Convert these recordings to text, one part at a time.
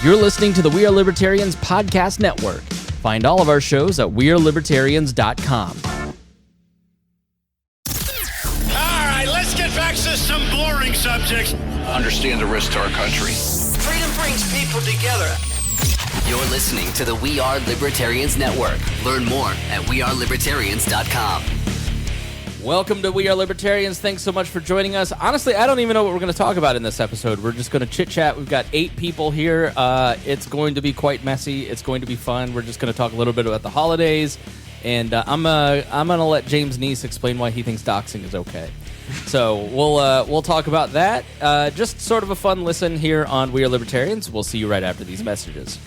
You're listening to the We Are Libertarians podcast network. Find all of our shows at wearelibertarians.com. All right, let's get back to some boring subjects. Understand the risk to our country. Freedom brings people together. You're listening to the We Are Libertarians Network. Learn more at wearelibertarians.com. Welcome to We Are Libertarians. Thanks so much for joining us. Honestly, I don't even know what we're going to talk about in this episode. We're just going to chit-chat. We've got 8 people here. It's going to be quite messy. It's going to be fun. We're just going to talk a little bit about the holidays. And I'm going to let James Nease explain why he thinks doxing is okay. So we'll talk about that. Just sort of a fun listen here on We Are Libertarians. We'll see you right after these messages.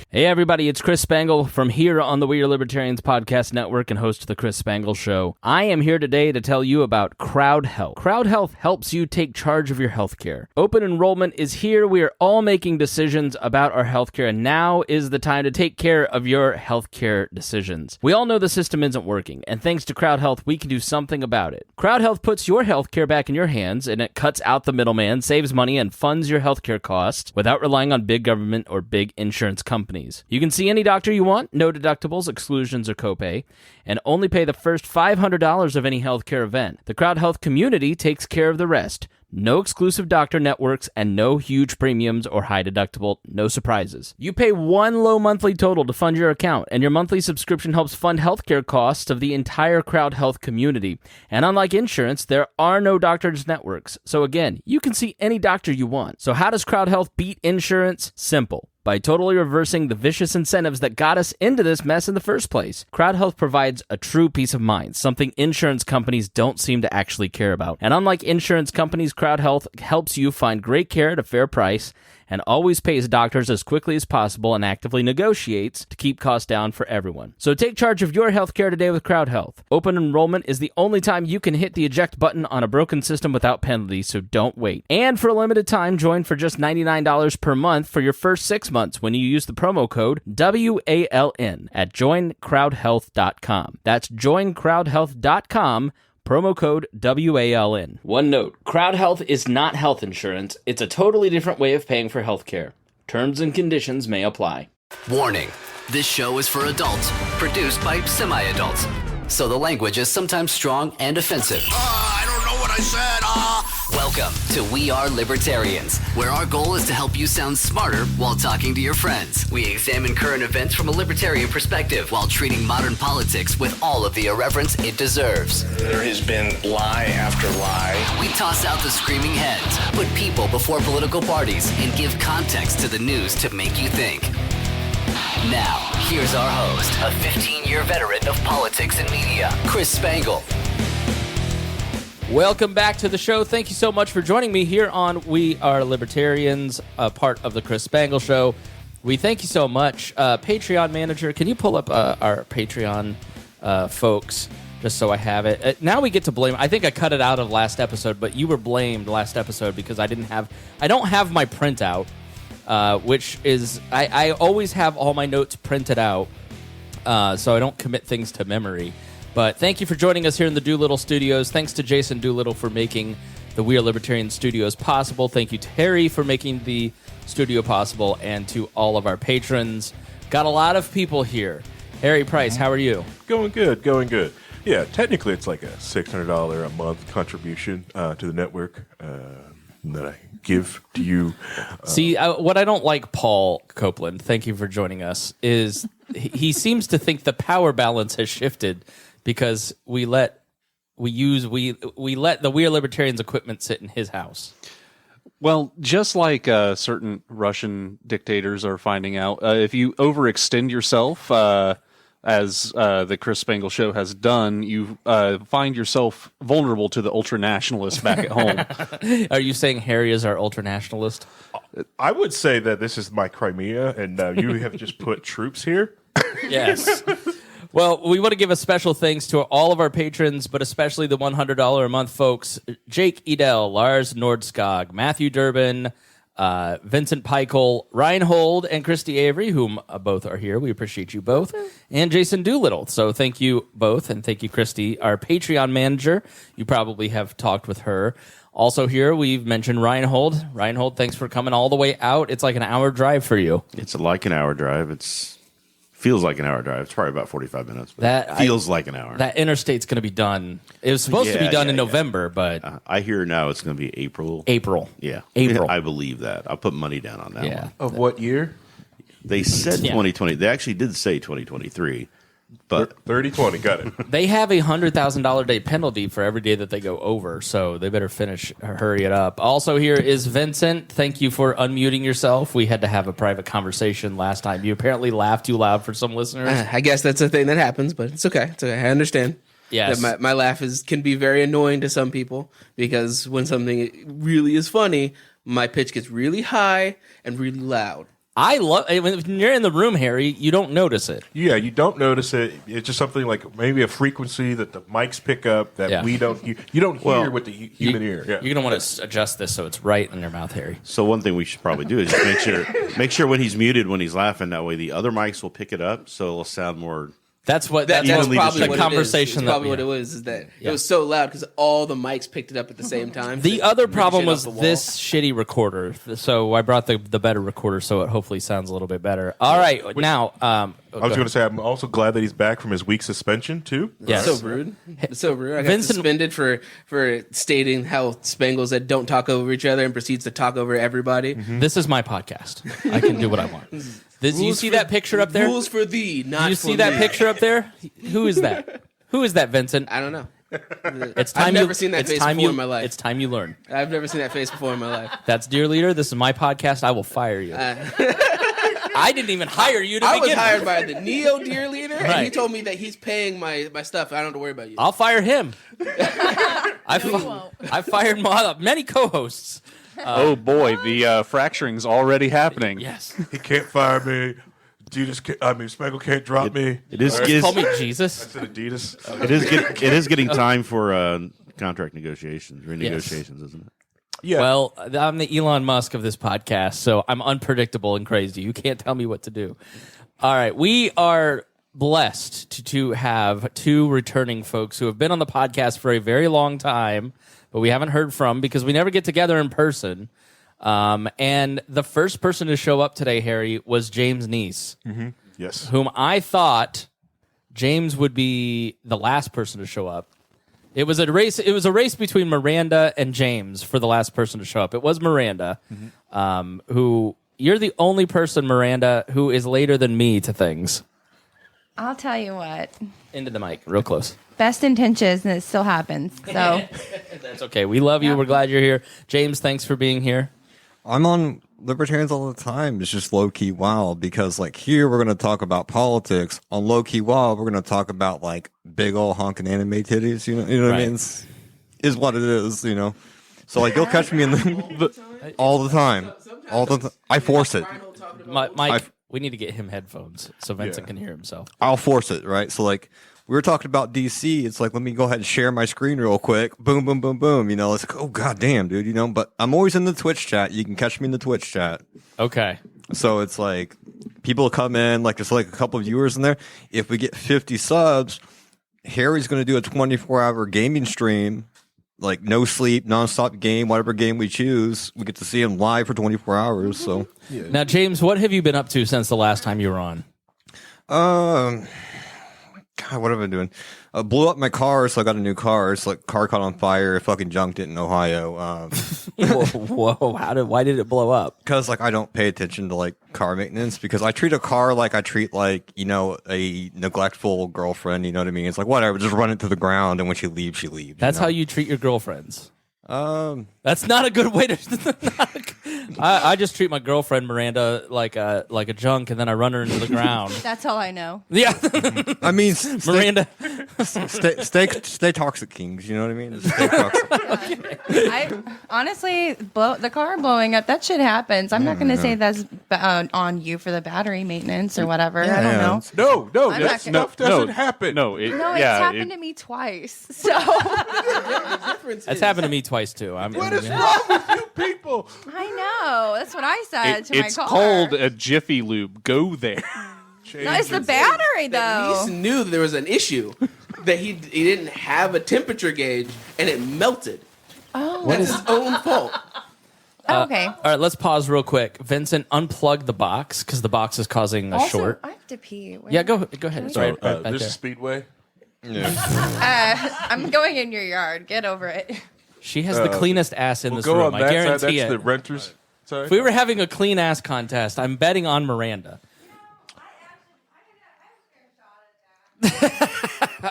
Hey everybody, it's Chris Spangle from here on the We Are Libertarians podcast network and host of the Chris Spangle Show. I am here today to tell you about Crowd Health. Crowd Health helps you take charge of your healthcare. Open enrollment is here. We are all making decisions about our healthcare, and now is the time to take care of your healthcare decisions. We all know the system isn't working, and thanks to Crowd Health, we can do something about it. Crowd Health puts your healthcare back in your hands, and it cuts out the middleman, saves money, and funds your healthcare costs without relying on big government or big insurance companies. You can see any doctor you want, no deductibles, exclusions, or copay, and only pay the first $500 of any healthcare event. The Crowd Health community takes care of the rest. No exclusive doctor networks and no huge premiums or high deductible, no surprises. You pay one low monthly total to fund your account, and your monthly subscription helps fund healthcare costs of the entire Crowd Health community. And unlike insurance, there are no doctors networks. So again, you can see any doctor you want. So how does Crowd Health beat insurance? Simple. By totally reversing the vicious incentives that got us into this mess in the first place. Crowd Health provides a true peace of mind, something insurance companies don't seem to actually care about. And unlike insurance companies, Crowd Health helps you find great care at a fair price and always pays doctors as quickly as possible and actively negotiates to keep costs down for everyone. So take charge of your healthcare today with Crowd Health. Open enrollment is the only time you can hit the eject button on a broken system without penalty, so don't wait. And for a limited time, join for just $99 per month for your first 6 months when you use the promo code WALN at joincrowdhealth.com. That's joincrowdhealth.com. Promo code WALN. One note, Crowd Health is not health insurance. It's a totally different way of paying for health care. Terms and conditions may apply. Warning, this show is for adults, produced by semi-adults. So the language is sometimes strong and offensive. I don't know what I said. Welcome to We Are Libertarians, where our goal is to help you sound smarter while talking to your friends. We examine current events from a libertarian perspective while treating modern politics with all of the irreverence it deserves. There has been lie after lie. We toss out the screaming heads, put people before political parties, and give context to the news to make you think. Now, here's our host, a 15-year veteran of politics and media, Chris Spangle. Welcome back to the show. Thank you so much for joining me here on We Are Libertarians, part of the Chris Spangle Show. We thank you so much. Patreon manager, can you pull up our Patreon folks, just so I have it? Now we get to blame. I think I cut it out of last episode, but you were blamed last episode because I don't have my printout, which is, I always have all my notes printed out, so I don't commit things to memory. But thank you for joining us here in the Doolittle Studios. Thanks to Jason Doolittle for making the We Are Libertarian Studios possible. Thank you to Harry for making the studio possible, and to all of our patrons. Got a lot of people here. Harry Price, how are you? Going good. Yeah, technically it's like a $600 a month contribution to the network that I give to you. See, what I don't like, Paul Copeland, thank you for joining us, is he seems to think the power balance has shifted because we let the We Are Libertarians equipment sit in his house. Well, just like certain Russian dictators are finding out, if you overextend yourself, as the Chris Spangle Show has done, you find yourself vulnerable to the ultra-nationalists back at home. Are you saying Harry is our ultra-nationalist? I would say that this is my Crimea, and you have just put troops here. Yes. Well, we want to give a special thanks to all of our patrons, but especially the $100 a month folks: Jake Edel, Lars Nordskog, Matthew Durbin, Vincent Peichel, Rhinehold, and Kristi Avery, whom both are here. We appreciate you both. And Jason Doolittle. So thank you both, and thank you, Kristi, our Patreon manager. You probably have talked with her. Also here, we've mentioned Rhinehold. Rhinehold, thanks for coming all the way out. It's like an hour drive for you. It's like an hour drive. Feels like an hour drive. It's probably about 45 minutes. But That feels like an hour. That interstate's going to be done. It was supposed to be done in November, but I hear now it's going to be April. April. Yeah. April. I believe that. I'll put money down on that one. Of what year? They said 2020. They actually did say 2023. But 30-20, got it. They have a $100,000 day penalty for every day that they go over, so they better hurry it up. Also here is Vincent. Thank you for unmuting yourself. We had to have a private conversation last time. You apparently laughed too loud for some listeners. I guess that's a thing that happens, but it's okay. It's okay. I understand. Yes. That my laugh can be very annoying to some people because when something really is funny, my pitch gets really high and really loud. I love when you're in the room, Harry. You don't notice it. Yeah, you don't notice it. It's just something like maybe a frequency that the mics pick up that we don't. You don't hear with the human ear. Yeah. You're gonna want to adjust this so it's right in your mouth, Harry. So one thing we should probably do is just make sure when he's muted when he's laughing. That way the other mics will pick it up, so it'll sound more. That's probably the what conversation. That's probably what it was. Is that it was so loud because all the mics picked it up at the same time. The other problem was this shitty recorder. So I brought the better recorder, so it hopefully sounds a little bit better. All right, now I was going to say I'm also glad that he's back from his week suspension too. Yes. So rude. It's so rude. I got Vincent, suspended for stating how Spangle said don't talk over each other and proceeds to talk over everybody. This is my podcast. I can do what I want. You see that picture up there? Rules for thee, not Do you for see that me. picture up there? Who is that? Who is that, Vincent? I don't know. It's time I've never seen that it's face time before in my life. It's time you learn. I've never seen that face before in my life. That's Dear Leader. This is my podcast. I will fire you. I didn't even hire you to I begin was hired with. by the Neo Dear Leader, and he Right. told me that he's paying my stuff. I don't have to worry about you. I'll fire him. I've fired many co-hosts. Oh boy, the fracturing's already happening. Yes. He can't fire me. Spangle can't drop me. It is. Call me Jesus. That's an Adidas. It is getting time for contract negotiations, renegotiations, isn't it? Yeah. Well, I'm the Elon Musk of this podcast, so I'm unpredictable and crazy. You can't tell me what to do. All right. We are blessed to have two returning folks who have been on the podcast for a very long time, but we haven't heard from because we never get together in person. And the first person to show up today, Harry, was James Nease, Yes. whom I thought James would be the last person to show up. It was a race. It was a race between Maranda and James for the last person to show up. It was Maranda, who you're the only person, Maranda, who is later than me to things. I'll tell you what. Into the mic, real close. Best intentions, and it still happens. So That's okay. We love you. We're glad you're here. James, thanks for being here. I'm on Libertarians all the time. It's just low-key wild because, like, here we're going to talk about politics. On low-key wild, we're going to talk about, like, big old honking anime titties. You know what I mean? Is what it is, you know? So, like, you'll catch me in all the time. I force it. Mike, we need to get him headphones so Vincent can hear himself. I'll force it, right? So, like, we were talking about DC. It's like, let me go ahead and share my screen real quick. Boom, boom, boom, boom. You know, it's like, oh, goddamn, dude, you know? But I'm always in the Twitch chat. You can catch me in the Twitch chat. Okay. So it's like, people come in, like, there's like a couple of viewers in there. If we get 50 subs, Harry's going to do a 24-hour gaming stream. Like, no sleep, nonstop game, whatever game we choose. We get to see him live for 24 hours, so. Yeah. Now, James, what have you been up to since the last time you were on? God, what have I been doing? Blew up my car, so I got a new car. It's like car caught on fire. I fucking junked it in Ohio. Whoa! Why did it blow up? Because like I don't pay attention to like car maintenance. Because I treat a car like I treat like a neglectful girlfriend. You know what I mean? It's like whatever, just run it to the ground, and when she leaves, she leaves. That's how you treat your girlfriends. That's not a good way to. I just treat my girlfriend Miranda like a junk, and then I run her into the ground. that's all I know. Yeah, I mean, Miranda. Stay toxic, kings. You know what I mean? Stay toxic. I honestly, the car blowing up, that shit happens. I'm not going to say that's on you for the battery maintenance or whatever. I don't know. No, I'm that not stuff doesn't happen. It's happened to me twice. So That's happened to me twice too. What is wrong with you people? I know. That's what I said to my It's car. called a Jiffy Lube. Go there. No, it's the battery, though. He knew that there was an issue, that he didn't have a temperature gauge, and it melted. Oh, What is? His own fault. okay. All right, let's pause real quick. Vincent, unplug the box because the box is causing a Also, short. I have to pee. Where- Yeah, go ahead. It's right back this there. is Speedway. I'm going in your yard. Get over it. She has the cleanest ass in We'll this go room. on I that side. guarantee That's it. the renters side. If we were having a clean ass contest, I'm betting on Miranda.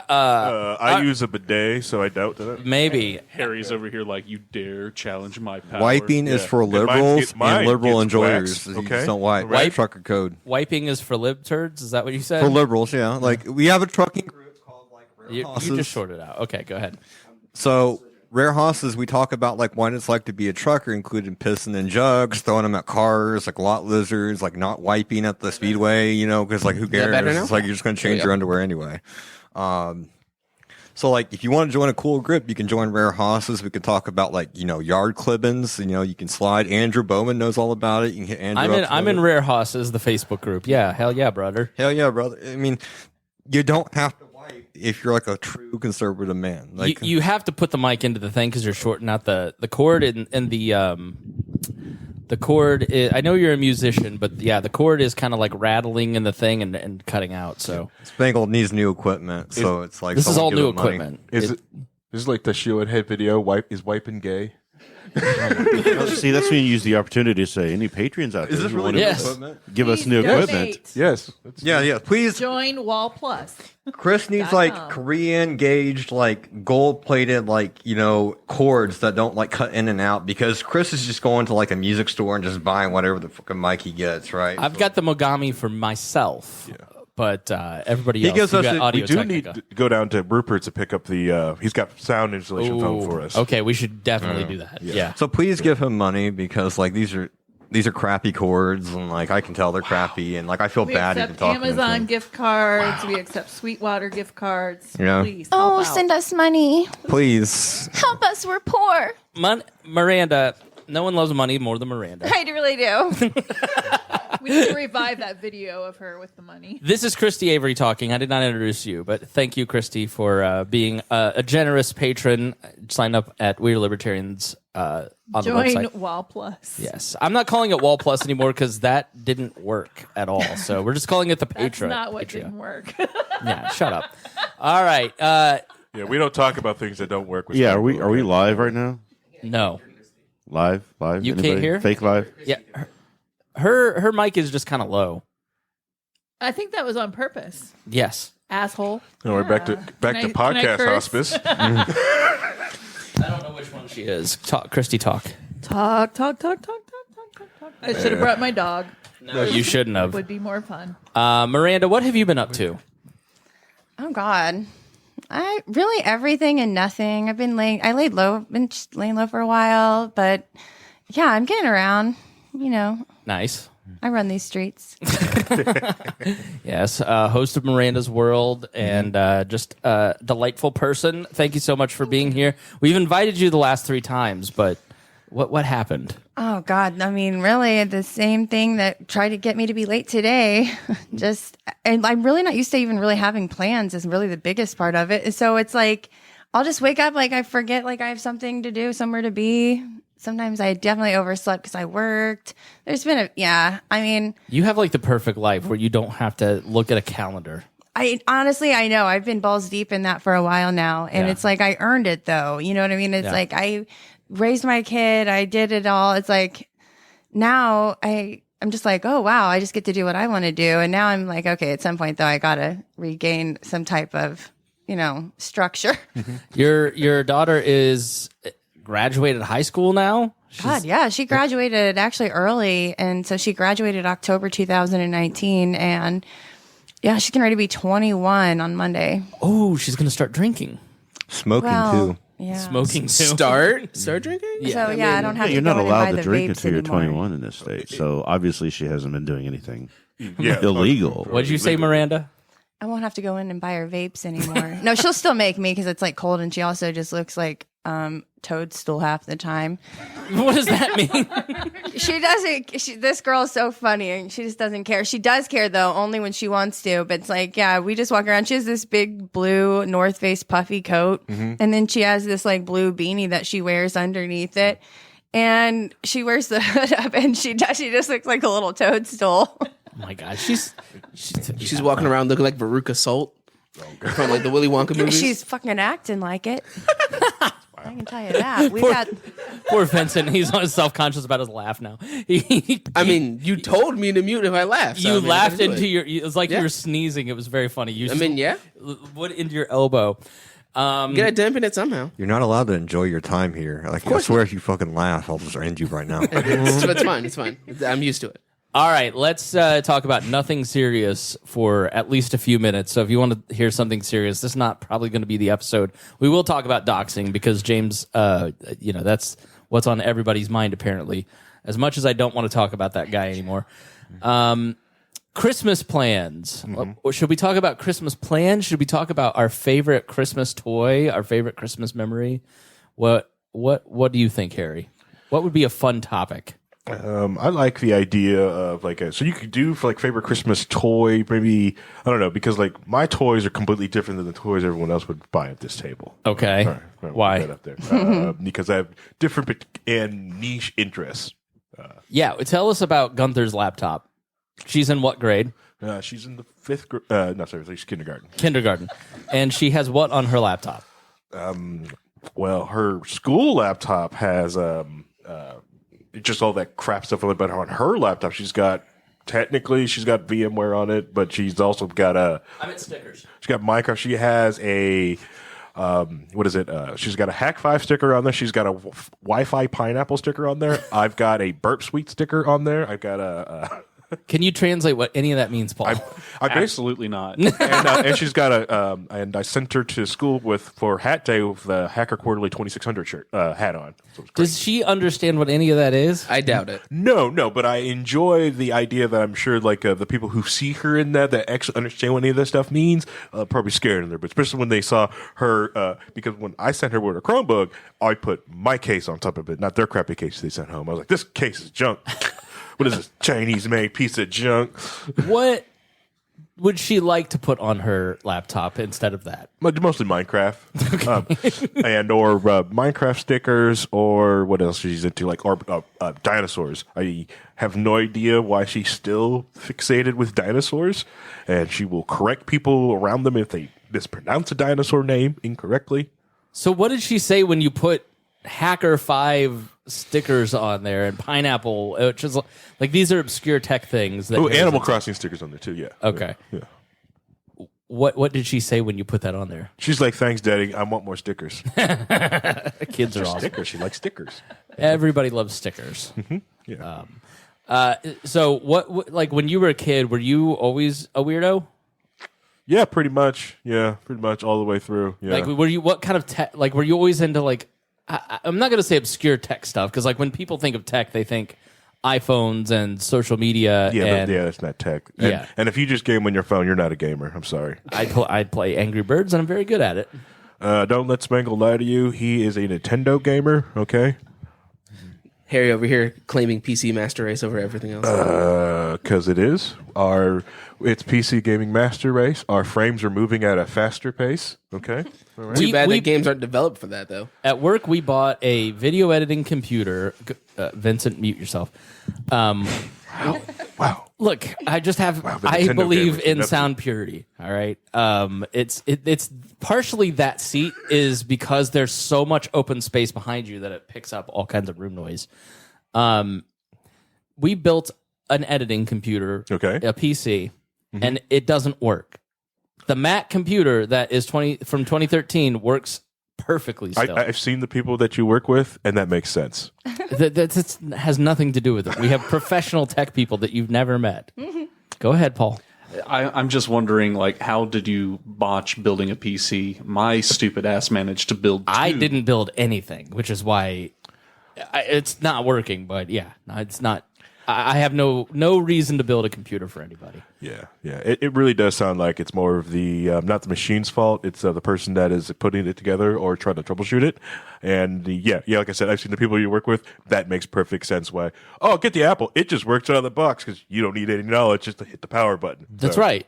I use a bidet, so I doubt that. Maybe. Harry's over here like, you dare challenge my power. Wiping is for liberals and liberal enjoyers. You just don't wipe. Wipe- Trucker code. Wiping is for lib turds. Is that what you said? For liberals, yeah. Like, we have a trucking group called, like, Rare You Hosses. just sorted out. Okay, go ahead. So, Rare Hosses, we talk about, like, what it's like to be a trucker, including pissing in jugs, throwing them at cars, like lot lizards, like not wiping at the speedway, you know, because, like, who that better cares? now? It's like you're just going to change your underwear anyway. So, like, if you want to join a cool group, you can join Rare Hosses. We can talk about, like, you know, yard clippings. You know, you can slide. Andrew Bowman knows all about it. You can hit Andrew up I'm in Rare Hosses, the Facebook group. Yeah, hell yeah, brother. Hell yeah, brother. I mean, you don't have to wipe if you're, like, a true conservative man. Like, You have to put the mic into the thing because you're shorting out the cord and the cord is, I know you're a musician, but yeah, the cord is kind of like rattling in the thing and cutting out. So Spangle needs new equipment, so it's like this is all someone give new him money. equipment. Is it? This is like the show and head video. Is wiping gay? See, that's when you use the opportunity to say, any patrons out there? Is this who really wanna new Yes. equipment? Give us Please new donate. equipment. Yes. Yeah. Please, Join WAL Plus. Chris needs like .com. Korean gauged, like gold plated, like, you know, cords that don't like cut in and out, because Chris is just going to like a music store and just buying whatever the fucking mic he gets, right? I've got the Mogami for myself, but everybody He else, gives you us got a- Audio We do Technica. need to go down to Rupert's to pick up the. He's got sound installation phone for us. Okay, we should definitely do that. Yeah. So please give him money, because like these are crappy cords, and like I can tell they're crappy, and like I feel We bad even accept talking to Amazon him. gift cards. We accept Sweetwater gift cards. Yeah. Please. Oh, help out. send us money. Please. Help us. We're poor. Miranda, no one loves money more than Miranda. I really do. We need to revive that video of her with the money. This is Kristi Avery talking. I did not introduce you, but thank you, Kristi, for being a generous patron. Sign up at We're Libertarians on the Join website. WAL Plus. Yes. I'm not calling it Wall Plus anymore because that didn't work at all. So we're just calling it the That's Patreon. not what Patreon. didn't work. Yeah, shut up. All right. Yeah, we don't talk about things that don't work. With Yeah, Spangle, are we okay? live right now? No. Live? You can't Anybody? hear? Fake live? Yeah. Her mic is just kind of low. I think that was on purpose. Yes. Asshole. No, we're back to Can I podcast curse? hospice. I don't know which one she is. Talk, Kristi, talk. Talk. I should have brought my dog. No, you shouldn't have. Would be more fun. Miranda, what have you been up to? Oh God, I really everything and nothing. I've been laying. I laid low. Been just laying low for a while, but yeah, I'm getting around. You know, Nice. I run these streets. Yes, host of Miranda's World and just a delightful person. Thank you so much for being here. We've invited you the last 3 times, but what happened? Oh God, I mean, really, the same thing that tried to get me to be late today. And I'm really not used to even really having plans. Is really the biggest part of it. And so it's like I'll just wake up, like I forget, like I have something to do, somewhere to be. Sometimes I definitely overslept because I worked. There's been I mean, You have like the perfect life where you don't have to look at a calendar. I honestly, I know I've been balls deep in that for a while now. And Yeah. it's like, I earned it though. You know what I mean? It's Yeah. like, I raised my kid. I did it all. It's like, now I'm just like, oh wow, I just get to do what I want to do. And now I'm like, okay, at some point though, I got to regain some type of, structure. Your daughter is graduated high school now? God, yeah. She graduated actually early. And so she graduated October 2019. And yeah, she's getting ready to be 21 on Monday. Oh, she's going to start drinking. Smoking Well, too. Yeah. Smoking too. Start drinking? So yeah, I don't have You're to not go in and allowed buy to the drink vapes until you're anymore. 21 in this state. So obviously she hasn't been doing anything Yeah, illegal. What'd you say, Miranda? I won't have to go in and buy her vapes anymore. No, she'll still make me because it's like cold, and she also just looks like toadstool half the time. What does that mean? She doesn't. This girl is so funny, and she just doesn't care. She does care though, only when she wants to. But it's like, yeah, we just walk around. She has this big blue North Face puffy coat, and then she has this like blue beanie that she wears underneath it, and she wears the hood up, and she just looks like a little toadstool. Oh my God, she's walking around looking like Veruca Salt from like the Willy Wonka movies. She's fucking acting like it. I can tell you that. Poor Vincent. He's self-conscious about his laugh now. I mean, you told me to mute if I laughed. So You laughed into your. It was like you were sneezing. It was very funny. You What into your elbow? Gotta dampen it somehow. You're not allowed to enjoy your time here. Like, I swear, if you fucking laugh, I'll just end you right now. It's fine. It's fine. I'm used to it. All right, let's talk about nothing serious for at least a few minutes. So if you want to hear something serious, this is not probably going to be the episode. We will talk about doxing because James, that's what's on everybody's mind apparently. As much as I don't want to talk about that guy anymore. Christmas plans. Should we talk about Christmas plans? Should we talk about our favorite Christmas toy, our favorite Christmas memory? What do you think, Harry? What would be a fun topic? I like the idea of so you could do for like favorite Christmas toy, maybe, I don't know, because like my toys are completely different than the toys everyone else would buy at this table. Okay. All right, why? Put that up there. Because I have different and niche interests. Tell us about Gunther's laptop. She's in what grade? She's in the fifth grade. She's kindergarten. Kindergarten. And she has what on her laptop? Well, her school laptop has just all that crap stuff on it, but on her laptop, she's got VMware on it, but she's also got I'm at stickers. She's got Minecraft. She has a what is it? She's got a Hack 5 sticker on there. She's got a Wi-Fi pineapple sticker on there. I've got a Burp Suite sticker on there. I've got a Can you translate what any of that means, Paul? Absolutely not. And she's got and I sent her to school for Hat Day with the Hacker Quarterly 2600 shirt hat on. So Does she understand what any of that is? I doubt it. No, but I enjoy the idea that I'm sure the people who see her in that actually understand what any of that stuff means, probably scared in there. But especially when they saw her, because when I sent her with a Chromebook, I put my case on top of it, not their crappy case they sent home. I was like, this case is junk. What is this Chinese-made piece of junk? What would she like to put on her laptop instead of that? Mostly Minecraft, or Minecraft stickers, or what else she's into, like dinosaurs. I have no idea why she's still fixated with dinosaurs, and she will correct people around them if they mispronounce a dinosaur name incorrectly. So what did she say when you put Hacker 5 stickers on there and pineapple, which is like these are obscure tech things that Animal Crossing stickers on there too. Yeah. Okay. Yeah. What did she say when you put that on there? She's like, thanks, Daddy. I want more stickers. Kids are awesome. Stickers. She likes stickers. Everybody loves stickers. Yeah. So what like when you were a kid, were you always a weirdo? Yeah, pretty much. Yeah, pretty much all the way through. Yeah. Like were you what kind of tech? Like were you always into like? I'm not going to say obscure tech stuff because, like, when people think of tech, they think iPhones and social media. Yeah, that's not tech. And if you just game on your phone, you're not a gamer. I'm sorry. I'd play Angry Birds, and I'm very good at it. Don't let Spangle lie to you. He is a Nintendo gamer. Okay. Harry over here claiming PC Master Race over everything else. Because it is. It's PC Gaming Master Race. Our frames are moving at a faster pace. Okay. All right. Too bad that games aren't developed for that, though. At work, we bought a video editing computer. Vincent, mute yourself. Wow. Look, I just have. I believe in sound purity. All right. It's partially that seat is because there's so much open space behind you that it picks up all kinds of room noise. We built an editing computer, a PC, and it doesn't work. The Mac computer that is from 2013 works perfectly still. I've seen the people that you work with, and that makes sense. That has nothing to do with it. We have professional tech people that you've never met. Go ahead, Paul. I'm just wondering, like, how did you botch building a PC? My stupid ass managed to build 2. I didn't build anything, which is why it's not working. But yeah, no, it's not. I have no reason to build a computer for anybody. Yeah. It really does sound like it's more of the not the machine's fault. It's the person that is putting it together or trying to troubleshoot it. And like I said, I've seen the people you work with. That makes perfect sense. Why? Oh, get the Apple. It just works out of the box because you don't need any knowledge just to hit the power button. That's right.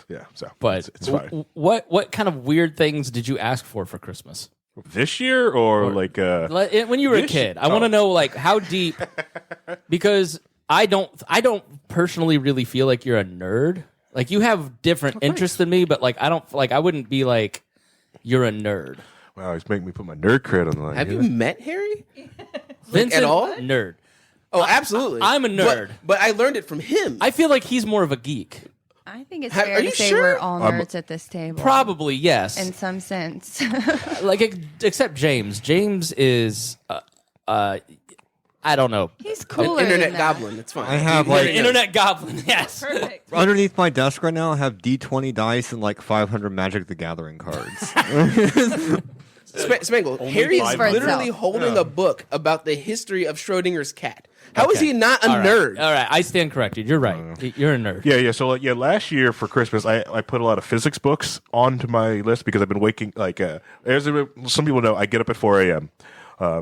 Yeah. So, but it's fine. What kind of weird things did you ask for Christmas? This year or like when you were a kid? I want to know like how deep, because I don't personally really feel like you're a nerd. Like you have different interests than me, but like I wouldn't be like you're a nerd. Wow, he's making me put my nerd cred on the line. Have you met Harry? Vincent, at all? Nerd. Oh, absolutely. I'm a nerd, but I learned it from him. I feel like he's more of a geek. I think it's Are fair to you say sure? we're all nerds at this table. Probably yes, in some sense. except James. James is I don't know. He's An cooler. internet than that. goblin. It's fine. I have like Internet goblin. Yes. Perfect. underneath my desk right now. I have D20 dice and like 500 Magic the Gathering cards. Spangle, Harry is 500. literally holding a book about the history of Schrodinger's cat. How is he not a nerd? All right, I stand corrected. You're right. You're a nerd. Yeah. So last year for Christmas, I put a lot of physics books onto my list because I've been waking some people know I get up at 4 a.m.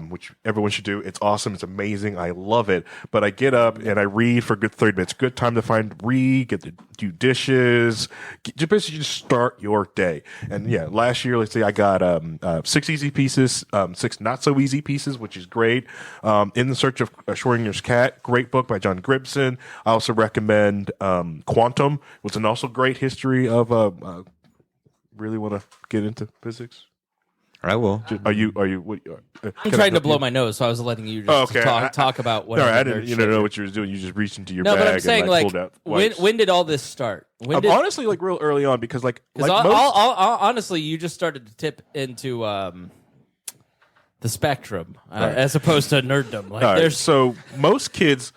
Which everyone should do. It's awesome. It's amazing. I love it. But I get up and I read for a good 30 minutes. Good time to do dishes. Basically just start your day. And last year, let's say I got 6 easy pieces, 6 not so easy pieces, which is great. In the Search of Schrodinger's Cat, great book by John Gribson. I also recommend Quantum, which is an also great history of really want to get into physics. I will. Are you? What, I'm trying to blow my nose, so I was letting you just talk about what. No, I didn't. You don't know what you were doing. You just reached into your bag but I'm saying and pulled out. when did all this start? Honestly, real early on, because honestly, you just started to tip into the spectrum as opposed to nerddom. So most kids,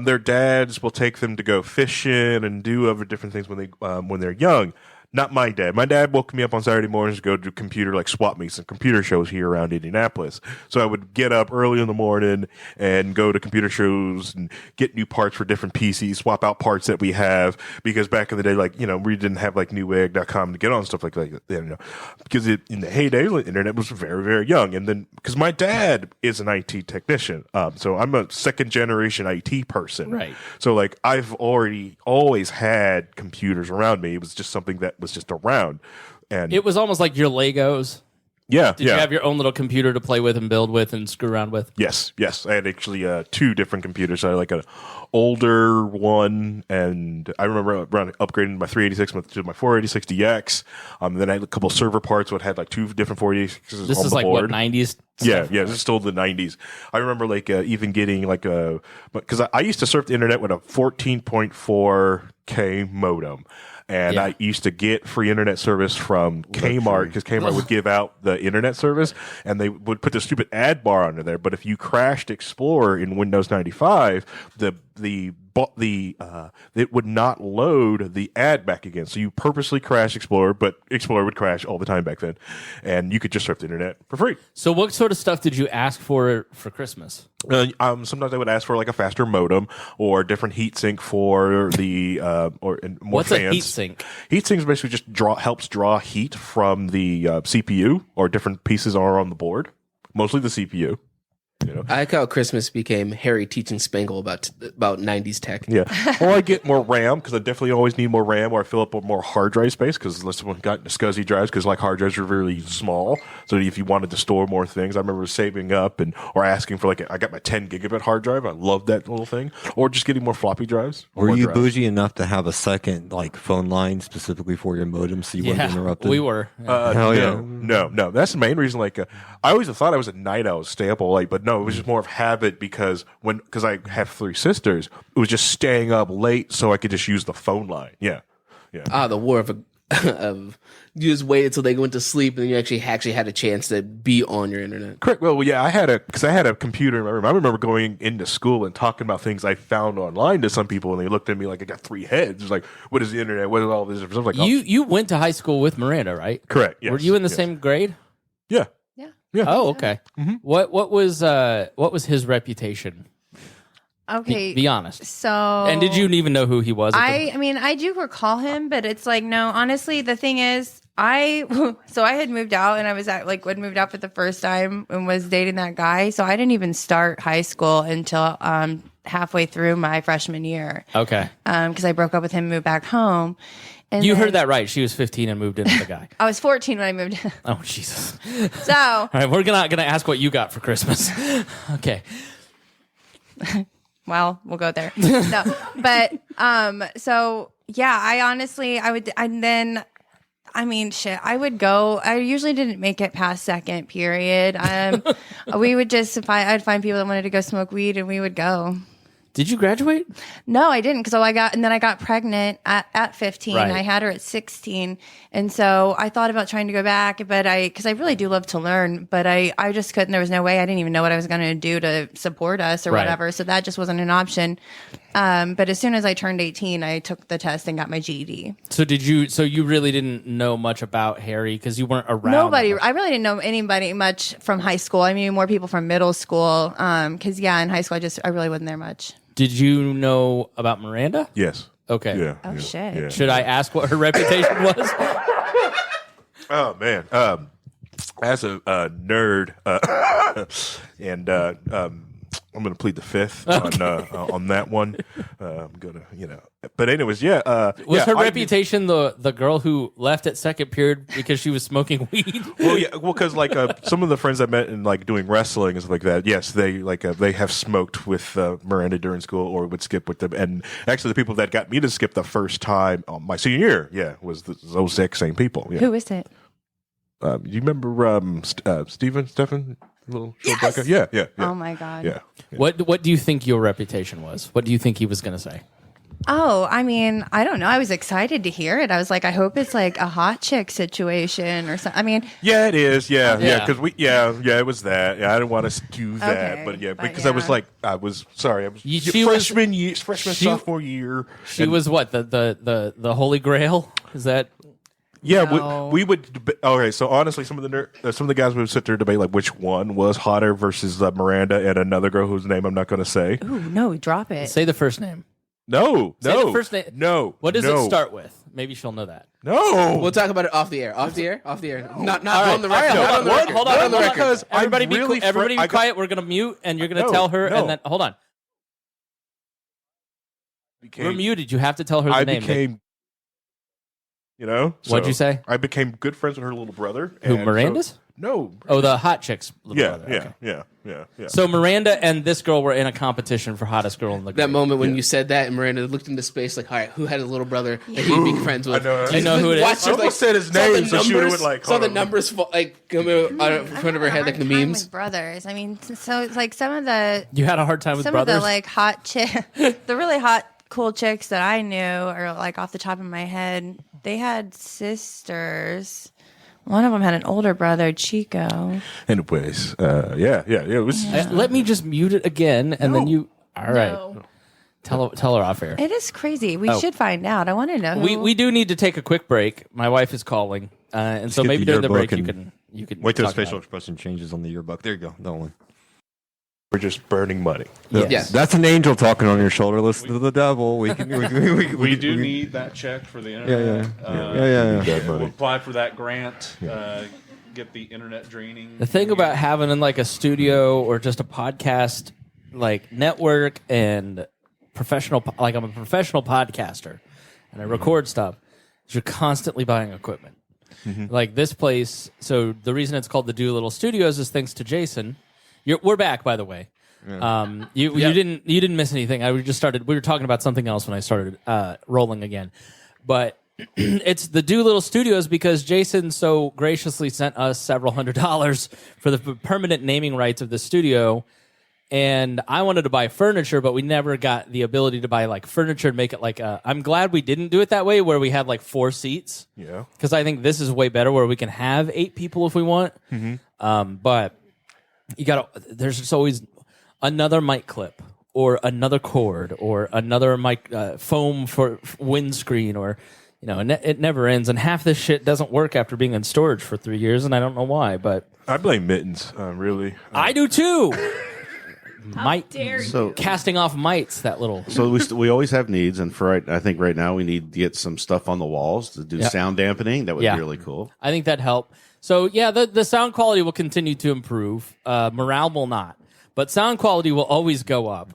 their dads will take them to go fishing and do other different things when they're young. Not my dad. My dad woke me up on Saturday mornings to go do computer swap meets and computer shows here around Indianapolis. So I would get up early in the morning and go to computer shows and get new parts for different PCs, swap out parts that we have, because back in the day, we didn't have Newegg.com to get on stuff like that. Because in the heyday, the internet was very, very young. And then because my dad is an IT technician, so I'm a second generation IT person. Right. So I've always had computers around me. It was just something that was just around, and it was almost like your Legos. Did you have your own little computer to play with and build with and screw around with? Yes. I had actually 2 different computers. I had an older one, and I remember upgrading my 386 to my 486 DX. Then I had a couple server parts that had 2 different 486s. This on is the board. what, 90s? Yeah, this is still the 90s. I remember even getting because I used to surf the internet with a 14.4K modem. And I used to get free internet service from Kmart because Kmart would give out the internet service, and they would put the stupid ad bar under there. But if you crashed Explorer in Windows 95, it would not load the ad back again. So you purposely crash Explorer, but Explorer would crash all the time back then, and you could just surf the internet for free. So what sort of stuff did you ask for Christmas? Sometimes I would ask for a faster modem or a different heatsink for the more What's fans. A heatsink? Heatsink basically just helps draw heat from the CPU, or different pieces are on the board, mostly the CPU. I like how Christmas became Harry teaching Spangle about 90s tech. Yeah. Or I get more RAM, because I definitely always need more RAM, or I fill up with more hard drive space, because unless someone got SCSI drives, because hard drives are really small. So if you wanted to store more things, I remember saving up or asking for I got my 10 gigabit hard drive. I love that little thing. Or just getting more floppy drives. Were you bougie enough to have a second phone line specifically for your modem so you wouldn't be interrupted? We were. Hell yeah. No. That's the main reason. I always thought I was a night owl, stay up all night, but no, it was just more of habit because I have 3 sisters. It was just staying up late so I could just use the phone line. Yeah. The war of you just waited until they went to sleep, and you actually had a chance to be on your internet. Correct. Well, yeah, I had a computer in my room. I remember going into school and talking about things I found online to some people, and they looked at me like I got 3 heads. It was what is the internet? What is all this? I was You went to high school with Miranda, right? Correct. Yes. Were you in the same grade? Yeah. Yeah. Oh, okay. Mm-hmm. What was his reputation? Okay. Be honest. So. And did you even know who he was? I mean, I do recall him, but it's like, no, honestly, the thing is, I had moved out and I was when moved out for the first time and was dating that guy. So I didn't even start high school until halfway through my freshman year. Okay. Because I broke up with him and moved back home. And you heard that right. She was 15 and moved in with the guy. I was 14 when I moved in. Oh, Jesus. So. All right, we're not going to ask what you got for Christmas. Okay. Well, we'll go there. No, but so yeah, I would go. I usually didn't make it past second period. We would I'd find people that wanted to go smoke weed, and we would go. Did you graduate? No, I didn't, because I got pregnant at 15. Right. I had her at 16, and so I thought about trying to go back, but because I really do love to learn, but I just couldn't. There was no way. I didn't even know what I was going to do to support us or Right. whatever, so that just wasn't an option. But as soon as I turned 18, I took the test and got my GED. So you really didn't know much about Harry because you weren't around? Nobody. I really didn't know anybody much from high school. I mean, more people from middle school. Because in high school, I really wasn't there much. Did you know about Maranda? Yes. Okay. Yeah. Oh, yeah, shit. yeah. Should I ask what her reputation was? Oh man, as a nerd, and I'm going to plead the fifth on that one. I'm gonna, but anyways, yeah. Was yeah, her reputation the girl who left at second period because she was smoking weed? Because some of the friends I met in doing wrestling and stuff like that, yes, they they have smoked with Maranda during school or would skip with them. And actually, the people that got me to skip the first time my senior year, was those same people. Yeah. Who is it? You remember Stephen? Little short black guy? Yeah. Oh my God. Yeah. What do you think your reputation was? What do you think he was going to say? Oh, I mean, I don't know. I was excited to hear it. I was like, I hope it's like a hot chick situation or something. I mean, yeah, it is. Yeah, Yeah. because it was that. Yeah, I didn't want to do that, Okay, but because yeah. I was freshman, sophomore year. She was what the Holy Grail? Is that? Yeah, No. we would. Okay, so honestly, some of the guys would sit there debate which one was hotter versus Maranda and another girl whose name I'm not going to say. ooh, no, drop it. Say the first name. No, Say no, the first name. no. What does no, it start with? Maybe she'll know that. No, We'll talk about it off the air. Off the air. Not All on the right, record. all right, Not on the record. hold on, Not on the record. because Everybody I'm be really everybody be I got- quiet. We're gonna mute, and you're gonna No, tell her, no. and then hold on. became- We're muted. You have to tell her the I name. became. What'd you say? I became good friends with her little brother. Who, and so- Miranda's? No. Oh, the hot chick's little Yeah, brother. Okay. yeah. So Maranda and this girl were in a competition for hottest girl in the That group. moment when you said that and Miranda looked into space like, all right, who had a little brother that he'd be friends with? I know. Do you know who it is? Watched I her, almost said his saw the name, so she would've numbers- went, saw hold the on. numbers come out in front of her head like the memes. With brothers. I mean, so it's like some of the You had a hard time with some brothers? of the hot the really hot cool chicks that I knew, or off the top of my head, they had sisters. One of them had an older brother, Chico. Anyways, it was. Let me just mute it again, and then you. All right. No. Tell her off air. It is crazy. We Oh. should find out. I want to know. Who. We do need to take a quick break. My wife is calling, and so get maybe the during the break yearbook you can Wait till his talk about facial it. expression changes on the yearbook. There you go. That one. We're just burning money. Yes. Yeah. That's an angel talking on your shoulder. Listen to the devil. We can. We do need that check for the internet. Yeah. Dead We'll money. apply for that grant. Get the internet draining. The thing about having in a studio or just a podcast network and professional, I'm a professional podcaster and I record stuff, is you're constantly buying equipment. Like this place. So the reason it's called the Doolittle Studios is thanks to Jason. We're back, by the way. You didn't miss anything. We were talking about something else when I started rolling again, but it's the Doolittle Studios because Jason so graciously sent us several $100s for the permanent naming rights of the studio, and I wanted to buy furniture, but we never got the ability to buy furniture and make it I'm glad we didn't do it that way, where we had 4 seats. Yeah. Because I think this is way better, where we can have 8 people if we want. But there's just always another mic clip or another cord or another mic foam for windscreen, or it never ends, and half this shit doesn't work after being in storage for 3 years, and I don't know why. But I blame Mittens. Really. I do too. Might dare So casting off mites. That little. So we always have needs, and I think right now we need to get some stuff on the walls to do sound dampening. That would be really cool. I think that'd help. So yeah, the sound quality will continue to improve. Morale will not, but sound quality will always go up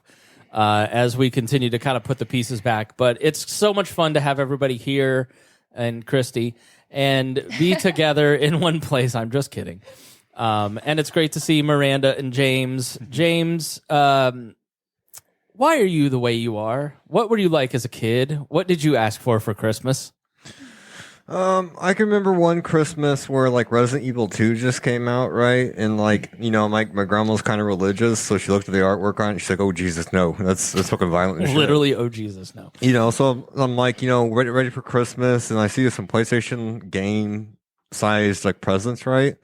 as we continue to kind of put the pieces back. But it's so much fun to have everybody here and Kristi and be together in one place. I'm just kidding. And it's great to see Miranda and James. James, why are you the way you are? What were you like as a kid? What did you ask for Christmas? I can remember one Christmas where like Resident Evil 2 just came out, right? And like, you know, my grandma's kind of religious, so she looked at the artwork on it. She's like, "Oh Jesus, no, that's fucking violent." And shit. Literally, oh Jesus, no. You know, so I'm like, you know, ready for Christmas, and I see some PlayStation game sized like presents, right?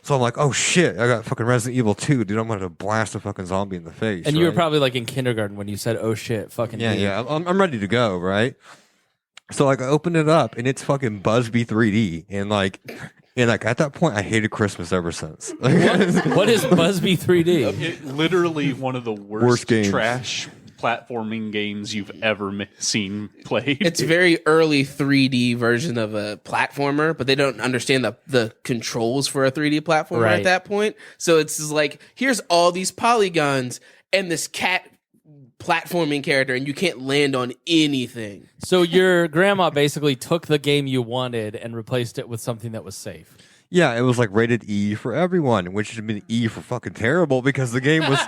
So I'm like, oh shit, I got fucking Resident Evil 2, dude. I'm gonna blast a fucking zombie in the face. And you were probably like in kindergarten when you said, "Oh shit, fucking dude." Yeah. I'm ready to go, right? So like I opened it up and it's fucking Busby 3D, and like at that point I hated Christmas ever since. What is Busby 3D? Literally one of the worst games. trash platforming games you've ever seen played. It's a very early 3D version of a platformer, but they don't understand the controls for a 3D platformer at that point. So it's just like, here's all these polygons and this cat platforming character, and you can't land on anything. So your grandma basically took the game you wanted and replaced it with something that was safe. Yeah, it was like rated E for everyone, which should have been E for fucking terrible because the game was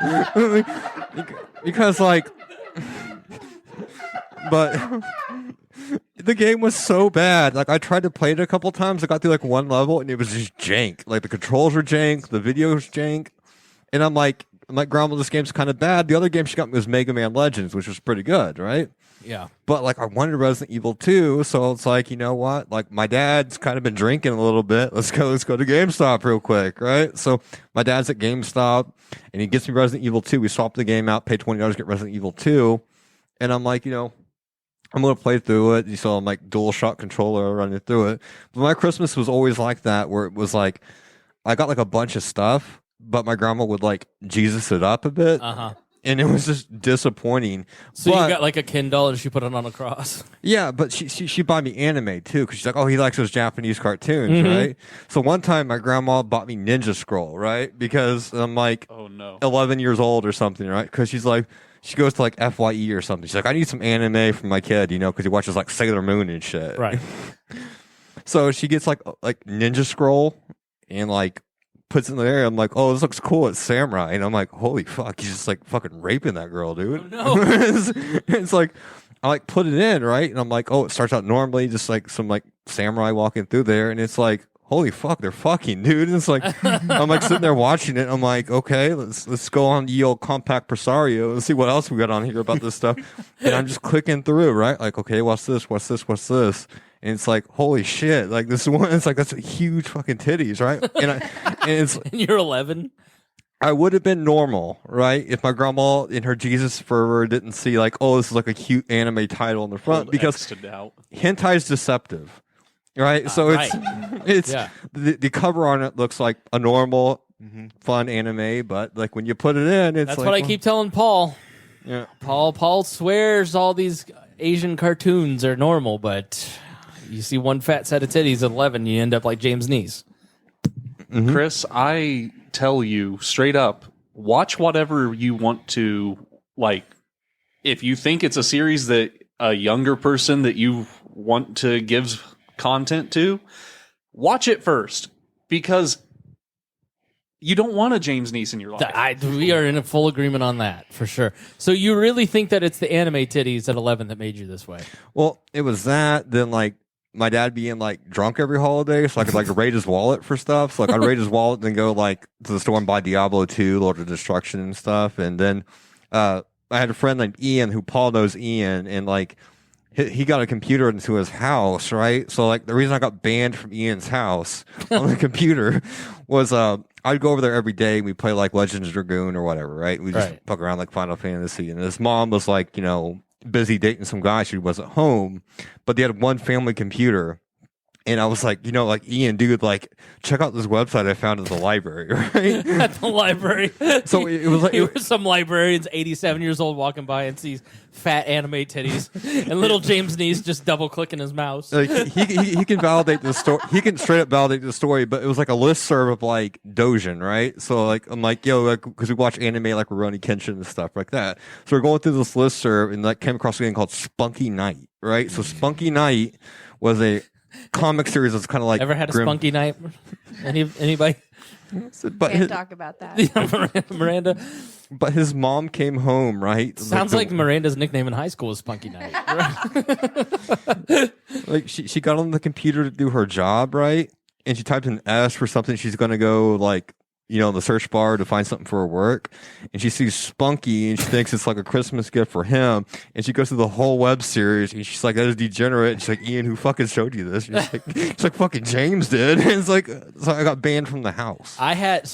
because like but the game was so bad. Like I tried to play it a couple times. I got through like one level and it was just jank. Like the controls were jank, the video was jank, and I'm like, Grandma, this game's kind of bad. The other game she got me was Mega Man Legends, which was pretty good, right? Yeah. But like I wanted Resident Evil 2, so it's like, you know what? Like my dad's kind of been drinking a little bit. Let's go to GameStop real quick, right? So my dad's at GameStop and he gets me Resident Evil 2. We swap the game out, pay $20 to get Resident Evil 2. And I'm like, you know, I'm going to play through it. You saw I'm like DualShock controller running through it. But my Christmas was always like that, where it was like I got like a bunch of stuff, but my grandma would like Jesus it up a bit. Uh-huh. And it was just disappointing. So you got like a Kindle and she put it on a cross. Yeah, but she bought me anime too, because she's like, oh, he likes those Japanese cartoons, right? So one time my grandma bought me Ninja Scroll, right? Because I'm like, oh no, 11 years old or something, right? Because she's like, she goes to like FYE or something. She's like, I need some anime for my kid, you know, because he watches like Sailor Moon and shit. Right. So she gets like Ninja Scroll and like puts it in there. I'm like, oh, this looks cool. It's samurai. And I'm like, holy fuck, he's just like fucking raping that girl, dude. Oh, no. it's like, I like put it in, right? And I'm like, oh, it starts out normally, just like some like samurai walking through there. And it's like, holy fuck, they're fucking, dude. And it's like, I'm like sitting there watching it. I'm like, okay, let's go on the old compact Presario and see what else we got on here about this stuff. And I'm just clicking through, right? Like, okay, what's this? What's this? What's this? And it's like, holy shit! Like this one, it's like that's a huge fucking titties, right? And it's and you're 11. I would have been normal, right, if my grandma in her Jesus fervor didn't see like, oh, this is like a cute anime title in the front, because hentai is deceptive, right? So it's yeah. the cover on it looks like a normal, fun anime, but like when you put it in, it's that's like, what I keep telling Paul. Yeah, Paul swears all these Asian cartoons are normal, but you see one fat set of titties at 11, you end up like James Nease. Chris, I tell you straight up, watch whatever you want to. Like, if you think it's a series that a younger person that you want to give content to, watch it first, because you don't want a James Nease in your life. We are in a full agreement on that, for sure. So you really think that it's the anime titties at 11 that made you this way? Well, it was that, then like my dad being like drunk every holiday, so I could like raid his wallet for stuff. So like I'd raid his wallet, then go like to the store and buy Diablo 2, Lord of Destruction and stuff. And then I had a friend named Ian, who Paul knows Ian, and like he got a computer into his house, right? So like the reason I got banned from Ian's house on the computer was I'd go over there every day. We play like Legends Dragoon or whatever, right? We just fuck around like Final Fantasy. And his mom was like, you know, busy dating some guy. She wasn't home, but they had one family computer, And I was like, like Ian, dude, like check out this website I found at the library, right? At the library. So it was like Here were some librarians, 87 years old, walking by and sees fat anime titties, and little James Nease just double clicking his mouse. Like he can validate the story. He can straight up validate the story, but it was like a listserv of like Dojin, right? So like I'm like, because we watch anime like Rurouni Kenshin and stuff like that. So we're going through this listserv and like came across a game called Spunky Night, right? So Spunky Night was a comic series that's kind of like ever had a spunky night? Anybody? But Can't talk about that. Yeah, Miranda. But his mom came home, right? Sounds like Miranda's nickname in high school was Spunky Night. Like she got on the computer to do her job, right? And she typed an S for something she's going to go like, in the search bar to find something for her work. And she sees Spunky and she thinks it's like a Christmas gift for him. And she goes through the whole web series and she's like, that is degenerate. And she's like, Ian, who fucking showed you this? And she's like, fucking James did. And it's like, so I got banned from the house. I had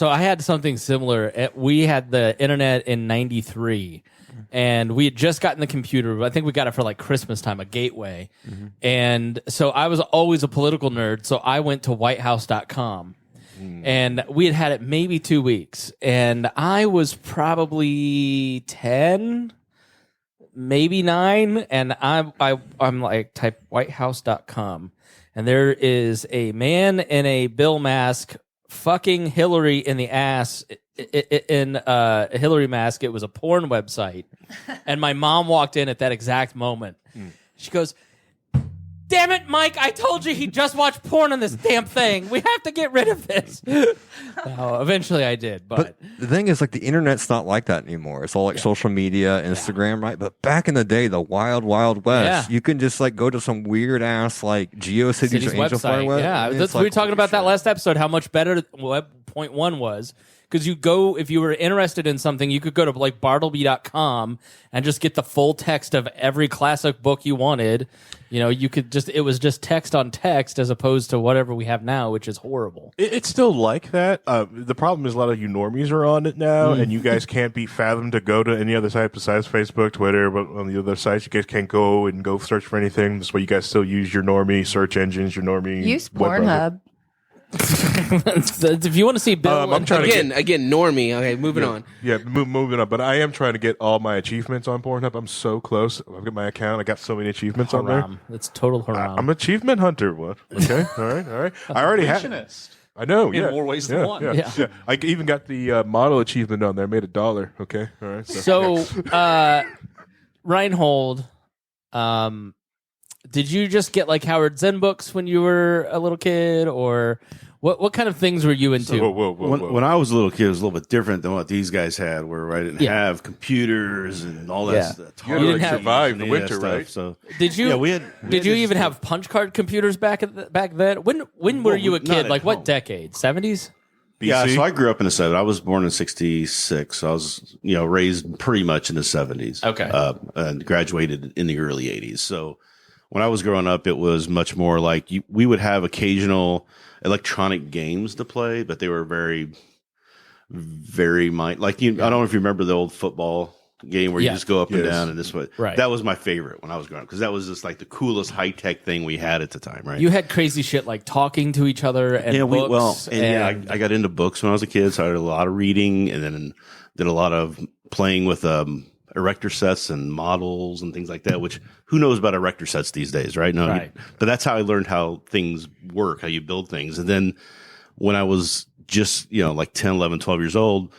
something similar. We had the internet in 93. And we had just gotten the computer. I think we got it for like Christmas time, a gateway. Mm-hmm. And so I was always a political nerd. So I went to whitehouse.com. And we had it maybe 2 weeks. And I was probably 10, maybe 9. And I'm like, type whitehouse.com. And there is a man in a Bill mask fucking Hillary in the ass in a Hillary mask. It was a porn website. And my mom walked in at that exact moment. She goes, damn it, Mike, I told you he just watched porn on this damn thing. We have to get rid of this. Eventually I did. But the thing is, like, the internet's not like that anymore. It's all like social media, Instagram, right? But back in the day, the wild, wild west, you can just like go to some weird ass like GeoCities or Angelfire web. Yeah, we were talking about that last episode, how much better Web 0.1 was. Because if you were interested in something, you could go to like bartleby.com and just get the full text of every classic book you wanted. You could it was just text on text as opposed to whatever we have now, which is horrible. It's still like that. The problem is a lot of you normies are on it now, and you guys can't be fathomed to go to any other site besides Facebook, Twitter, but on the other sites, you guys can't go search for anything. That's why you guys still use your normie search engines, your normie. Use Pornhub. If you want to see Bill, I'm trying again, normie. Okay, moving on. Yeah, moving on. But I am trying to get all my achievements on Pornhub. I'm so close. I've got my account. I got so many achievements on there. It's total haram. I'm an achievement hunter. What? Okay, all right. I already have. I know. In more ways than one. Yeah. I even got the model achievement on there. I made $1. Okay, all right. So Rhinehold, did you just get like Howard Zen books when you were a little kid, or what kind of things were you into? When I was a little kid, it was a little bit different than what these guys had, where I didn't have computers and all that stuff. You didn't survive the winter, right? So did you? Yeah, did you even have punch card computers back then? When were you a kid? Like what decade? 70s? BC? Yeah, so I grew up in the 70s. I was born in 66. So I was, raised pretty much in the 70s. Okay. And graduated in the early 80s. So when I was growing up, it was much more like we would have occasional electronic games to play, but they were very, very I don't know if you remember the old football game where you just go up and down and this way. Right. That was my favorite when I was growing up because that was just like the coolest high tech thing we had at the time. Right. You had crazy shit like talking to each other and books. I got into books when I was a kid, so I did a lot of reading and then did a lot of playing with erector sets and models and things like that, which who knows about erector sets these days, right? No, right. But that's how I learned how things work, how you build things. And then when I was just, like 10, 11, 12 years old,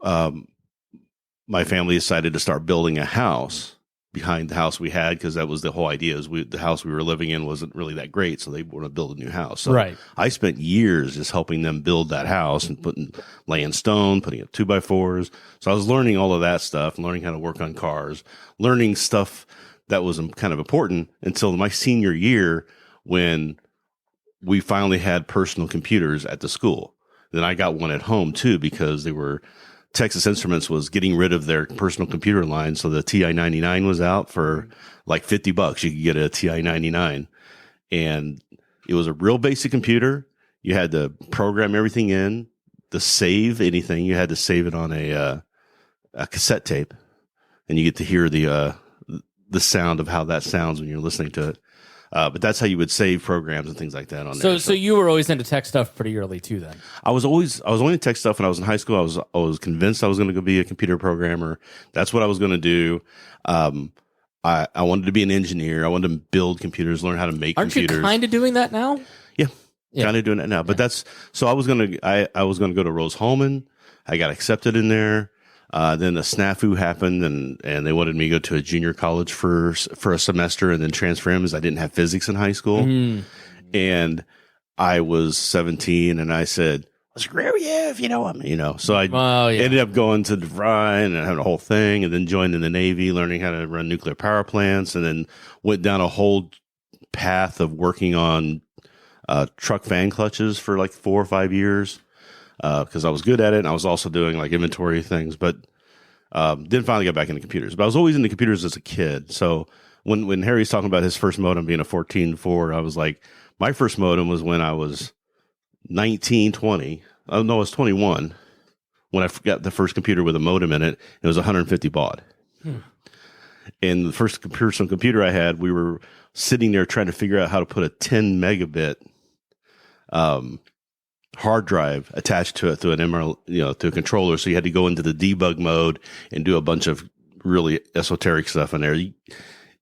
my family decided to start building a house behind the house we had because that was the whole idea is the house we were living in wasn't really that great. So they want to build a new house. So right. I spent years just helping them build that house and laying stone, putting up 2x4s. So I was learning all of that stuff, learning how to work on cars, learning stuff that was kind of important until my senior year when we finally had personal computers at the school. Then I got one at home too because Texas Instruments was getting rid of their personal computer line. So the TI-99 was out for like $50. You could get a TI-99 and it was a real basic computer. You had to program everything in to save anything. You had to save it on a cassette tape and you get to hear the sound of how that sounds when you're listening to it. But that's how you would save programs and things like that on So, there. so you were always into tech stuff pretty early too, then. I was only into tech stuff when I was in high school. I was convinced I was going to go be a computer programmer. That's what I was going to do. I wanted to be an engineer. I wanted to build computers, learn how to make Aren't computers. you kind of doing that now? Yeah, kind of doing it now. But that's so I was gonna go to Rose-Hulman. I got accepted in there. Then a snafu happened, and they wanted me to go to a junior college for a semester and then transfer in, as I didn't have physics in high school. And I was 17, and I said, "Screw you if you don't want me," So I ended up going to Rhine and having a whole thing, and then joined in the Navy, learning how to run nuclear power plants, and then went down a whole path of working on truck fan clutches for like 4 or 5 years because I was good at it, and I was also doing like inventory things, but then finally got back into computers. But I was always into computers as a kid. So when Harry's talking about his first modem being a 14.4, I was like, my first modem was when I was 19, 20. Oh, no, I was 21 when I got the first computer with a modem in it. It was 150 baud. And the first personal computer I had, we were sitting there trying to figure out how to put a 10 megabit hard drive attached to it through an to a controller. So you had to go into the debug mode and do a bunch of really esoteric stuff in there. You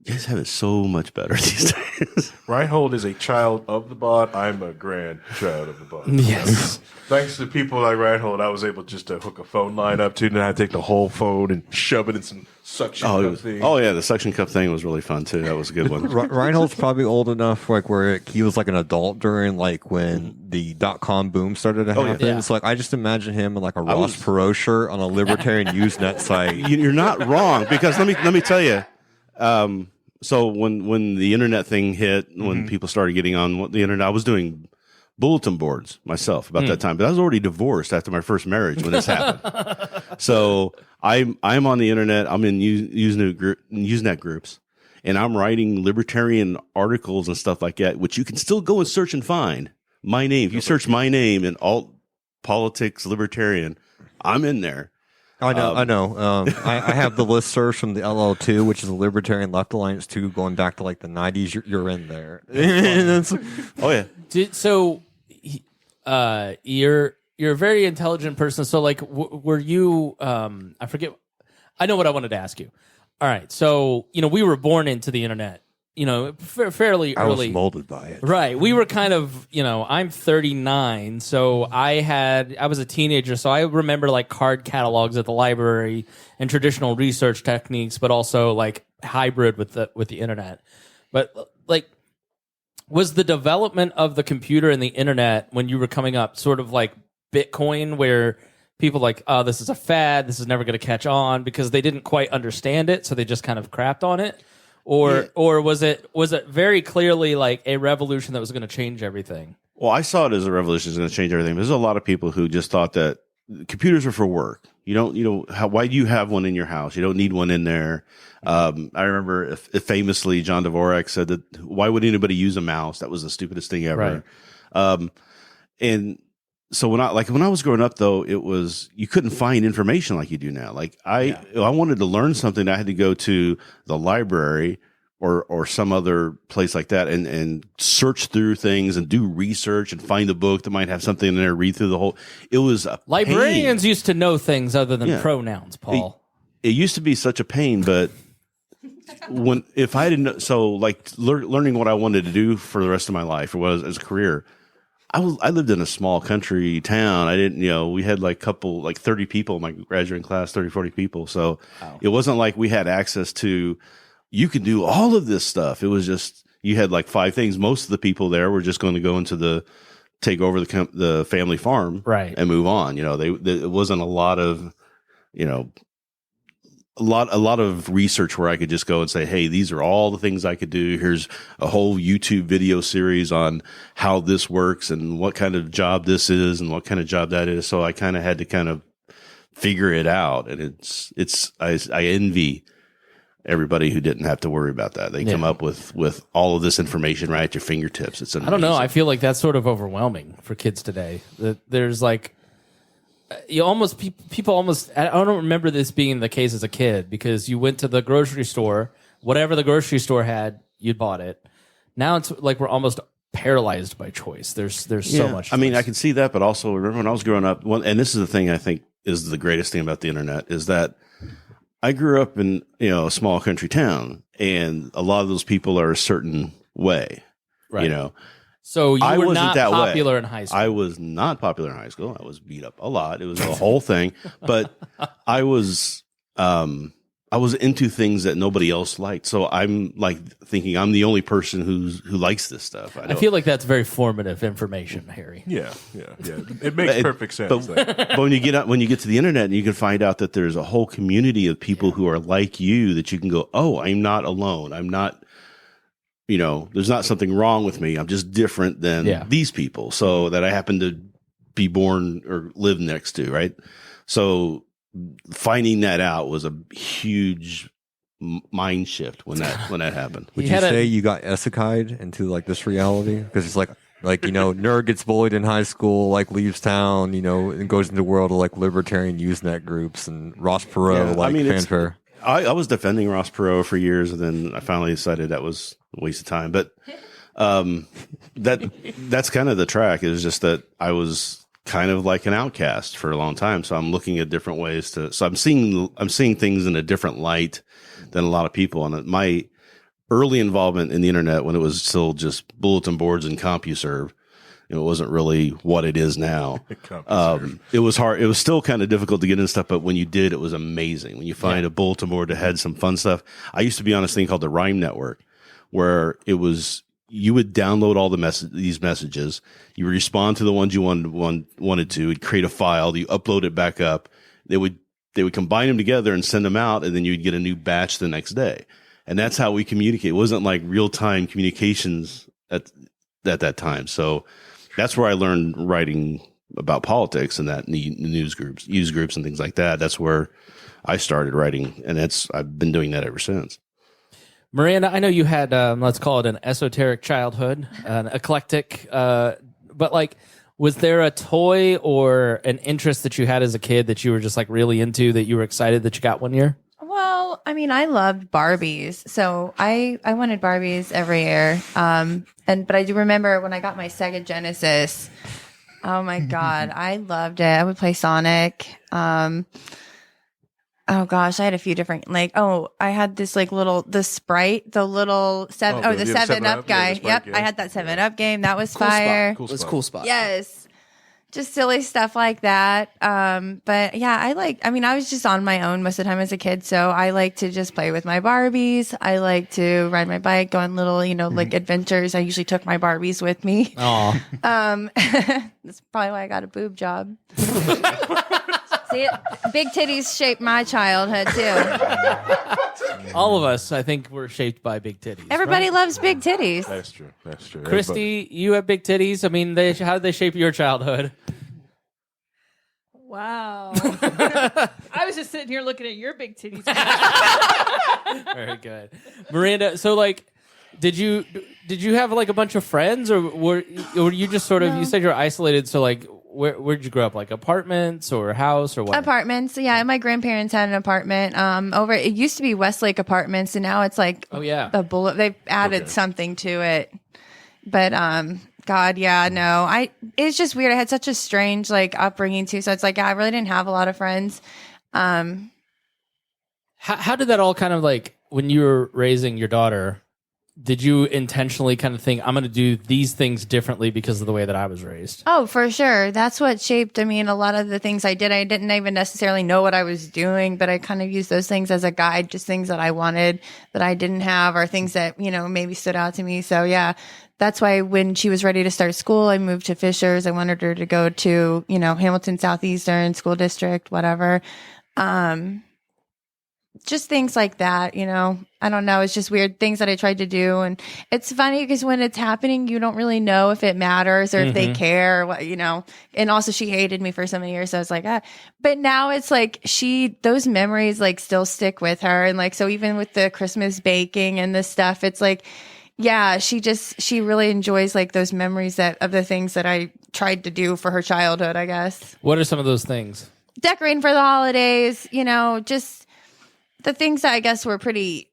guys have it so much better these days. Rhinehold is a child of the bot. I'm a grandchild of the bot. Yes. Thanks to people like Rhinehold, I was able just to hook a phone line up to, and then I take the whole phone and shove it in some suction cup thing. Oh yeah, the suction cup thing was really fun too. That was a good one. Rhinehold's probably old enough, like where he was like an adult during like when the .com boom started to happen. Yeah. So like I just imagine him in like a Ross Perot shirt on a Libertarian Usenet site. You're not wrong, because let me tell you. So when the internet thing hit, when people started getting on the internet, I was doing bulletin boards myself about that time, but I was already divorced after my first marriage when this happened. So I'm on the internet. I'm in Usenet groups, and I'm writing libertarian articles and stuff like that, which you can still go and search and find my name. If you search my name in alt politics libertarian, I'm in there. I know. I have the listservs from the LL2, which is a Libertarian Left Alliance 2, going back to like the 90s. You're in there. Oh yeah. You're a very intelligent person. So like, were you? I forget. I know what I wanted to ask you. All right. So we were born into the internet. Fairly early. I was molded by it. Right. We were kind of, I'm 39, so I was a teenager, so I remember like card catalogs at the library and traditional research techniques, but also like hybrid with the internet. But like, was the development of the computer and the internet when you were coming up sort of like Bitcoin, where people like, oh, this is a fad, this is never going to catch on, because they didn't quite understand it, so they just kind of crapped on it? Or was it very clearly like a revolution that was going to change everything? Well, I saw it as a revolution that's going to change everything. There's a lot of people who just thought that computers are for work. Why do you have one in your house? You don't need one in there. I remember famously John Dvorak said that, why would anybody use a mouse? That was the stupidest thing ever. Right. And so when I was growing up, though, it was, you couldn't find information like you do now. Like I wanted to learn something, I had to go to the library or some other place like that and search through things and do research and find a book that might have something in there, read through the whole. It was a librarians pain. used to know things other than pronouns, Paul. It used to be such a pain, but if I didn't, so like learning what I wanted to do for the rest of my life, or was as a career. I lived in a small country town. I didn't, we had like 30 people in my graduating class, 30, 40 people. So It wasn't like we had access to, you could do all of this stuff. It was just, you had like 5 things. Most of the people there were just going to go into take over the family farm, right, and move on. It wasn't a lot of, a lot of research where I could just go and say, hey, these are all the things I could do. Here's a whole YouTube video series on how this works and what kind of job this is and what kind of job that is. So I kind of had to kind of figure it out. And I envy everybody who didn't have to worry about that. They come up with all of this information right at your fingertips. It's amazing. I don't know. I feel like that's sort of overwhelming for kids today. That there's like, people almost, I don't remember this being the case as a kid, because you went to the grocery store, whatever the grocery store had, you bought it. Now it's like we're almost paralyzed by choice. There's so much. I mean, choice. I can see that, but also remember when I was growing up, and this is the thing I think is the greatest thing about the internet is that I grew up in a small country town, and a lot of those people are a certain way, right. So you were not popular in high school. I was not popular in high school. I was beat up a lot. It was a whole thing, but I was into things that nobody else liked. So I'm like thinking I'm the only person who likes this stuff. I feel like that's very formative information, Harry. Yeah. It makes perfect sense. But when you get to the internet and you can find out that there's a whole community of people who are like you, that you can go, oh, I'm not alone. I'm not, there's not something wrong with me. I'm just different than these people. So that I happen to be born or live next to, right? So finding that out was a huge mind shift when that happened. Would you say you got isekai'd into like this reality? Because it's like nerd gets bullied in high school, like leaves town, and goes into the world of like libertarian Usenet groups and Ross Perot, fanfare. I was defending Ross Perot for years, and then I finally decided that was a waste of time. But that's kind of the track. It was just that I was kind of like an outcast for a long time. So I'm looking at different ways so I'm seeing things in a different light than a lot of people. And my early involvement in the internet, when it was still just bulletin boards and CompuServe, it wasn't really what it is now. It was hard. It was still kind of difficult to get into stuff, but when you did, it was amazing. When you find a bulletin board that had some fun stuff. I used to be on this thing called the Rhyme Network, where it was, you would download all these messages. You respond to the ones you wanted to. You'd create a file. You upload it back up. They would combine them together and send them out, and then you'd get a new batch the next day. And that's how we communicate. It wasn't like real time communications at that time. So that's where I learned writing about politics and that news groups and things like that. That's where I started writing, and I've been doing that ever since. Miranda, I know you had, let's call it an esoteric childhood, an eclectic, but like, was there a toy or an interest that you had as a kid that you were just like really into, that you were excited that you got one year? Well, I mean, I loved Barbies, so I wanted Barbies every year. But I do remember when I got my Sega Genesis. Oh my God, I loved it. I would play Sonic. Oh gosh, I had a few different I had this the Sprite, the little the 7-Up guy. Yep, I had that 7-Up game. That was fire. It was a cool spot. Yes. Just silly stuff like that. But yeah, I was just on my own most of the time as a kid. So I like to just play with my Barbies. I like to ride my bike, go on little, adventures. I usually took my Barbies with me. Aw. That's probably why I got a boob job. See, big titties shaped my childhood too. All of us, I think, were shaped by big titties. Everybody loves big titties. That's true. Kristi, you have big titties. I mean, how did they shape your childhood? Wow. I was just sitting here looking at your big titties. Very good. Miranda, so did you have a bunch of friends, or were you just sort of, you said you're isolated, so where'd you grow up? Like apartments or house or what? Apartments. Yeah, my grandparents had an apartment. It used to be Westlake Apartments, and now it's a bullet. They've added something to it. But God, yeah, no. It's just weird. I had such a strange upbringing too. So it's I really didn't have a lot of friends. How did that all kind of when you were raising your daughter? Did you intentionally kind of think, I'm going to do these things differently because of the way that I was raised? Oh, for sure. That's what shaped, a lot of the things I did. I didn't even necessarily know what I was doing, but I kind of used those things as a guide, just things that I wanted that I didn't have, or things that, maybe stood out to me. So yeah, that's why when she was ready to start school, I moved to Fishers. I wanted her to go to, Hamilton Southeastern School District, whatever. Just things like that, I don't know. It's just weird things that I tried to do. And it's funny because when it's happening, you don't really know if it matters or if they care or what, and also she hated me for so many years. So it's but now it's those memories still stick with her. And so even with the Christmas baking and this stuff, it's yeah, she really enjoys those memories of the things that I tried to do for her childhood, I guess. What are some of those things? Decorating for the holidays, just the things that I guess were pretty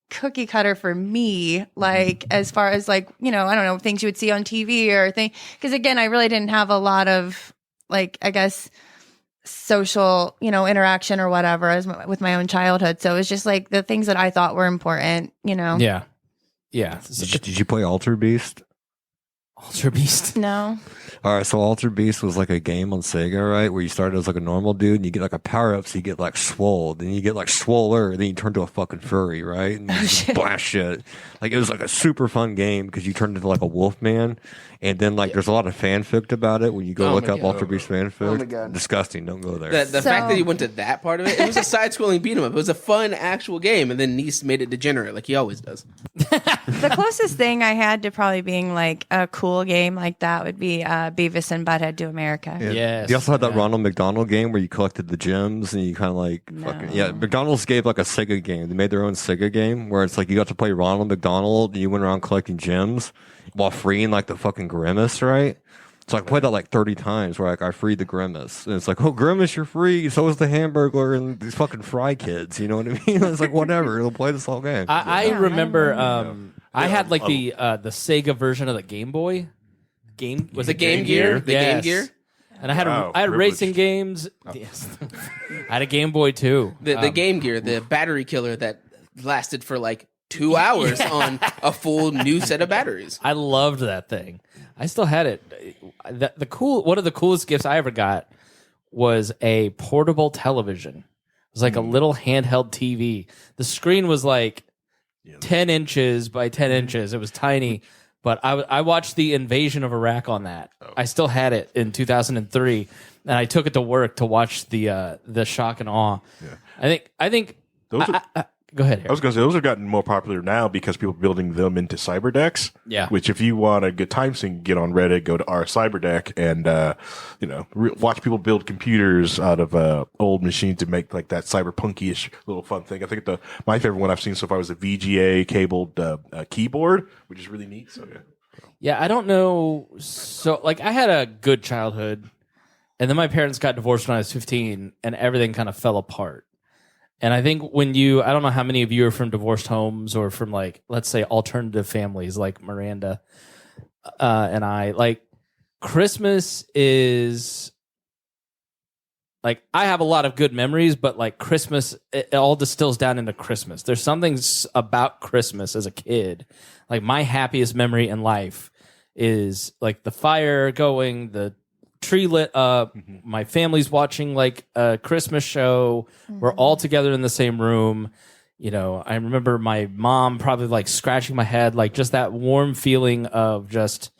cookie cutter for me, like as far as like, I don't know, things you would see on TV or thing. Because again, I really didn't have a lot of like, I guess, social, interaction or whatever with my own childhood. So it was just like the things that I thought were important, Yeah. Yeah. Did you play Alter Beast? Alter Beast? No. All right, so Alter Beast was like a game on Sega, right? Where you started as like a normal dude and you get like a power up, so you get like swole, then you get like swoller, then you turn to a fucking furry, right? And you just blast shit. Like it was like a super fun game because you turned into like a wolf man. And then like there's a lot of fanfic about it when you go look up Alter Beast fanfic. Oh my God. Disgusting, don't go there. The fact that you went to that part of it was a side-scrolling beat 'em up. It was a fun actual game, and then Nease made it degenerate like he always does. The closest thing I had to probably being like a cool game like that would be Beavis and Butthead to America. Yeah. Yes. You also had that Ronald McDonald game where you collected the gems and you kind of like McDonald's gave like a Sega game. They made their own Sega game where it's like you got to play Ronald McDonald and you went around collecting gems while freeing like the fucking Grimace, right? So I played that like 30 times where like I freed the Grimace. And it's like, oh, Grimace, you're free. So is the Hamburglar and these fucking Fry Kids. You know what I mean? It's like, whatever. It'll play this whole game. I remember I had like the Sega version of the Game Boy. Game Gear? The Game Gear? And I had racing games. Yes. I had a Game Boy too. The Game Gear, the battery killer that lasted for like 2 hours on a full new set of batteries. I loved that thing. I still had it. One of the coolest gifts I ever got was a portable television. It was like a little handheld TV. The screen was like 10 inches by 10 inches. It was tiny, but I watched the invasion of Iraq on that. I still had it in 2003, and I took it to work to watch the shock and awe. Yeah. I think those go ahead, Harry. I was going to say, those have gotten more popular now because people are building them into cyber decks. Yeah. Which, if you want a good time sink, get on Reddit, go to our cyber deck, and watch people build computers out of old machines to make like that cyberpunky-ish little fun thing. I think my favorite one I've seen so far was a VGA cabled keyboard, which is really neat. So yeah, I don't know. So like, I had a good childhood, and then my parents got divorced when I was 15, and everything kind of fell apart. And I think I don't know how many of you are from divorced homes or from like, let's say alternative families like Miranda and I, like Christmas is like, I have a lot of good memories, but like Christmas, it all distills down into Christmas. There's something about Christmas as a kid. Like my happiest memory in life is like the fire going, the tree lit up, my family's watching like a Christmas show. We're all together in the same room. I remember my mom probably like scratching my head, like just that warm feeling of just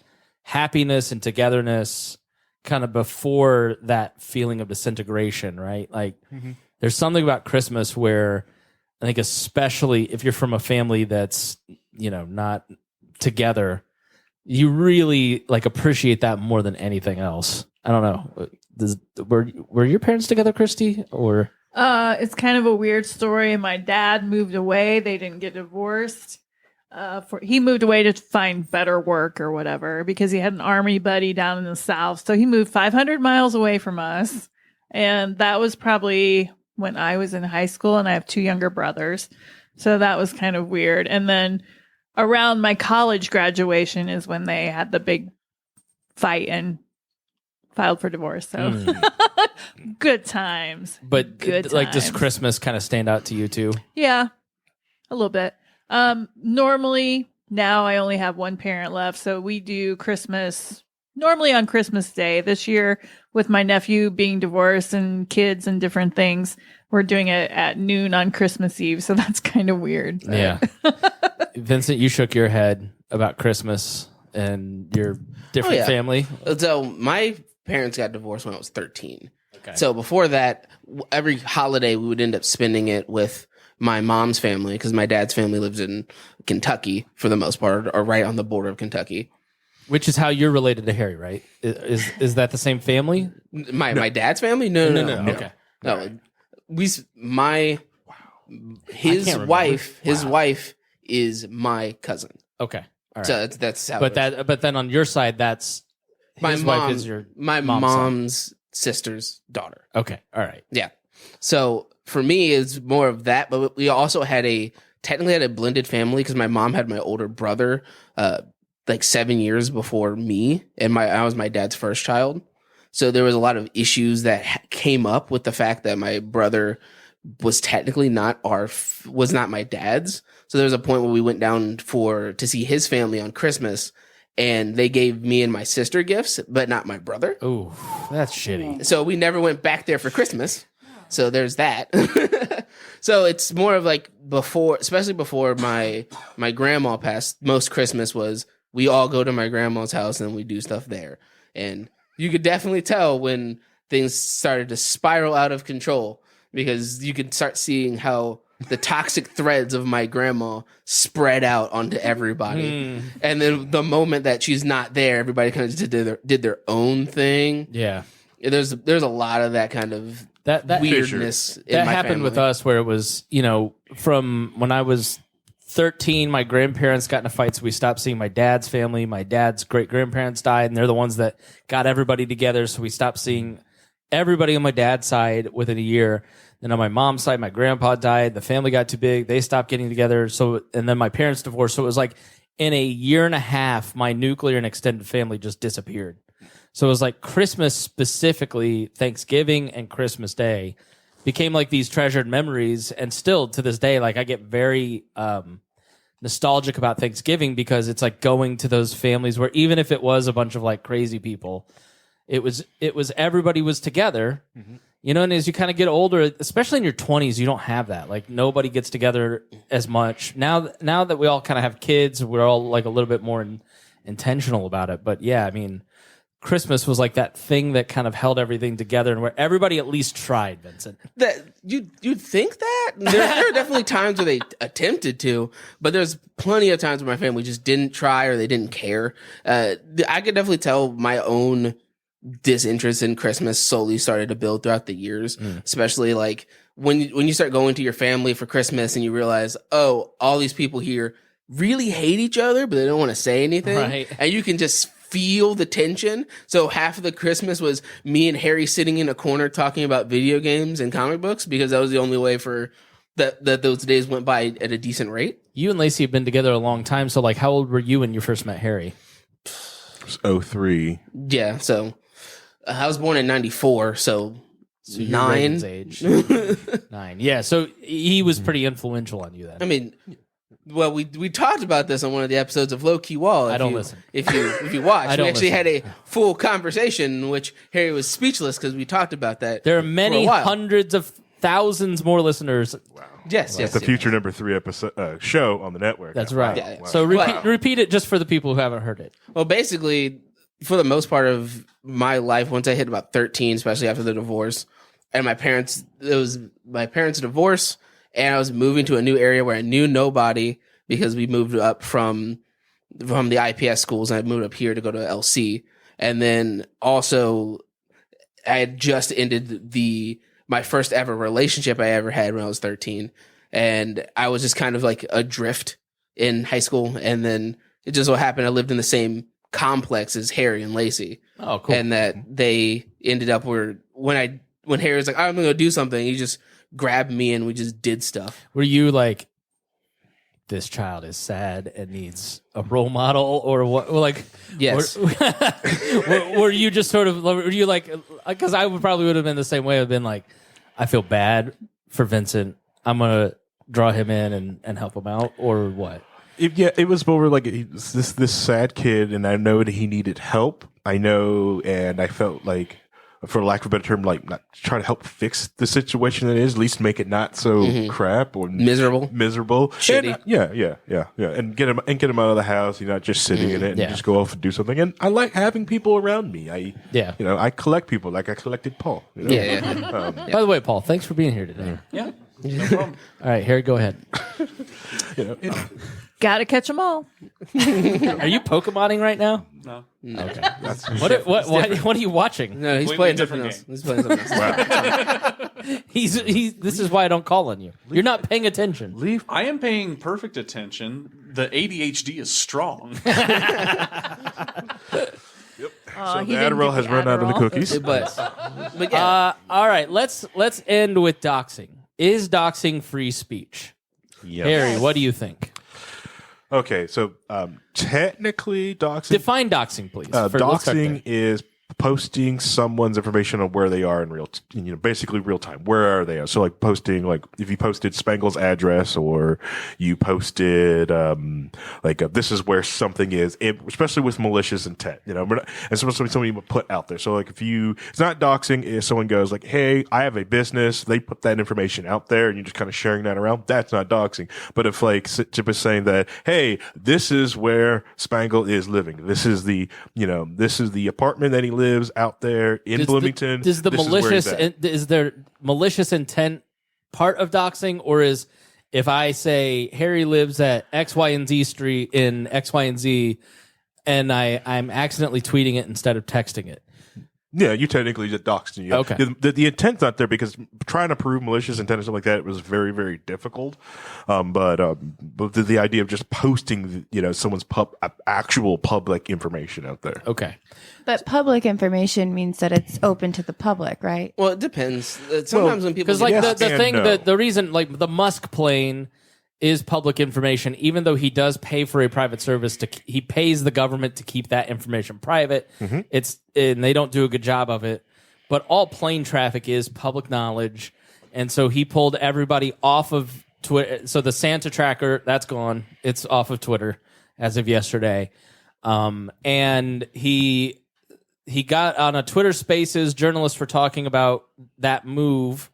happiness and togetherness kind of before that feeling of disintegration, right? Like there's something about Christmas where I think, especially if you're from a family that's, not together, you really like appreciate that more than anything else. I don't know. Were your parents together, Kristi? Or it's kind of a weird story. My dad moved away. They didn't get divorced. He moved away to find better work or whatever because he had an army buddy down in the South. So he moved 500 miles away from us. And that was probably when I was in high school, and I have 2 younger brothers. So that was kind of weird. And then around my college graduation is when they had the big fight and filed for divorce. So good times. But like, does Christmas kind of stand out to you too? Yeah, a little bit. Normally now I only have one parent left. So we do Christmas normally on Christmas Day. This year, with my nephew being divorced and kids and different things, we're doing it at noon on Christmas Eve. So that's kind of weird. Yeah. Vincent, you shook your head about Christmas and your different family. So my parents got divorced when I was 13. Okay. So before that, every holiday we would end up spending it with my mom's family because my dad's family lives in Kentucky for the most part, or right on the border of Kentucky. Which is how you're related to Harry, right? Is that the same family? My dad's family? No. Okay. No. His wife is my cousin. Okay. All right. So that's how. But then on your side, that's his wife is your mom's sister's daughter. Okay. All right. Yeah. So for me, it's more of that, but we also had a technically had a blended family because my mom had my older brother like 7 years before me, and I was my dad's first child. So there was a lot of issues that came up with the fact that my brother was technically was not my dad's. So there was a point where we went down to see his family on Christmas, and they gave me and my sister gifts, but not my brother. Ooh, that's shitty. So we never went back there for Christmas. So there's that. So it's more of like especially before my grandma passed, most Christmas was we all go to my grandma's house and we do stuff there. And you could definitely tell when things started to spiral out of control, because you could start seeing how the toxic threads of my grandma spread out onto everybody. And then the moment that she's not there, everybody kind of did their own thing. Yeah. There's a lot of that kind of that weirdness. That happened with us, where it was, from when I was 13, my grandparents got in a fight, so we stopped seeing my dad's family. My dad's great grandparents died, and they're the ones that got everybody together, so we stopped seeing everybody on my dad's side within a year. Then on my mom's side, my grandpa died. The family got too big. They stopped getting together. And then my parents divorced. So it was like in a year and a half, my nuclear and extended family just disappeared. So it was like Christmas, specifically Thanksgiving and Christmas Day, became like these treasured memories. And still to this day, like I get very nostalgic about Thanksgiving, because it's like going to those families where even if it was a bunch of like crazy people, it was everybody was together. And as you kind of get older, especially in your 20s, you don't have that. Like nobody gets together as much. Now that we all kind of have kids, we're all like a little bit more intentional about it. But yeah, I mean, Christmas was like that thing that kind of held everything together, and where everybody at least tried, Vincent. That you'd think that there are definitely times where they attempted to, but there's plenty of times where my family just didn't try or they didn't care. I could definitely tell my own disinterest in Christmas slowly started to build throughout the years, especially like when you start going to your family for Christmas and you realize, oh, all these people here really hate each other, but they don't want to say anything. Right. And you can just feel the tension. So half of the Christmas was me and Harry sitting in a corner talking about video games and comic books, because that was the only way for that those days went by at a decent rate. You and Lacey have been together a long time. So like, how old were you when you first met Harry? It was 03. Yeah. So I was born in 94, so you're 9. Reagan's age. 9. Yeah, so he was pretty influential on you then. I mean, well, we talked about this on one of the episodes of Low Key Wall. I don't listen. If you watch, we actually had a full conversation in which Harry was speechless because we talked about that. There are many hundreds of thousands more listeners. Wow. Yes. That's the future number 3 episode show on the network. That's right. Yeah. So repeat it just for the people who haven't heard it. Well, basically, for the most part of my life, once I hit about 13, especially after the divorce, and it was my parents' divorce, and I was moving to a new area where I knew nobody, because we moved up from the IPS schools, and I moved up here to go to LC. And then also I had just ended my first ever relationship I ever had when I was 13. And I was just kind of like adrift in high school. And then it just so happened I lived in the same complex as Harry and Lacey. Oh, cool. And that they ended up when Harry was like, I'm going to go do something, he just grabbed me and we just did stuff. Were you like, this child is sad and needs a role model, or what? Like, yes. Were you just sort of, were you like, because I would have been the same way. I've been like, I feel bad for Vincent, I'm going to draw him in and help him out, or what? It was more like this sad kid, and I know that he needed help. I know, and I felt like, for lack of a better term, like not try to help fix the situation that is, at least make it not so crap or miserable, shitty. And get him out of the house. You're not just sitting in it and just go off and do something. And I like having people around me. I collect people like I collected Paul. By the way, Paul, thanks for being here today. Yeah, no problem. All right, Harry, go ahead. Gotta catch them all. Are you Pokemoning right now? No. Okay. What are you watching? No, he's playing something else. He's playing something else. Wow. This is why I don't call on you. You're not paying attention. I am paying perfect attention. The ADHD is strong. So the Adderall has run out of the cookies. But yeah. All right, let's end with doxing. Is doxing free speech? Harry, what do you think? Okay, so technically, doxing. Define doxing, please. Let's start Doxing is posting someone's information on where they are in basically real time. Where are they? So like posting, like if you posted Spangle's address, or you posted this is where something is, especially with malicious intent. And especially something you put out there. So like it's not doxing if someone goes like, hey, I have a business, they put that information out there, and you're just kind of sharing that around. That's not doxing. But if like Chip is saying that, hey, this is where Spangle is living. This is the apartment that he lives out there in Bloomington. Is there malicious intent part of doxing, or is if I say Harry lives at X, Y, and Z Street in X, Y, and Z, and I'm accidentally tweeting it instead of texting it? Yeah, you technically just doxed. Okay. The intent's not there because trying to prove malicious intent and stuff like that was very, very difficult. But the idea of just posting, someone's actual public information out there. Okay. But public information means that it's open to the public, right? Well, it depends. Sometimes when people because the reason like the Musk plane is public information, even though he does pay for a private service he pays the government to keep that information private. And they don't do a good job of it. But all plane traffic is public knowledge, and so he pulled everybody off of Twitter. So the Santa tracker, that's gone. It's off of Twitter as of yesterday. And he got on a Twitter Spaces. Journalists were talking about that move.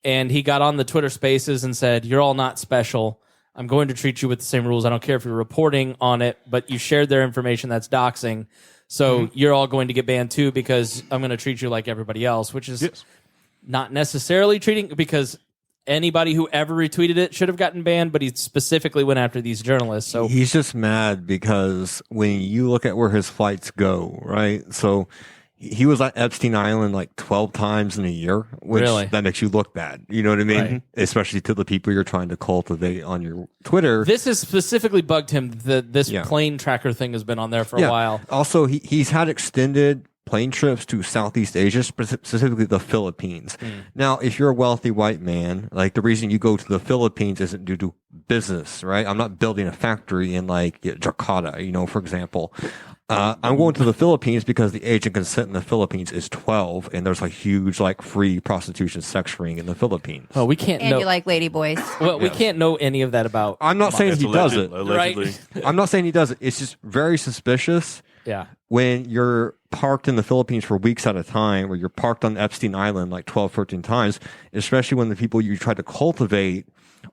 And he got on the Twitter Spaces and said, "You're all not special. I'm going to treat you with the same rules. I don't care if you're reporting on it, but you shared their information. That's doxing. So you're all going to get banned too because I'm going to treat you like everybody else," which is not necessarily treating, because anybody who ever retweeted it should have gotten banned, but he specifically went after these journalists. So he's just mad because when you look at where his flights go, right? So he was at Epstein Island like 12 times in a year, which that makes you look bad. You know what I mean? Right. Especially to the people you're trying to cultivate on your Twitter. This has specifically bugged him. This plane tracker thing has been on there for a while. Also, he's had extended plane trips to Southeast Asia, specifically the Philippines. Now, if you're a wealthy white man, like the reason you go to the Philippines isn't due to business, right? I'm not building a factory in like Jakarta, for example. I'm going to the Philippines because the age of consent in the Philippines is 12, and there's a huge like free prostitution sex ring in the Philippines. Well, we can't know. You like lady boys. Well, we can't know any of that about. I'm not saying he does it. Allegedly. Right? I'm not saying he does it. It's just very suspicious. Yeah. When you're parked in the Philippines for weeks at a time, or you're parked on Epstein Island like 12, 13 times, especially when the people you try to cultivate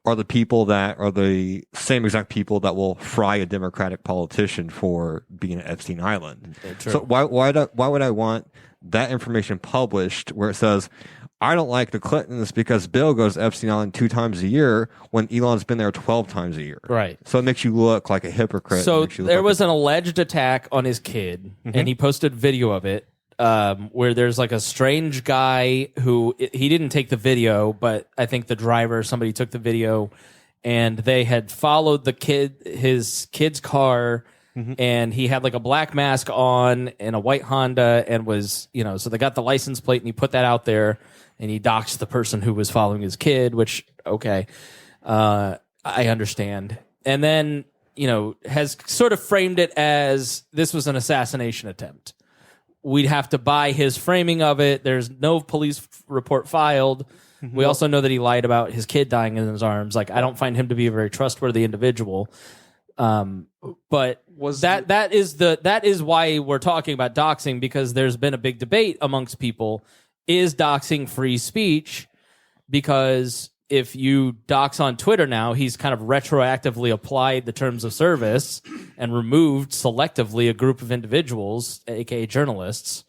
are the people that are the same exact people that will fry a Democratic politician for being at Epstein Island. So why would I want that information published where it says, I don't like the Clintons because Bill goes to Epstein Island 2 times a year when Elon's been there 12 times a year. Right. So it makes you look like a hypocrite. So there was an alleged attack on his kid, and he posted video of it, where there's like a strange guy who he didn't take the video, but I think the driver, somebody took the video, and they had followed his kid's car, and he had like a black mask on and a white Honda, and was, so they got the license plate, and he put that out there, and he doxed the person who was following his kid, which, okay, I understand. And then, has sort of framed it as this was an assassination attempt. We'd have to buy his framing of it. There's no police report filed. We also know that he lied about his kid dying in his arms. Like, I don't find him to be a very trustworthy individual. But that is why we're talking about doxing, because there's been a big debate amongst people. Is doxing free speech? Because if you dox on Twitter now, he's kind of retroactively applied the terms of service and removed selectively a group of individuals, aka journalists,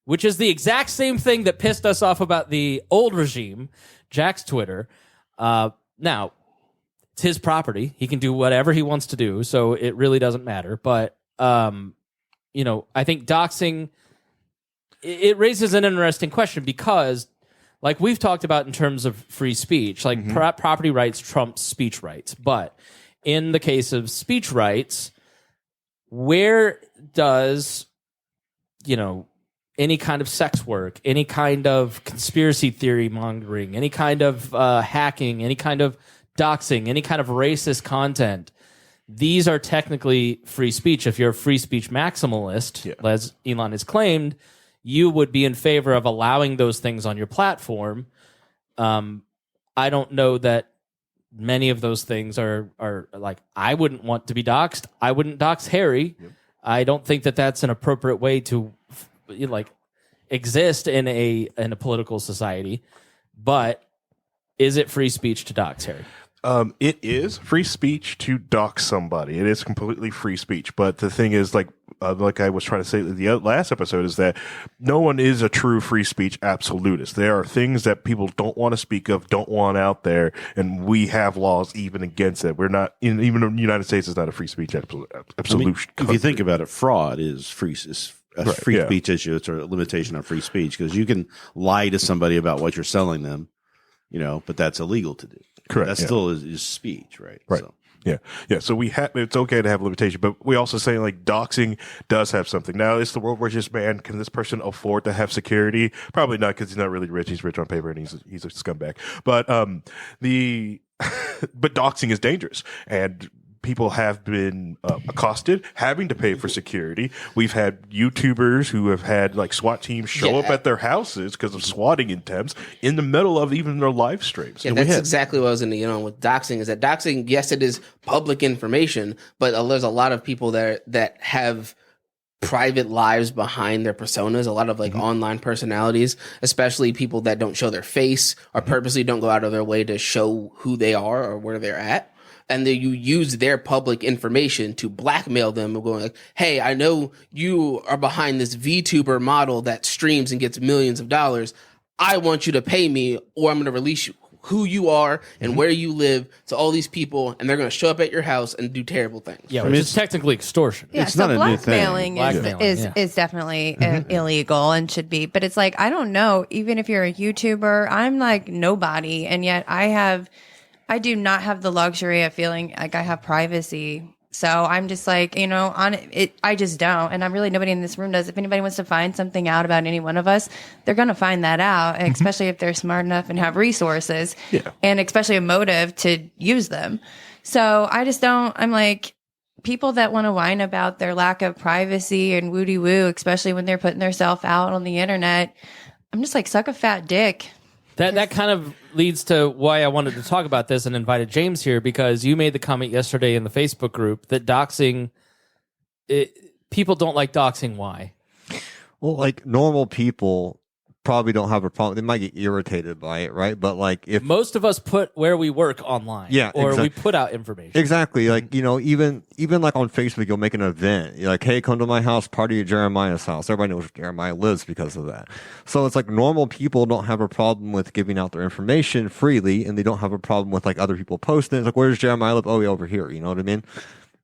which is the exact same thing that pissed us off about the old regime, Jack's Twitter. Now, it's his property. He can do whatever he wants to do, so it really doesn't matter. But, I think doxing, it raises an interesting question because, like we've talked about in terms of free speech, like property rights trumps speech rights. But in the case of speech rights, where does, any kind of sex work, any kind of conspiracy theory mongering, any kind of hacking, any kind of doxing, any kind of racist content, these are technically free speech. If you're a free speech maximalist, as Elon has claimed, you would be in favor of allowing those things on your platform. I don't know that many of those things are like, I wouldn't want to be doxxed. I wouldn't dox Harry. Yep. I don't think that that's an appropriate way to like exist in a political society. But is it free speech to dox Harry? It is free speech to dox somebody. It is completely free speech. But the thing is, like I was trying to say in the last episode, is that no one is a true free speech absolutist. There are things that people don't want to speak of, don't want out there, and we have laws even against it. We're not, even the United States is not a free speech absolute. I mean, if you think about it, fraud is free speech issue. It's a limitation on free speech because you can lie to somebody about what you're selling them, but that's illegal to do. Correct. That still is speech, right? Right. So. Yeah. So it's okay to have limitation, but we also say like doxing does have something. Now, is the world richest man? Can this person afford to have security? Probably not, because he's not really rich. He's rich on paper and he's a scumbag. But but doxing is dangerous, and people have been accosted, having to pay for security. We've had YouTubers who have had like SWAT teams show up at their houses because of swatting attempts in the middle of even their live streams. Yeah, that's exactly what I was going to get on with doxing. Is that doxing? Yes, it is public information, but there's a lot of people that have private lives behind their personas. A lot of like online personalities, especially people that don't show their face or purposely don't go out of their way to show who they are or where they're at. And then you use their public information to blackmail them, going like, hey, I know you are behind this VTuber model that streams and gets millions of dollars. I want you to pay me, or I'm going to release who you are and where you live to all these people, and they're going to show up at your house and do terrible things. Yeah, which is technically extortion. Yeah, it's so not a new thing. blackmailing is definitely illegal and should be. But it's like, I don't know, even if you're a YouTuber, I'm like nobody, and yet I do not have the luxury of feeling like I have privacy. So I'm just like, I just don't. And I'm really, nobody in this room does. If anybody wants to find something out about any one of us, they're going to find that out, and especially if they're smart enough and have resources and especially a motive to use them. So I just don't, I'm like, people that want to whine about their lack of privacy and woody woo, especially when they're putting themselves out on the internet, I'm just like, suck a fat dick. That kind of leads to why I wanted to talk about this and invited James here, because you made the comment yesterday in the Facebook group that doxing, people don't like doxing. Why? Well, like normal people probably don't have a problem. They might get irritated by it, right? But like if most of us put where we work online, or we put out information. Exactly. Like, even like on Facebook, you'll make an event. You're like, hey, come to my house, party at Jeremiah's house. Everybody knows where Jeremiah lives because of that. So it's like normal people don't have a problem with giving out their information freely, and they don't have a problem with like other people posting. It's like, where's Jeremiah live? Oh, yeah, over here. You know what I mean?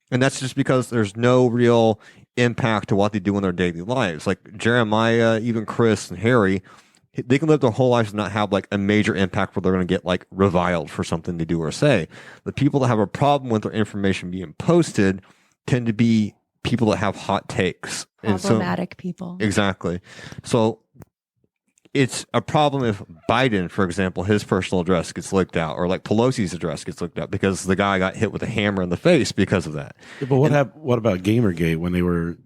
And that's just because there's no real impact to what they do in their daily lives. Like Jeremiah, even Chris and Harry, they can live their whole lives and not have like a major impact where they're going to get like reviled for something they do or say. The people that have a problem with their information being posted tend to be people that have hot takes. Problematic people. Exactly. So it's a problem if Biden, for example, his personal address gets leaked out, or like Pelosi's address gets leaked out because the guy got hit with a hammer in the face because of that. Yeah, but what about Gamergate, when they were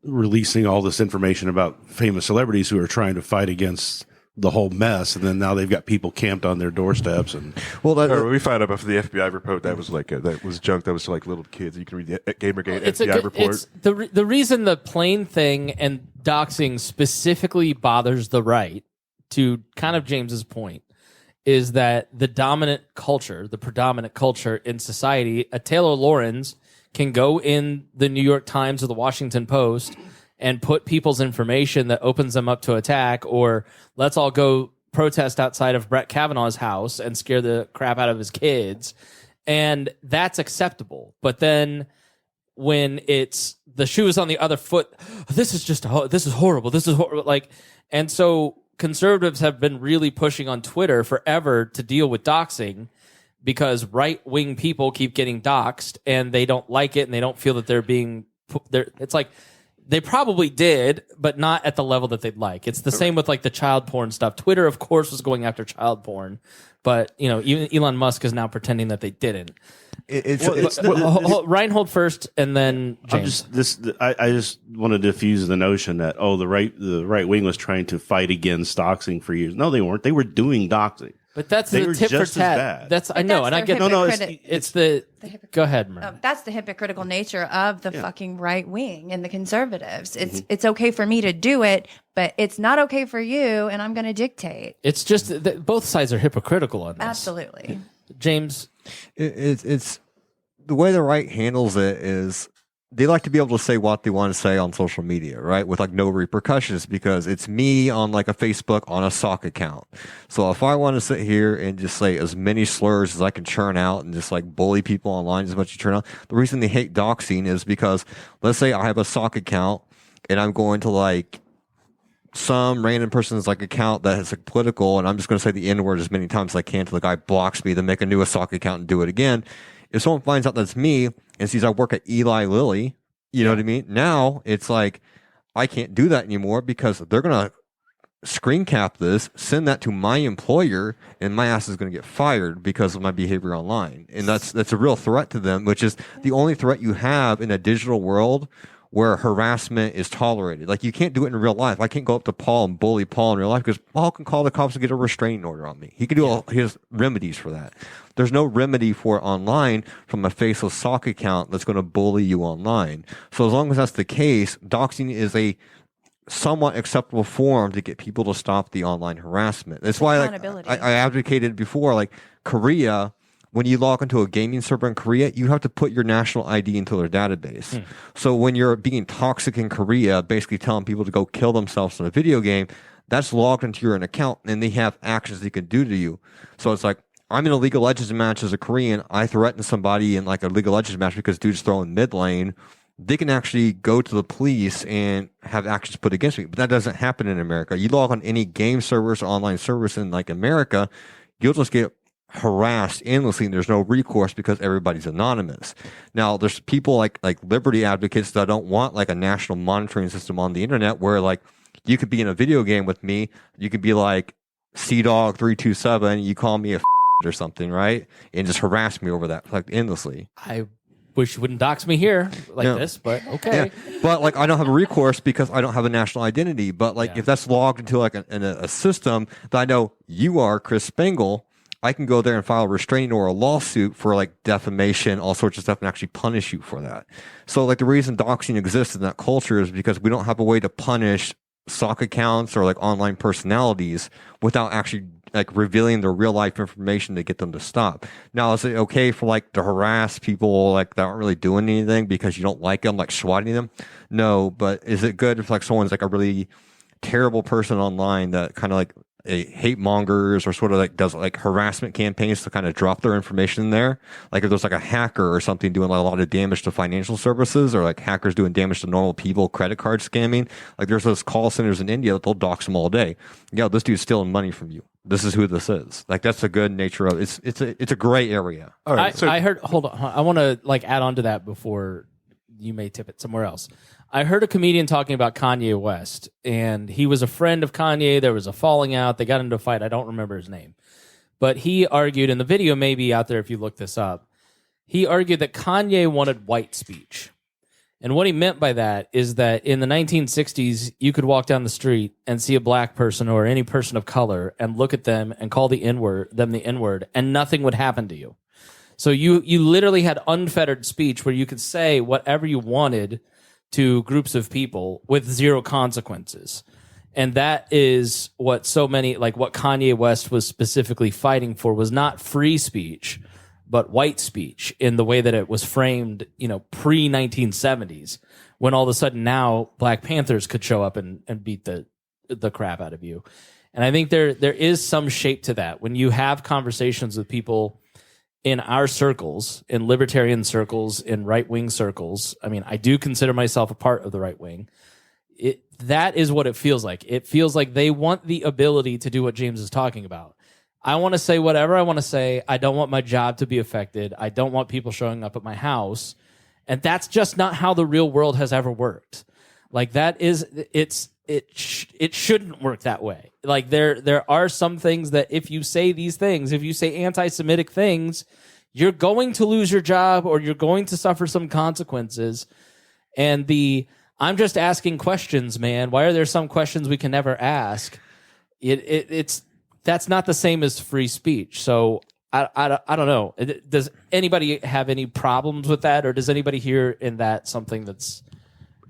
releasing all this information about famous celebrities who are trying to fight against the whole mess, and then now they've got people camped on their doorsteps? And we found out after the FBI report that was like that was junk that was to like little kids. You can read the Gamergate FBI report. It's the reason the plane thing and doxing specifically bothers the right, to kind of James's point, is that the predominant culture in society, a Taylor Lorenz can go in the New York Times or the Washington Post and put people's information that opens them up to attack, or let's all go protest outside of Brett Kavanaugh's house and scare the crap out of his kids. And that's acceptable. But then when it's the shoe is on the other foot, this is horrible. This is horrible. And so conservatives have been really pushing on Twitter forever to deal with doxing, because right-wing people keep getting doxed and they don't like it, and they don't feel that they're being it's like, They probably did, but not at the level that they'd like. It's the same with like the child porn stuff. Twitter, of course, was going after child porn, but even Elon Musk is now pretending that they didn't. Rhinehold first, and then James. I just want to diffuse the notion that the right wing was trying to fight against doxing for years. No, they weren't. They were doing doxing. But that's they the were tit for just tat. as bad. I know, and I get it's the. Go ahead, Maranda. That's the hypocritical nature of the fucking right wing and the conservatives. It's okay for me to do it, but it's not okay for you, and I'm going to dictate. It's just that both sides are hypocritical on this. Absolutely, James. It's the way the right handles it is they like to be able to say what they want to say on social media, right? With like no repercussions, because it's me on like a Facebook on a sock account. So if I want to sit here and just say as many slurs as I can churn out and just like bully people online as much as you churn out, the reason they hate doxing is because let's say I have a sock account and I'm going to like some random person's like account that is like political, and I'm just going to say the N word as many times as I can until the guy blocks me, then make a new sock account and do it again. If someone finds out that's me and sees I work at Eli Lilly, you know what I mean? Now it's like, I can't do that anymore because they're going to screen cap this, send that to my employer, and my ass is going to get fired because of my behavior online. And that's a real threat to them, which is the only threat you have in a digital world where harassment is tolerated. Like, you can't do it in real life. I can't go up to Paul and bully Paul in real life because Paul can call the cops and get a restraining order on me. He can do all his remedies for that. There's no remedy for it online from a faceless sock account that's going to bully you online. So as long as that's the case, doxing is a somewhat acceptable form to get people to stop the online harassment. That's why I advocated before, like Korea, when you log into a gaming server in Korea, you have to put your national ID into their database. So when you're being toxic in Korea, basically telling people to go kill themselves in a video game, that's logged into your account, and they have actions they can do to you. So it's like, I'm in a League of Legends match as a Korean. I threaten somebody in like a League of Legends match because dude's throwing mid lane. They can actually go to the police and have actions put against me. But that doesn't happen in America. You log on any game servers or online service in like America, you'll just get harassed endlessly, and there's no recourse because everybody's anonymous. Now, there's people like liberty advocates that don't want like a national monitoring system on the internet where like you could be in a video game with me, you could be like CDog327, you call me a or something, right? And just harass me over that like endlessly. I wish you wouldn't dox me here like this, but okay. Yeah. But like, I don't have a recourse because I don't have a national identity. But like, if that's logged into like a system that I know you are Chris Spangle, I can go there and file a restraining or a lawsuit for like defamation, all sorts of stuff, and actually punish you for that. So like, the reason doxing exists in that culture is because we don't have a way to punish sock accounts or like online personalities without actually like revealing their real life information to get them to stop. Now, is it okay for like to harass people like that aren't really doing anything because you don't like them, like swatting them? No, but is it good if like someone's like a really terrible person online that kind of like a hate mongers or sort of like does like harassment campaigns to kind of drop their information in there? Like if there's like a hacker or something doing like a lot of damage to financial services, or like hackers doing damage to normal people, credit card scamming, like there's those call centers in India that they'll dox them all day. Yeah, this dude's stealing money from you. This is who this is. Like, that's the good nature of it. It's a gray area. All right. I heard, hold on. I want to like add on to that before you may tip it somewhere else. I heard a comedian talking about Kanye West, and he was a friend of Kanye. There was a falling out. They got into a fight. I don't remember his name. But he argued, and the video may be out there if you look this up, he argued that Kanye wanted white speech. And what he meant by that is that in the 1960s, you could walk down the street and see a black person or any person of color and look at them and call the N-word, and nothing would happen to you. So you literally had unfettered speech where you could say whatever you wanted to groups of people with zero consequences. And that is what so many, like what Kanye West was specifically fighting for, was not free speech, but white speech in the way that it was framed, pre-1970s, when all of a sudden now Black Panthers could show up and beat the crap out of you. And I think there is some shape to that. When you have conversations with people in our circles, in libertarian circles, in right-wing circles, I mean, I do consider myself a part of the right wing. That is what it feels like. It feels like they want the ability to do what James is talking about. I want to say whatever I want to say. I don't want my job to be affected. I don't want people showing up at my house. And that's just not how the real world has ever worked. Like that is it shouldn't work that way. Like there are some things that if you say these things, if you say anti-Semitic things, you're going to lose your job or you're going to suffer some consequences. And I'm just asking questions, man. Why are there some questions we can never ask? That's not the same as free speech. So I don't know. Does anybody have any problems with that, or does anybody hear in that something that's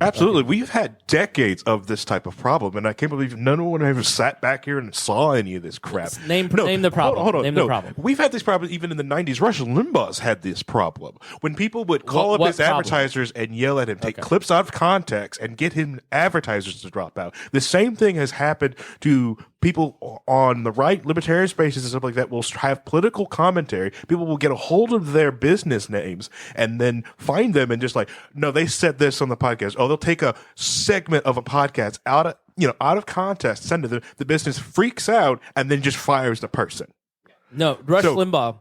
absolutely? okay? We've had decades of this type of problem, and I can't believe no one ever sat back here and saw any of this crap. Name the problem. Hold on. Name the problem. We've had this problem even in the 90s. Rush Limbaugh's had this problem. When people would call up his advertisers and yell at him, take clips out of context, and get him advertisers to drop out. The same thing has happened to people on the right, libertarian spaces and stuff like that will have political commentary. People will get a hold of their business names and then find them and just like, no, they said this on the podcast. Oh, they'll take a segment of a podcast out of context, send it to them. The business freaks out and then just fires the person. No, Rush Limbaugh,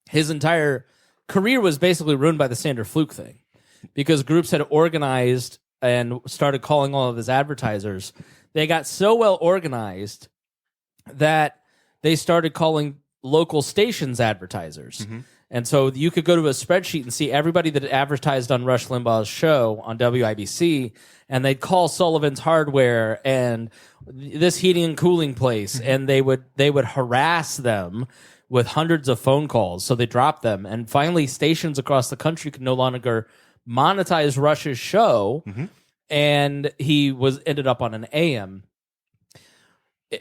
his entire career was basically ruined by the Sander Fluke thing because groups had organized and started calling all of his advertisers. They got so well organized that they started calling local stations advertisers. Mm-hmm. And so you could go to a spreadsheet and see everybody that advertised on Rush Limbaugh's show on WIBC, and they'd call Sullivan's Hardware and this heating and cooling place, and they would harass them with hundreds of phone calls. So they dropped them, and finally stations across the country could no longer monetize Rush's show, and he ended up on an AM.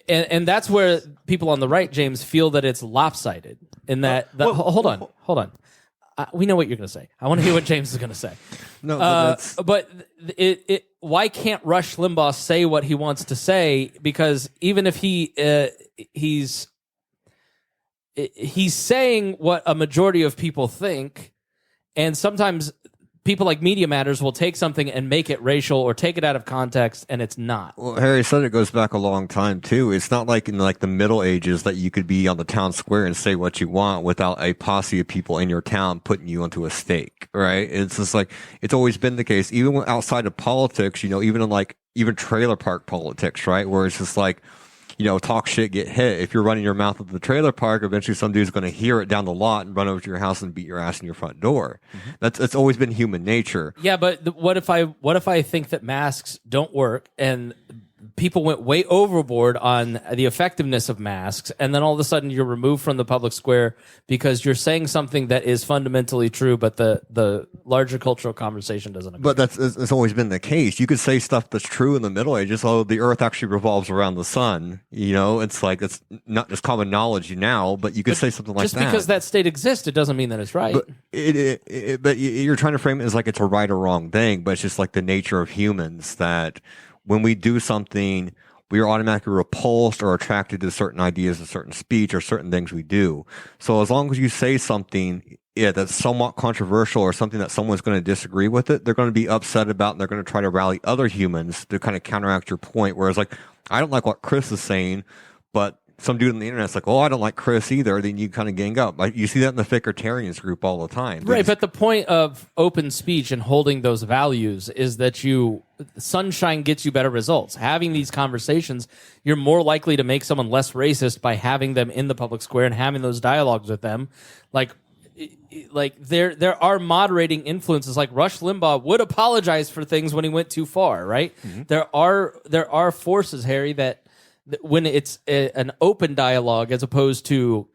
And that's where people on the right, James, feel that it's lopsided. In that, hold on. We know what you're going to say. I want to hear what James is going to say. No, but why can't Rush Limbaugh say what he wants to say? Because even if he's saying what a majority of people think, and sometimes people like Media Matters will take something and make it racial or take it out of context, and it's not. Well, Harry said it goes back a long time too. It's not like in like the Middle Ages that you could be on the town square and say what you want without a posse of people in your town putting you onto a stake, right? It's just like it's always been the case, even outside of politics. Even in even trailer park politics, right? Where it's just like, talk shit, get hit. If you're running your mouth at the trailer park, eventually some dude's going to hear it down the lot and run over to your house and beat your ass in your front door. Mm-hmm. That's always been human nature. Yeah, but what if I think that masks don't work and people went way overboard on the effectiveness of masks, and then all of a sudden you're removed from the public square because you're saying something that is fundamentally true, but the larger cultural conversation doesn't agree. But it's always been the case. You could say stuff that's true in the Middle Ages. Oh, the Earth actually revolves around the sun. It's like it's not just common knowledge now, but you could say something like that. Just because that state exists, it doesn't mean that it's right. But you're trying to frame it as like it's a right or wrong thing, but it's just like the nature of humans that when we do something, we are automatically repulsed or attracted to certain ideas of certain speech or certain things we do. So as long as you say something that's somewhat controversial or something that someone's going to disagree with it, they're going to be upset about, and they're going to try to rally other humans to kind of counteract your point. Whereas like, I don't like what Chris is saying, but some dude on the internet's like, oh, I don't like Chris either. Then you kind of gang up. Like, you see that in the Fickertarians group all the time. Right, but the point of open speech and holding those values is that sunshine gets you better results. Having these conversations, you're more likely to make someone less racist by having them in the public square and having those dialogues with them. Like there are moderating influences. Like Rush Limbaugh would apologize for things when he went too far, right? Mm-hmm. There are forces, Harry, that when it's an open dialogue as opposed to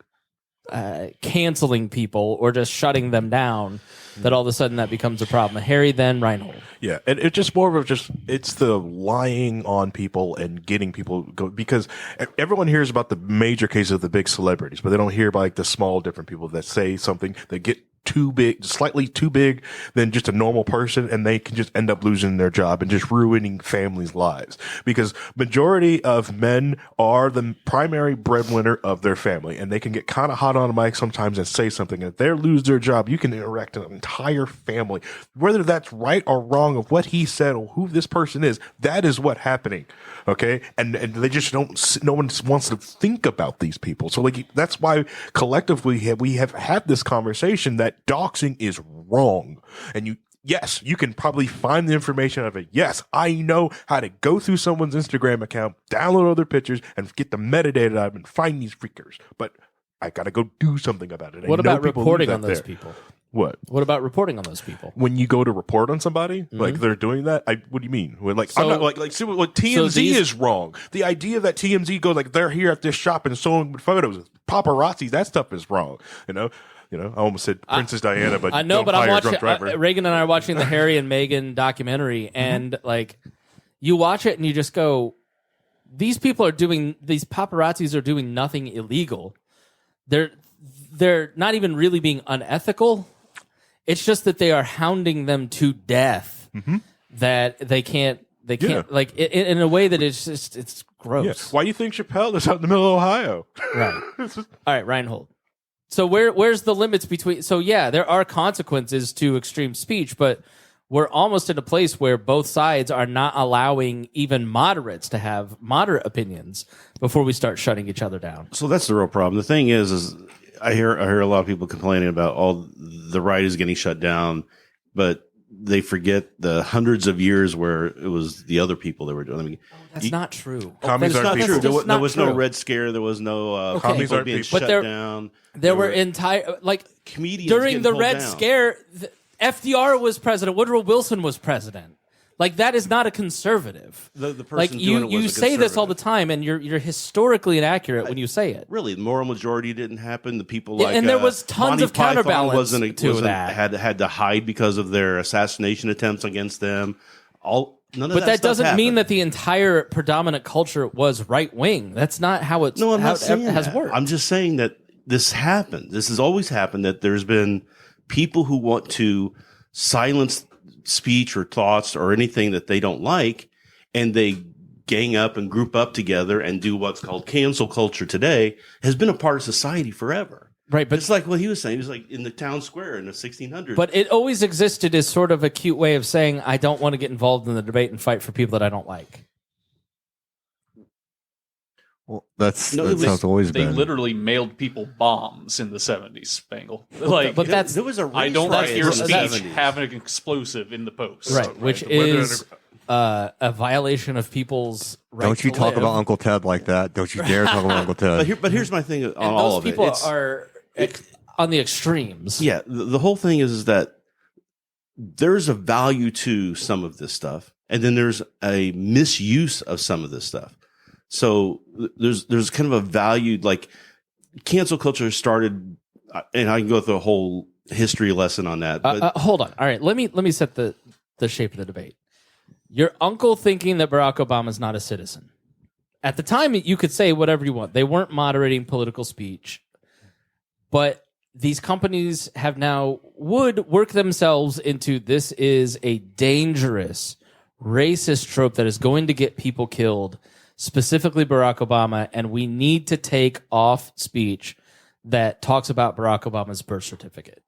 canceling people or just shutting them down, that all of a sudden that becomes a problem. Harry, then Rhinehold. Yeah, and it's just more of it's the lying on people and getting people go, because everyone hears about the major cases of the big celebrities, but they don't hear about like the small different people that say something that get too big, slightly too big than just a normal person, and they can just end up losing their job and just ruining families' lives. Because majority of men are the primary breadwinner of their family, and they can get kind of hot on a mic sometimes and say something. And if they lose their job, you can interact an entire family. Whether that's right or wrong of what he said or who this person is, that is what's happening. Okay? And they just no one wants to think about these people. So like, that's why collectively we have had this conversation that doxing is wrong. And yes, you can probably find the information out of it. Yes, I know how to go through someone's Instagram account, download other pictures, and get the metadata out and find these freakers. But I got to go do something about it. What about reporting on those people? What? What about reporting on those people? When you go to report on somebody, like they're doing that, what do you mean? I'm not see what TMZ is wrong. The idea that TMZ goes like they're here at this shop and showing photos, paparazzi, that stuff is wrong. I almost said Princess Diana, but I know, but I'm watching. Reagan and I are watching the Harry and Meghan documentary, and like you watch it and you just go, these paparazzis are doing nothing illegal. They're not even really being unethical. It's just that they are hounding them to death. That they can't like in a way that it's gross. Yeah. Why do you think Chappelle is out in the middle of Ohio? Right. All right, Rhinehold. So where's the limits between? So yeah, there are consequences to extreme speech, but we're almost in a place where both sides are not allowing even moderates to have moderate opinions before we start shutting each other down. So that's the real problem. The thing is I hear a lot of people complaining about all the right is getting shut down, but they forget the hundreds of years where it was the other people that were doing. I mean, that's not true. Commies that's aren't not true. people. There was no Red Scare. There was no commies aren't being people. shut down. There were entire comedians during the pulled Red down. Scare. FDR was president. Woodrow Wilson was president. Like that is not a conservative. The person like doing it was you a say this all the conservative. time, and you're historically inaccurate when you say it. Really, the moral majority didn't happen. The people Yeah, like and there was tons Monty of Python counterbalance to that. had to hide because of their assassination attempts against them. None of But that stuff doesn't happened. mean that the entire predominant culture was right wing. That's not how it's No, I'm how not saying it has that. worked. I'm just saying that this happened. This has always happened. That there's been people who want to silence speech or thoughts or anything that they don't like, and they gang up and group up together and do what's called cancel culture today. Has been a part of society forever. Right, but it's like what he was saying. He was like in the town square in the 1600s. But it always existed as sort of a cute way of saying I don't want to get involved in the debate and fight for people that I don't like. Well, that's how it's always They been. literally mailed people bombs in the 70s, Spangle. Like, but that's there was a I don't riot like your in the speech 70s. having an explosive in the post. Right, which is a violation of people's right. Don't you to talk live. about Uncle Ted like that. Don't you dare talk about Uncle Ted. But here's my thing on And all those of it. people It's- are on the extremes. Yeah, the whole thing is that there's a value to some of this stuff, and then there's a misuse of some of this stuff. So there's kind of a value, like cancel culture started, and I can go through a whole history lesson on that. But Hold on. All right, let me set the shape of the debate. Your uncle thinking that Barack Obama is not a citizen. At the time, you could say whatever you want. They weren't moderating political speech, but these companies have now would work themselves into this is a dangerous racist trope that is going to get people killed, specifically Barack Obama, and we need to take off speech that talks about Barack Obama's birth certificate.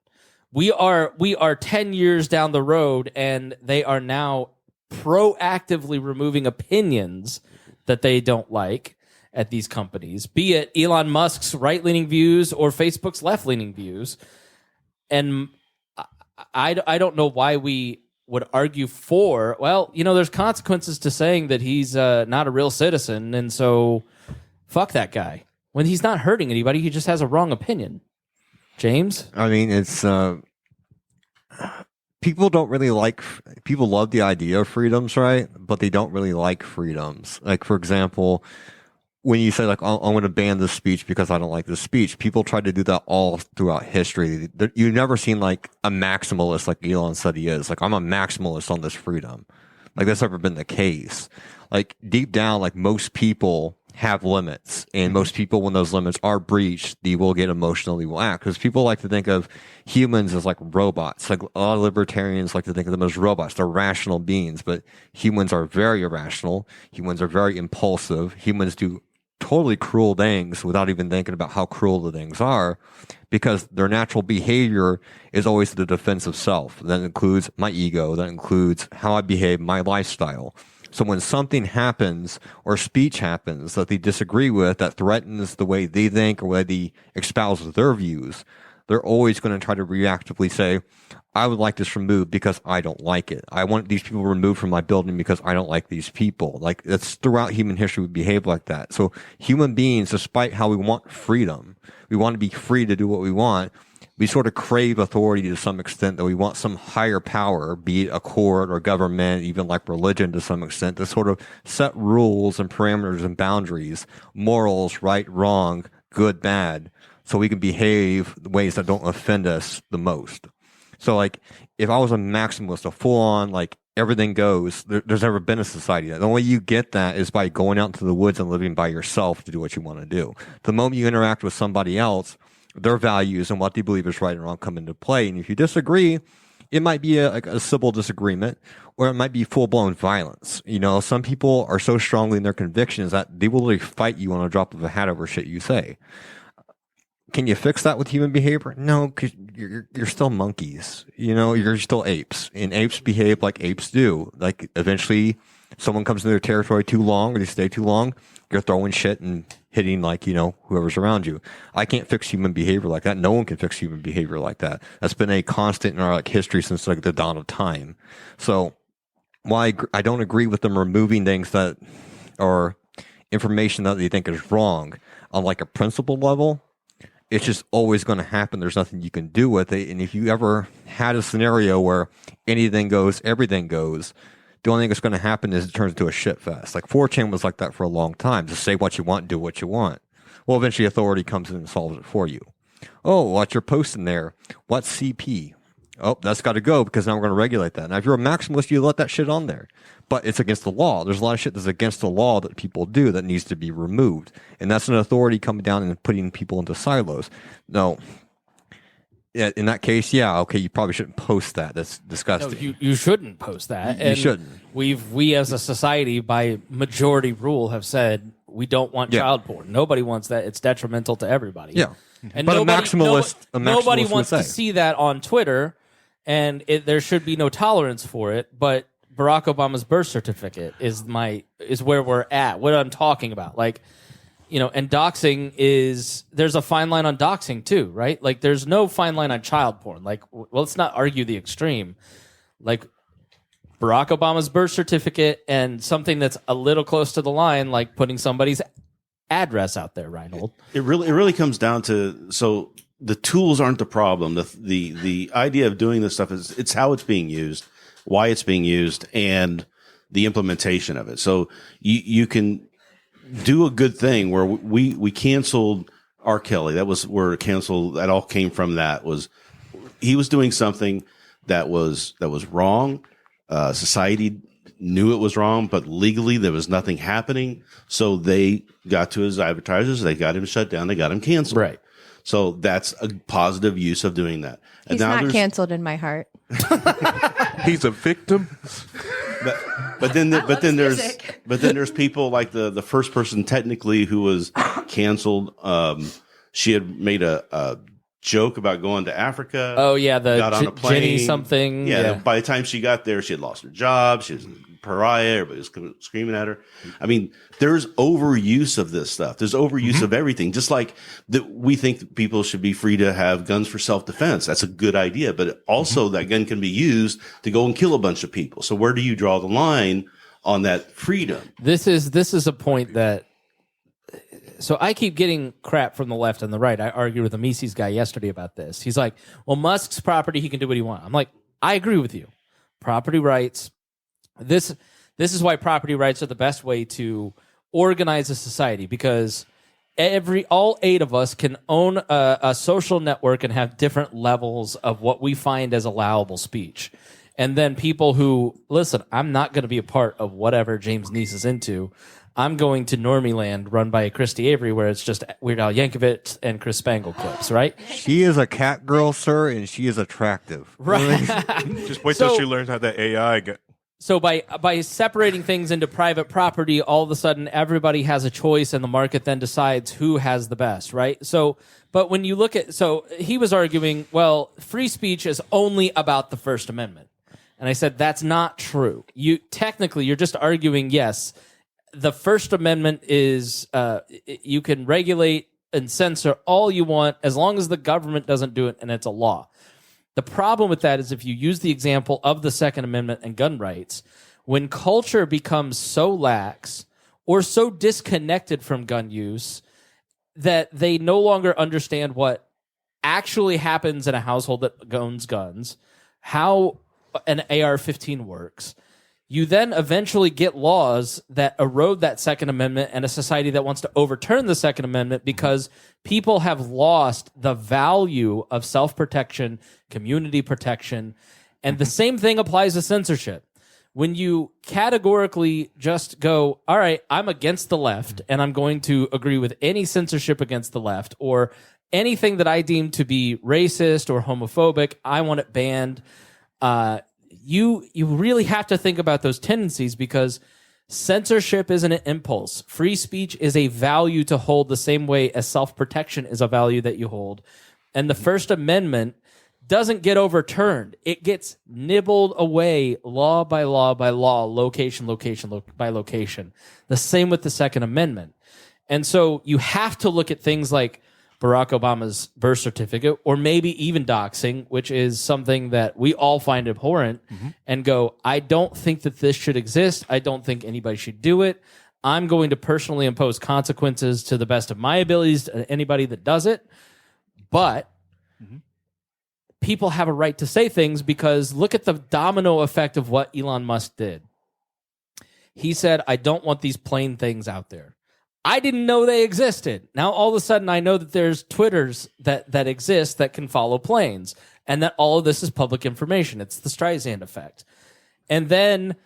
We are 10 years down the road, and they are now proactively removing opinions that they don't like at these companies, be it Elon Musk's right-leaning views or Facebook's left-leaning views. And I don't know why we would argue for, well, there's consequences to saying that he's not a real citizen, and so fuck that guy. When he's not hurting anybody, he just has a wrong opinion. James? I mean, it's people don't really like. People love the idea of freedoms, right? But they don't really like freedoms. Like, for example, when you say like, I'm going to ban this speech because I don't like this speech, people try to do that all throughout history. You've never seen like a maximalist like Elon said he is. Like, I'm a maximalist on this freedom. Like, that's never been the case. Like, deep down, like most people have limits, and most people, when those limits are breached, they will get emotional, they will act. Because people like to think of humans as like robots. Like, a lot of libertarians like to think of them as robots. They're rational beings, but humans are very irrational. Humans are very impulsive. Humans do totally cruel things without even thinking about how cruel the things are, because their natural behavior is always the defense of self. That includes my ego. That includes how I behave, my lifestyle. So when something happens or speech happens that they disagree with, that threatens the way they think or the way they espouse their views, they're always going to try to reactively say, I would like this removed because I don't like it. I want these people removed from my building because I don't like these people. Like, it's throughout human history, we behave like that. So human beings, despite how we want freedom, we want to be free to do what we want, we sort of crave authority to some extent, that we want some higher power, be it a court or government, even like religion to some extent, to sort of set rules and parameters and boundaries, morals, right, wrong, good, bad, so we can behave the ways that don't offend us the most. So, like, if I was a maximalist, a full-on, like, everything goes, there's never been a society. The only way you get that is by going out into the woods and living by yourself to do what you want to do. The moment you interact with somebody else, their values and what they believe is right and wrong come into play. And if you disagree, it might be a civil disagreement, or it might be full-blown violence. You know, some people are so strongly in their convictions that they will literally fight you on a drop of a hat over shit you say. Can you fix that with human behavior? No, because you're still monkeys. You know, you're still apes, and apes behave like apes do. Like, eventually, someone comes into their territory too long, or they stay too long, you're throwing shit and hitting, like, you know, whoever's around you. I can't fix human behavior like that. No one can fix human behavior like that. That's been a constant in our, like, history since, like, the dawn of time. So, while I don't agree with them removing things that are information that they think is wrong on, like, a principle level, it's just always going to happen. There's nothing you can do with it. And if you ever had a scenario where anything goes, everything goes, the only thing that's going to happen is it turns into a shit fest. Like, 4chan was like that for a long time. Just say what you want, do what you want. Well, eventually authority comes in and solves it for you. Oh, what you're posting there? What's CP? Oh, that's got to go, because now we're going to regulate that. Now, if you're a maximalist, you let that shit on there. But it's against the law. There's a lot of shit that's against the law that people do that needs to be removed. And that's an authority coming down and putting people into silos. No. In that case, yeah, okay, you probably shouldn't post that. That's disgusting. No, you shouldn't post that. You shouldn't. We as a society, by majority rule, have said we don't want child porn. Nobody wants that. It's detrimental to everybody. Yeah. And but nobody, a maximalist nobody wants would to say. see that on Twitter, and there should be no tolerance for it. But Barack Obama's birth certificate is where we're at. What I'm talking about, like, you know, and doxing there's a fine line on doxing too, right? Like, there's no fine line on child porn. Like, well, let's not argue the extreme. Like, Barack Obama's birth certificate and something that's a little close to the line, like putting somebody's address out there, Rhinehold. It really comes down to, so the tools aren't the problem. The idea of doing this stuff it's how it's being used, why it's being used, and the implementation of it. So you can do a good thing where we canceled R. Kelly. That was where canceled. That all came from. That was, he was doing something that was wrong. Society knew it was wrong, but legally there was nothing happening. So they got to his advertisers. They got him shut down. They got him canceled. Right. So that's a positive use of doing that. And He's not canceled in my heart. He's a victim. But then there's people like the first person technically who was canceled. She had made a joke about going to Africa. Oh yeah, got on a plane. Jenny something. Yeah, by the time she got there, she had lost her job. She was a pariah. Everybody was screaming at her. I mean, there's overuse of this stuff. There's overuse of everything. Just like we think that people should be free to have guns for self-defense. That's a good idea, but also that gun can be used to go and kill a bunch of people. So where do you draw the line on that freedom? This is a point that. So I keep getting crap from the left and the right. I argued with a Mises guy yesterday about this. He's like, well, Musk's property, he can do what he wants. I'm like, I agree with you. Property rights. This is why property rights are the best way to organize a society, because all 8 of us can own a social network and have different levels of what we find as allowable speech. And then people who, listen, I'm not going to be a part of whatever James Nease is into. I'm going to Normie Land, run by Kristi Avery, where it's just Weird Al Yankovic and Chris Spangle clips, right? She is a cat girl, sir, and she is attractive. Right. Just wait till she learns how that AI get. So by separating things into private property, all of a sudden everybody has a choice, and the market then decides who has the best, right? So, but when you look at, so he was arguing, well, free speech is only about the First Amendment, and I said that's not true. You're just arguing, yes. The First Amendment is you can regulate and censor all you want as long as the government doesn't do it and it's a law. The problem with that is if you use the example of the Second Amendment and gun rights, when culture becomes so lax or so disconnected from gun use that they no longer understand what actually happens in a household that owns guns, how an AR-15 works, you then eventually get laws that erode that Second Amendment and a society that wants to overturn the Second Amendment because people have lost the value of self-protection, community protection, and the same thing applies to censorship. When you categorically just go, all right, I'm against the left and I'm going to agree with any censorship against the left or anything that I deem to be racist or homophobic, I want it banned. You really have to think about those tendencies because censorship isn't an impulse. Free speech is a value to hold the same way as self-protection is a value that you hold. And the First Amendment doesn't get overturned. It gets nibbled away law by law by law, location by location. The same with the Second Amendment. And so you have to look at things like Barack Obama's birth certificate, or maybe even doxing, which is something that we all find abhorrent, and go, I don't think that this should exist. I don't think anybody should do it. I'm going to personally impose consequences to the best of my abilities to anybody that does it. But people have a right to say things because look at the domino effect of what Elon Musk did. He said, I don't want these plain things out there. I didn't know they existed. Now, all of a sudden, I know that there's Twitters that exist that can follow planes and that all of this is public information. It's the Streisand effect. And then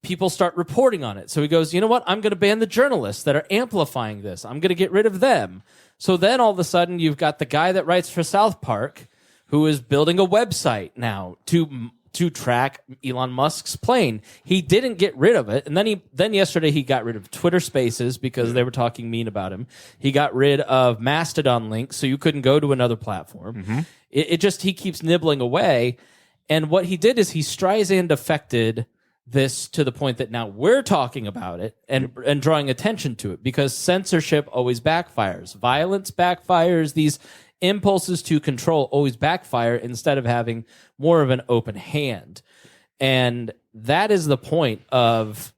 people start reporting on it. So he goes, you know what? I'm going to ban the journalists that are amplifying this. I'm going to get rid of them. So then all of a sudden, you've got the guy that writes for South Park who is building a website now to track Elon Musk's plane. He didn't get rid of it. And then yesterday he got rid of Twitter Spaces because they were talking mean about him. He got rid of Mastodon links so you couldn't go to another platform. He keeps nibbling away. And what he did is he Streisand affected this to the point that now we're talking about it and drawing attention to it because censorship always backfires. Violence backfires. These impulses to control always backfire instead of having more of an open hand. And that is the point of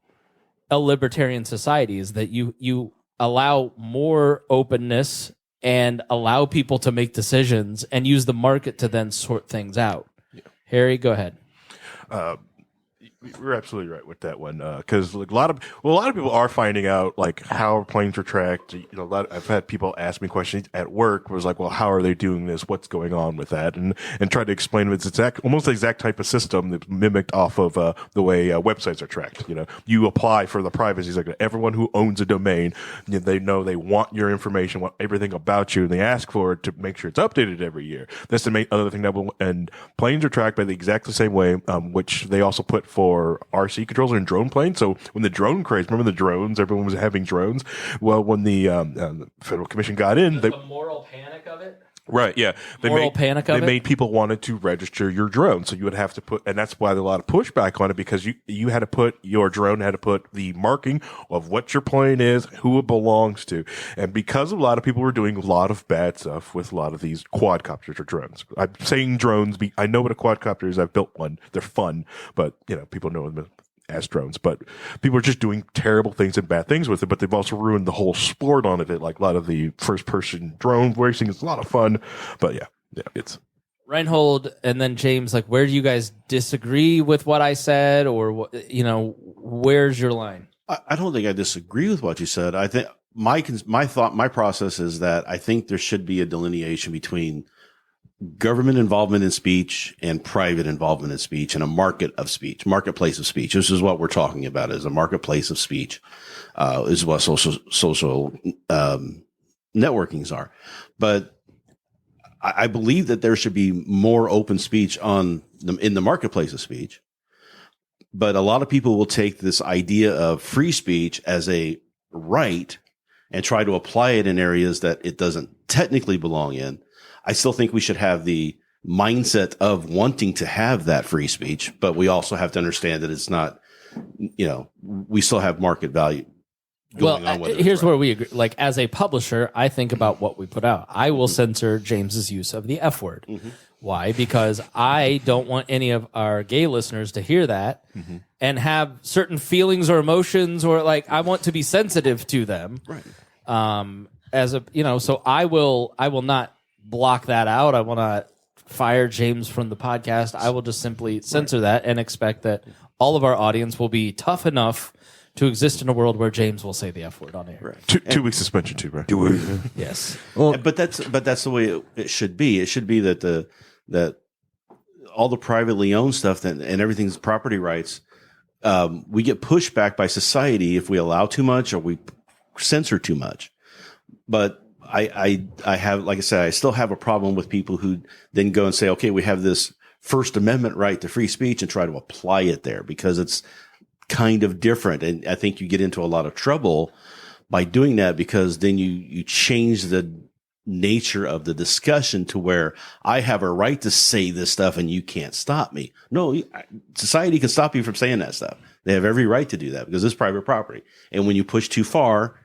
a libertarian society, is that you allow more openness and allow people to make decisions and use the market to then sort things out. Yeah. Harry, go ahead. You're absolutely right with that one, because like a lot of people are finding out like how planes are tracked. You know, I've had people ask me questions at work. Was like, well, how are they doing this? What's going on with that? And try to explain it's almost the exact type of system that's mimicked off of the way websites are tracked. You know, you apply for the privacy. Like everyone who owns a domain, they know they want your information, want everything about you, and they ask for it to make sure it's updated every year. That's the main other thing and planes are tracked by the exact same way, which they also put for RC controls and drone planes. So when the drone craze, remember the drones? Everyone was having drones. Well, when the Federal Commission got in, the moral panic of it. Right, yeah. They made people wanted to register your drone. So you would have to put, and that's why there's a lot of pushback on it, because you had to put, your drone had to put the marking of what your plane is, who it belongs to. And because a lot of people were doing a lot of bad stuff with a lot of these quadcopters or drones. I'm saying drones, I know what a quadcopter is. I've built one. They're fun, but people know them as drones, but people are just doing terrible things and bad things with it, but they've also ruined the whole sport on it. Like a lot of the first person drone racing is a lot of fun, but yeah, it's Rhinehold and then James, like, where do you guys disagree with what I said, or where's your line? I don't think I disagree with what you said. I think my process is that I think there should be a delineation between government involvement in speech and private involvement in speech, and a marketplace of speech. This is what we're talking about, is a marketplace of speech, is what social networkings are. But I believe that there should be more open speech in the marketplace of speech. But a lot of people will take this idea of free speech as a right and try to apply it in areas that it doesn't technically belong in. I still think we should have the mindset of wanting to have that free speech, but we also have to understand that it's not, we still have market value going on with it. Here's where we agree. Like, as a publisher, I think about what we put out. I will censor James's use of the F word. Why? Because I don't want any of our gay listeners to hear that and have certain feelings or emotions, or like I want to be sensitive to them. Right. So I will not block that out. I will not fire James from the podcast. I will just simply censor that and expect that all of our audience will be tough enough to exist in a world where James will say the F word on air. Right. Two weeks suspension too, bro. Yes. Well, but that's the way it should be. It should be that all the privately owned stuff and everything's property rights. We get pushed back by society if we allow too much or we censor too much. But I have, like I said, I still have a problem with people who then go and say, okay, we have this First Amendment right to free speech and try to apply it there because it's kind of different. And I think you get into a lot of trouble by doing that because then you change the nature of the discussion to where I have a right to say this stuff and you can't stop me. No, society can stop you from saying that stuff. They have every right to do that because it's private property. And when you push too far,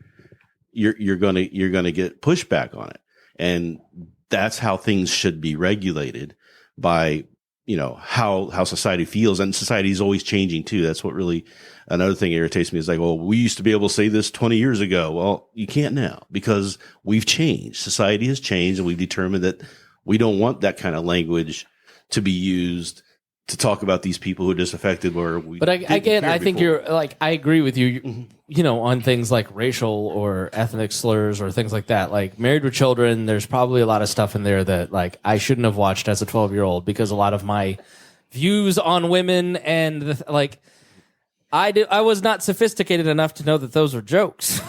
you're gonna get pushback on it. And that's how things should be regulated by, how society feels. And society is always changing too. That's what really, another thing irritates me is like, well, we used to be able to say this 20 years ago. Well, you can't now because we've changed. Society has changed and we've determined that we don't want that kind of language to be used to talk about these people who are disaffected. But I think you're like, I agree with you, on things like racial or ethnic slurs or things like that. Like Married with Children, there's probably a lot of stuff in there that like I shouldn't have watched as a 12-year-old because a lot of my views on women and I was not sophisticated enough to know that those were jokes.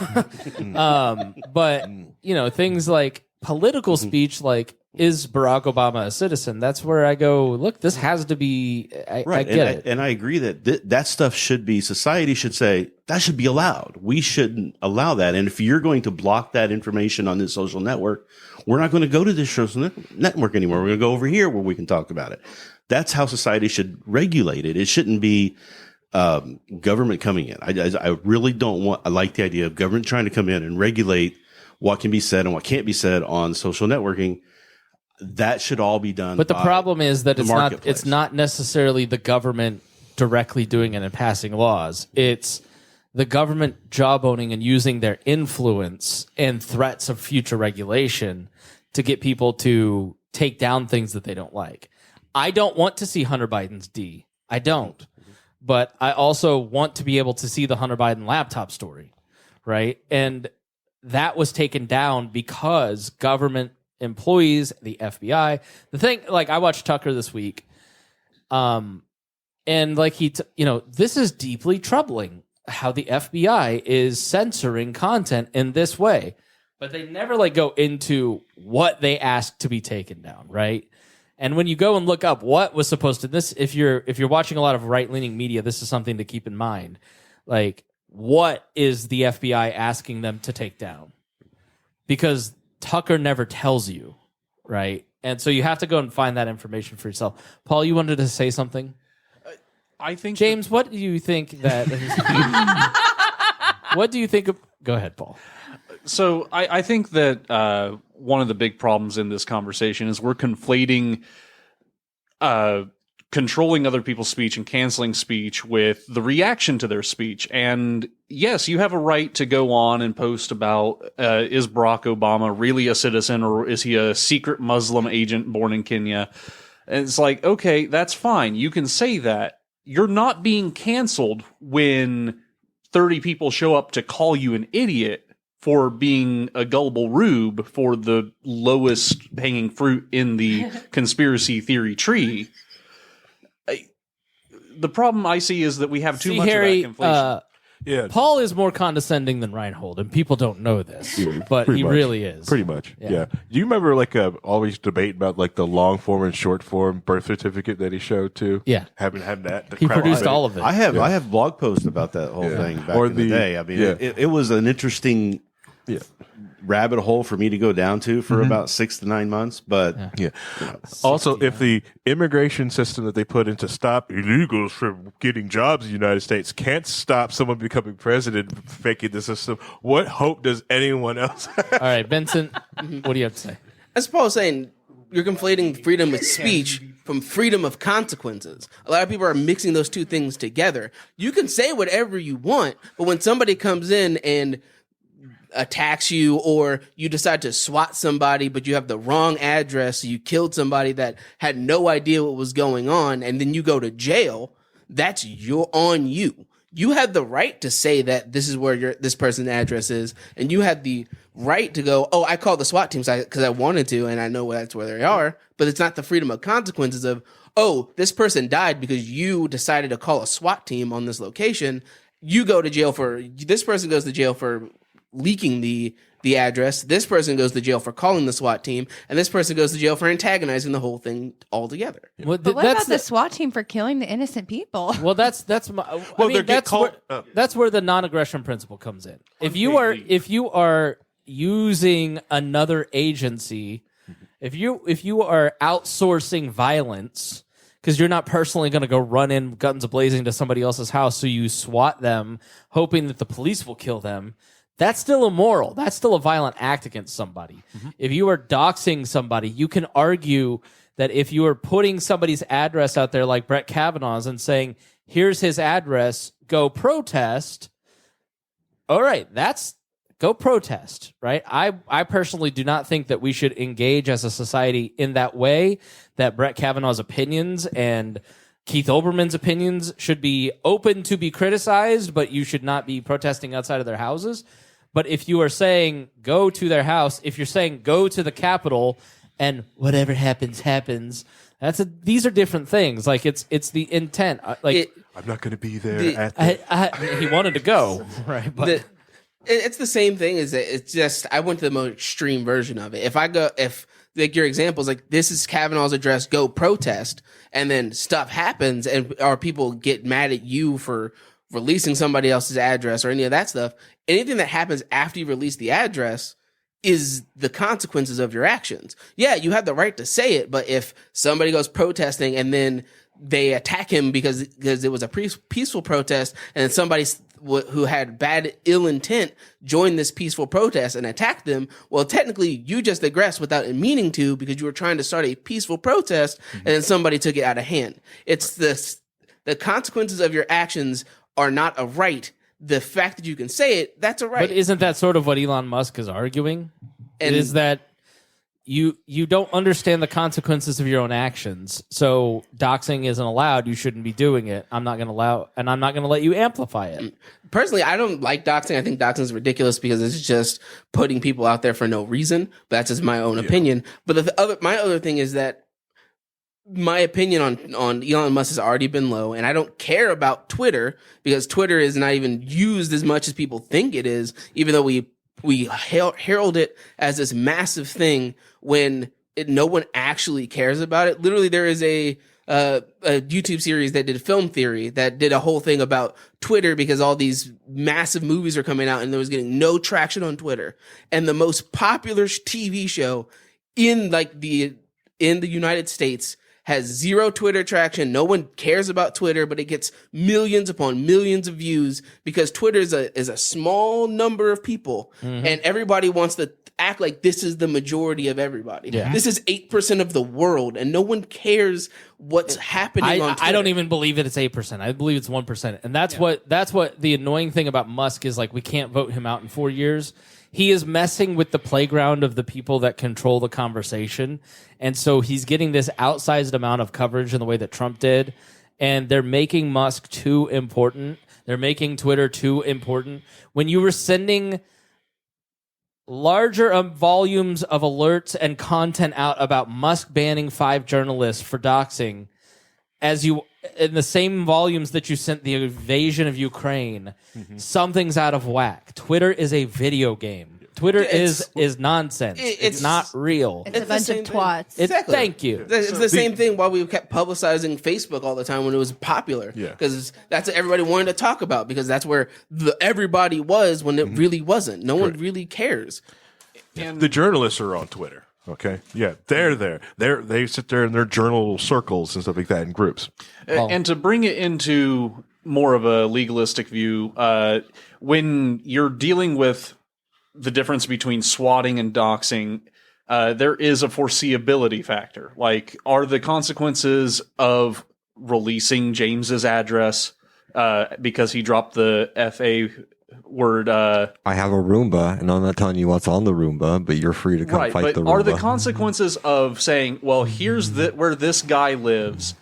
But things like political speech, like, is Barack Obama a citizen? That's where I go, look, this has to be, I get it. And I agree that that stuff should be, society should say, that should be allowed. We shouldn't allow that. And if you're going to block that information on this social network, we're not going to go to this social network anymore. We're going to go over here where we can talk about it. That's how society should regulate it. It shouldn't be government coming in. I really don't want, I like the idea of government trying to come in and regulate what can be said and what can't be said on social networking. That should all be done. But the problem is that it's not necessarily the government directly doing it and passing laws. It's the government job owning and using their influence and threats of future regulation to get people to take down things that they don't like. I don't want to see Hunter Biden's D. I don't. But I also want to be able to see the Hunter Biden laptop story, right? And that was taken down because government employees, the FBI, the thing, like I watched Tucker this week, and like this is deeply troubling how the FBI is censoring content in this way, but they never like go into what they asked to be taken down, right? And when you go and look up what was supposed to this, if you're watching a lot of right-leaning media, this is something to keep in mind. Like, what is the FBI asking them to take down? Because Tucker never tells you, right? And so you have to go and find that information for yourself. Paul, you wanted to say something? I think James, what do you think that? What do you think of? Go ahead, Paul. So I think that one of the big problems in this conversation is we're conflating controlling other people's speech and canceling speech with the reaction to their speech. And yes, you have a right to go on and post about is Barack Obama really a citizen or is he a secret Muslim agent born in Kenya? And it's like, okay, that's fine. You can say that. You're not being canceled when 30 people show up to call you an idiot for being a gullible rube for the lowest hanging fruit in the conspiracy theory tree. The problem I see is that we have too much Harry, of that conflation. Paul is more condescending than Rhinehold, and people don't know this, but he really is. Pretty much, yeah. Do you remember like always debate about like the long form and short form birth certificate that he showed too? Yeah, having had that. He produced all of it. I have blog posts about that whole thing back in the day. I mean, it was an interesting rabbit hole for me to go down to for about 6 to 9 months. But yeah. Also, if the immigration system that they put in to stop illegals from getting jobs in the United States can't stop someone becoming president faking the system, what hope does anyone else have? All right, Vincent, what do you have to say? As Paul was saying, you're conflating freedom of speech from freedom of consequences. A lot of people are mixing those two things together. You can say whatever you want, but when somebody comes in and attacks you, or you decide to swat somebody, but you have the wrong address, so you killed somebody that had no idea what was going on, and then you go to jail, that's on you. You have the right to say that this is where this person's address is, and you have the right to go, oh, I called the SWAT team because I wanted to, and I know that's where they are, but it's not the freedom of consequences of, oh, this person died because you decided to call a SWAT team on this location. You go to jail this person goes to jail for leaking the address. This person goes to jail for calling the SWAT team, and this person goes to jail for antagonizing the whole thing altogether. Well, but what about the SWAT team for killing the innocent people? Well, that's where the non-aggression principle comes in. If you are using another agency, if you are outsourcing violence because you're not personally going to go run in guns blazing to somebody else's house, so you SWAT them hoping that the police will kill them, that's still immoral. That's still a violent act against somebody. If you are doxing somebody, you can argue that if you are putting somebody's address out there like Brett Kavanaugh's and saying, here's his address, go protest. All right, go protest, right? I personally do not think that we should engage as a society in that way, that Brett Kavanaugh's opinions and Keith Olbermann's opinions should be open to be criticized, but you should not be protesting outside of their houses. But if you are saying go to their house, if you're saying go to the Capitol and whatever happens, happens, these are different things. Like it's the intent. I'm not going to be there. He wanted to go, right? But it's the same thing. It's just I went to the most extreme version of it. If like your examples, like this is Kavanaugh's address, go protest, and then stuff happens, or people get mad at you for releasing somebody else's address or any of that stuff. Anything that happens after you release the address is the consequences of your actions. Yeah, you have the right to say it, but if somebody goes protesting and then they attack him because it was a peaceful protest, and then somebody who had ill intent joined this peaceful protest and attacked them, well, technically you just aggressed without meaning to, because you were trying to start a peaceful protest, and then somebody took it out of hand. It's the consequences of your actions are not a right. The fact that you can say it, that's a right. But isn't that sort of what Elon Musk is arguing? It is that you don't understand the consequences of your own actions. So doxing isn't allowed. You shouldn't be doing it. I'm not going to allow, and I'm not going to let you amplify it. Personally, I don't like doxing. I think doxing is ridiculous because it's just putting people out there for no reason. But that's just my own opinion. But my other thing is that my opinion on Elon Musk has already been low, and I don't care about Twitter because Twitter is not even used as much as people think it is, even though we herald it as this massive thing when no one actually cares about it. Literally, there is a YouTube series that did film theory that did a whole thing about Twitter because all these massive movies are coming out and there was getting no traction on Twitter. And the most popular TV show in the United States has zero Twitter traction. No one cares about Twitter, but it gets millions upon millions of views because Twitter is a small number of people, and everybody wants to act like this is the majority of everybody. Yeah. This is 8% of the world, and no one cares what's happening on Twitter. I don't even believe that it's 8%. I believe it's 1%, and that's what the annoying thing about Musk is. Like, we can't vote him out in 4 years. He is messing with the playground of the people that control the conversation. And so he's getting this outsized amount of coverage in the way that Trump did. And they're making Musk too important. They're making Twitter too important. When you were sending larger volumes of alerts and content out about Musk banning 5 journalists for doxing, as you in the same volumes that you sent the invasion of Ukraine, something's out of whack. Twitter is a video game. Twitter is nonsense. It's not real. It's a bunch of twats. Exactly. Thank you. It's the same thing why we kept publicizing Facebook all the time when it was popular. Because that's what everybody wanted to talk about, because that's where everybody was when it really wasn't. No one really cares. The journalists are on Twitter. Okay, yeah, they're there. They sit there in their journal circles and stuff like that in groups. And to bring it into more of a legalistic view, when you're dealing with the difference between swatting and doxing, there is a foreseeability factor. Like, are the consequences of releasing James's address because he dropped the FA word? I have a Roomba, and I'm not telling you what's on the Roomba, but you're free to come fight the Roomba. Are the consequences of saying, well, here's where this guy lives,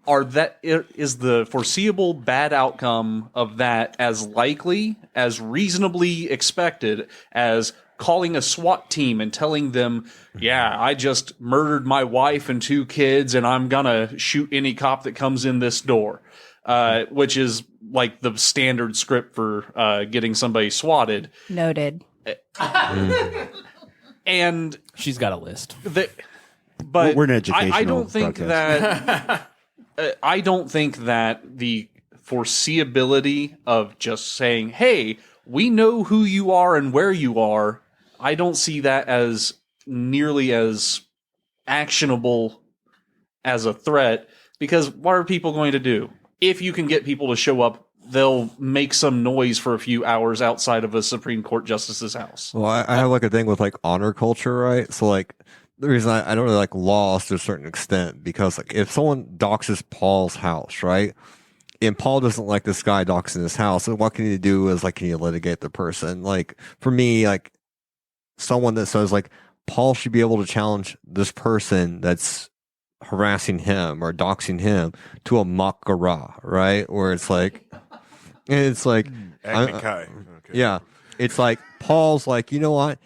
is the foreseeable bad outcome of that as likely, as reasonably expected as calling a SWAT team and telling them, yeah, I just murdered my wife and 2 kids and I'm gonna shoot any cop that comes in this door, which is like the standard script for getting somebody swatted. Noted. And she's got a list. But we're an educational I don't think broadcast. that I don't think that the foreseeability of just saying, hey, we know who you are and where you are, I don't see that as nearly as actionable as a threat, because what are people going to do? If you can get people to show up, they'll make some noise for a few hours outside of a Supreme Court justice's house. Well, I have like a thing with like honor culture, right? So like the reason I don't really like laws to a certain extent, because like if someone doxes Paul's house, right? And Paul doesn't like this guy doxing his house, and what can you do is like, can you litigate the person? Like for me, like someone that says like Paul should be able to challenge this person that's harassing him or doxing him to a makara, right? Where it's like, Okay. yeah, it's like Paul's like, you know what?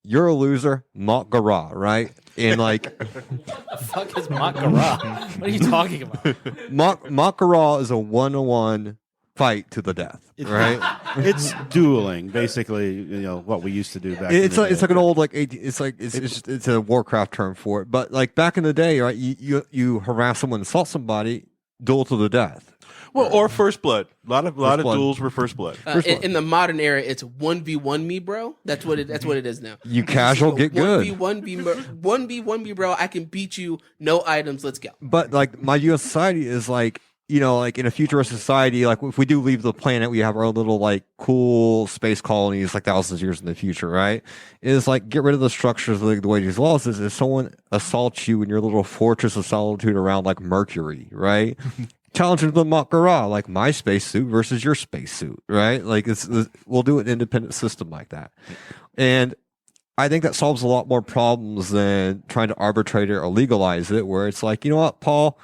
You're a loser, makara, right? And like, the fuck is makara? What are you talking about? Makara is a 1-on-1 fight to the death, right? It's dueling, basically. You know what we used to do back. It's in the like day. it's like an old like it's a Warcraft term for it. But like back in the day, right? You harass someone, assault somebody, duel to the death. Well, or first blood. A lot of blood. duels were first blood. In the modern era, it's 1v1 me, bro. That's what it is now. You casual get good. 1v1 me, bro. I can beat you. No items. Let's go. But like my U.S. society is like, you know, like in a futuristic society, like if we do leave the planet, we have our own little like cool space colonies like thousands of years in the future, right? Is like get rid of the structures like the way these laws is. If someone assaults you in your little fortress of solitude around like Mercury, right? Challenge the Makara, like my spacesuit versus your spacesuit, right? Like we'll do an independent system like that. And I think that solves a lot more problems than trying to arbitrate it or legalize it, where it's like, you know what, Paul,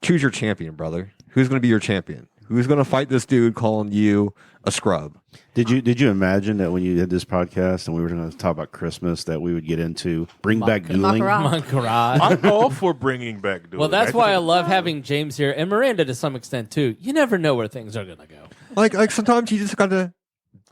choose your champion, brother. Who's going to be your champion? Who's going to fight this dude calling you a scrub? Did you imagine that when you did this podcast and we were going to talk about Christmas that we would get into back dueling? Makara. I'm all for bringing back dueling. Well, that's why I love having James here and Miranda to some extent too. You never know where things are going to go. Like sometimes you just got to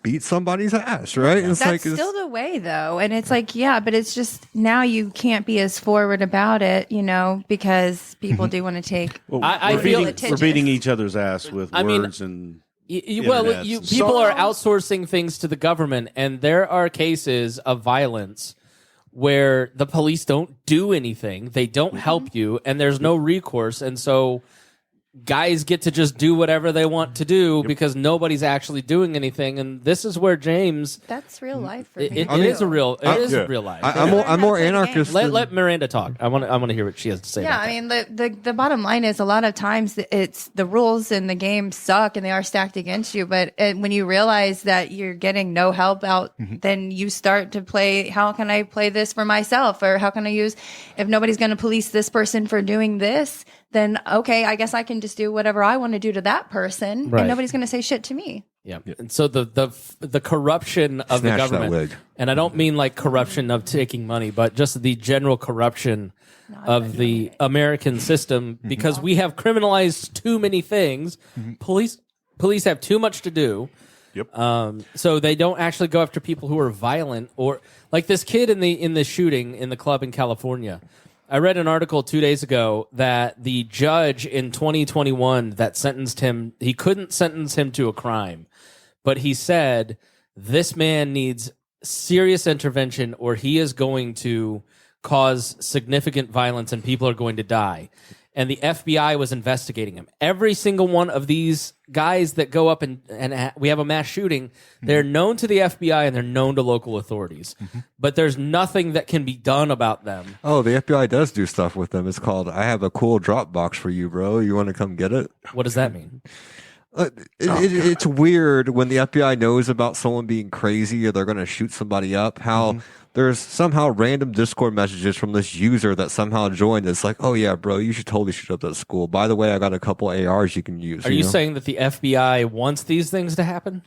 beat somebody's ass, right? That's like, still the way, though. And it's like, yeah, but it's just now you can't be as forward about it, you know, because people do want to take. Well, I feel we're beating each other's ass with words and. People are outsourcing things to the government, and there are cases of violence where the police don't do anything, they don't help you, and there's no recourse, and so guys get to just do whatever they want to do because nobody's actually doing anything. And this is where James, that's real life for it, me. it is a real life. I'm more anarchist. Let Miranda talk. I want to hear what she has to say. Yeah, about I mean the bottom line is a lot of times it's the rules in the game suck and they are stacked against you. But when you realize that you're getting no help out, then you start to play. How can I play this for myself, or how can I use? If nobody's going to police this person for doing this, then okay, I guess I can just do whatever I want to do to that person, Right. and nobody's going to say shit to me. Yeah. And so the corruption of Snatch the that government, wig. and I don't mean like corruption of taking money, but just the general corruption of the American system, because we have criminalized too many things. Police have too much to do. Yep. So they don't actually go after people who are violent, or like this kid in the shooting in the club in California. I read an article 2 days ago that the judge in 2021 that sentenced him, he couldn't sentence him to a crime, but he said this man needs serious intervention or he is going to cause significant violence and people are going to die. And the FBI was investigating him. Every single one of these guys that go up and we have a mass shooting, they're known to the FBI and they're known to local authorities. But there's nothing that can be done about them. Oh, the FBI does do stuff with them. It's called, I have a cool Dropbox for you, bro. You want to come get it? What does that mean? It's weird when the FBI knows about someone being crazy or they're going to shoot somebody up, how there's somehow random Discord messages from this user that somehow joined. It's like, oh yeah, bro, you should totally shoot up that school. By the way, I got a couple ARs you can use. Are you know? saying that the FBI wants these things to happen?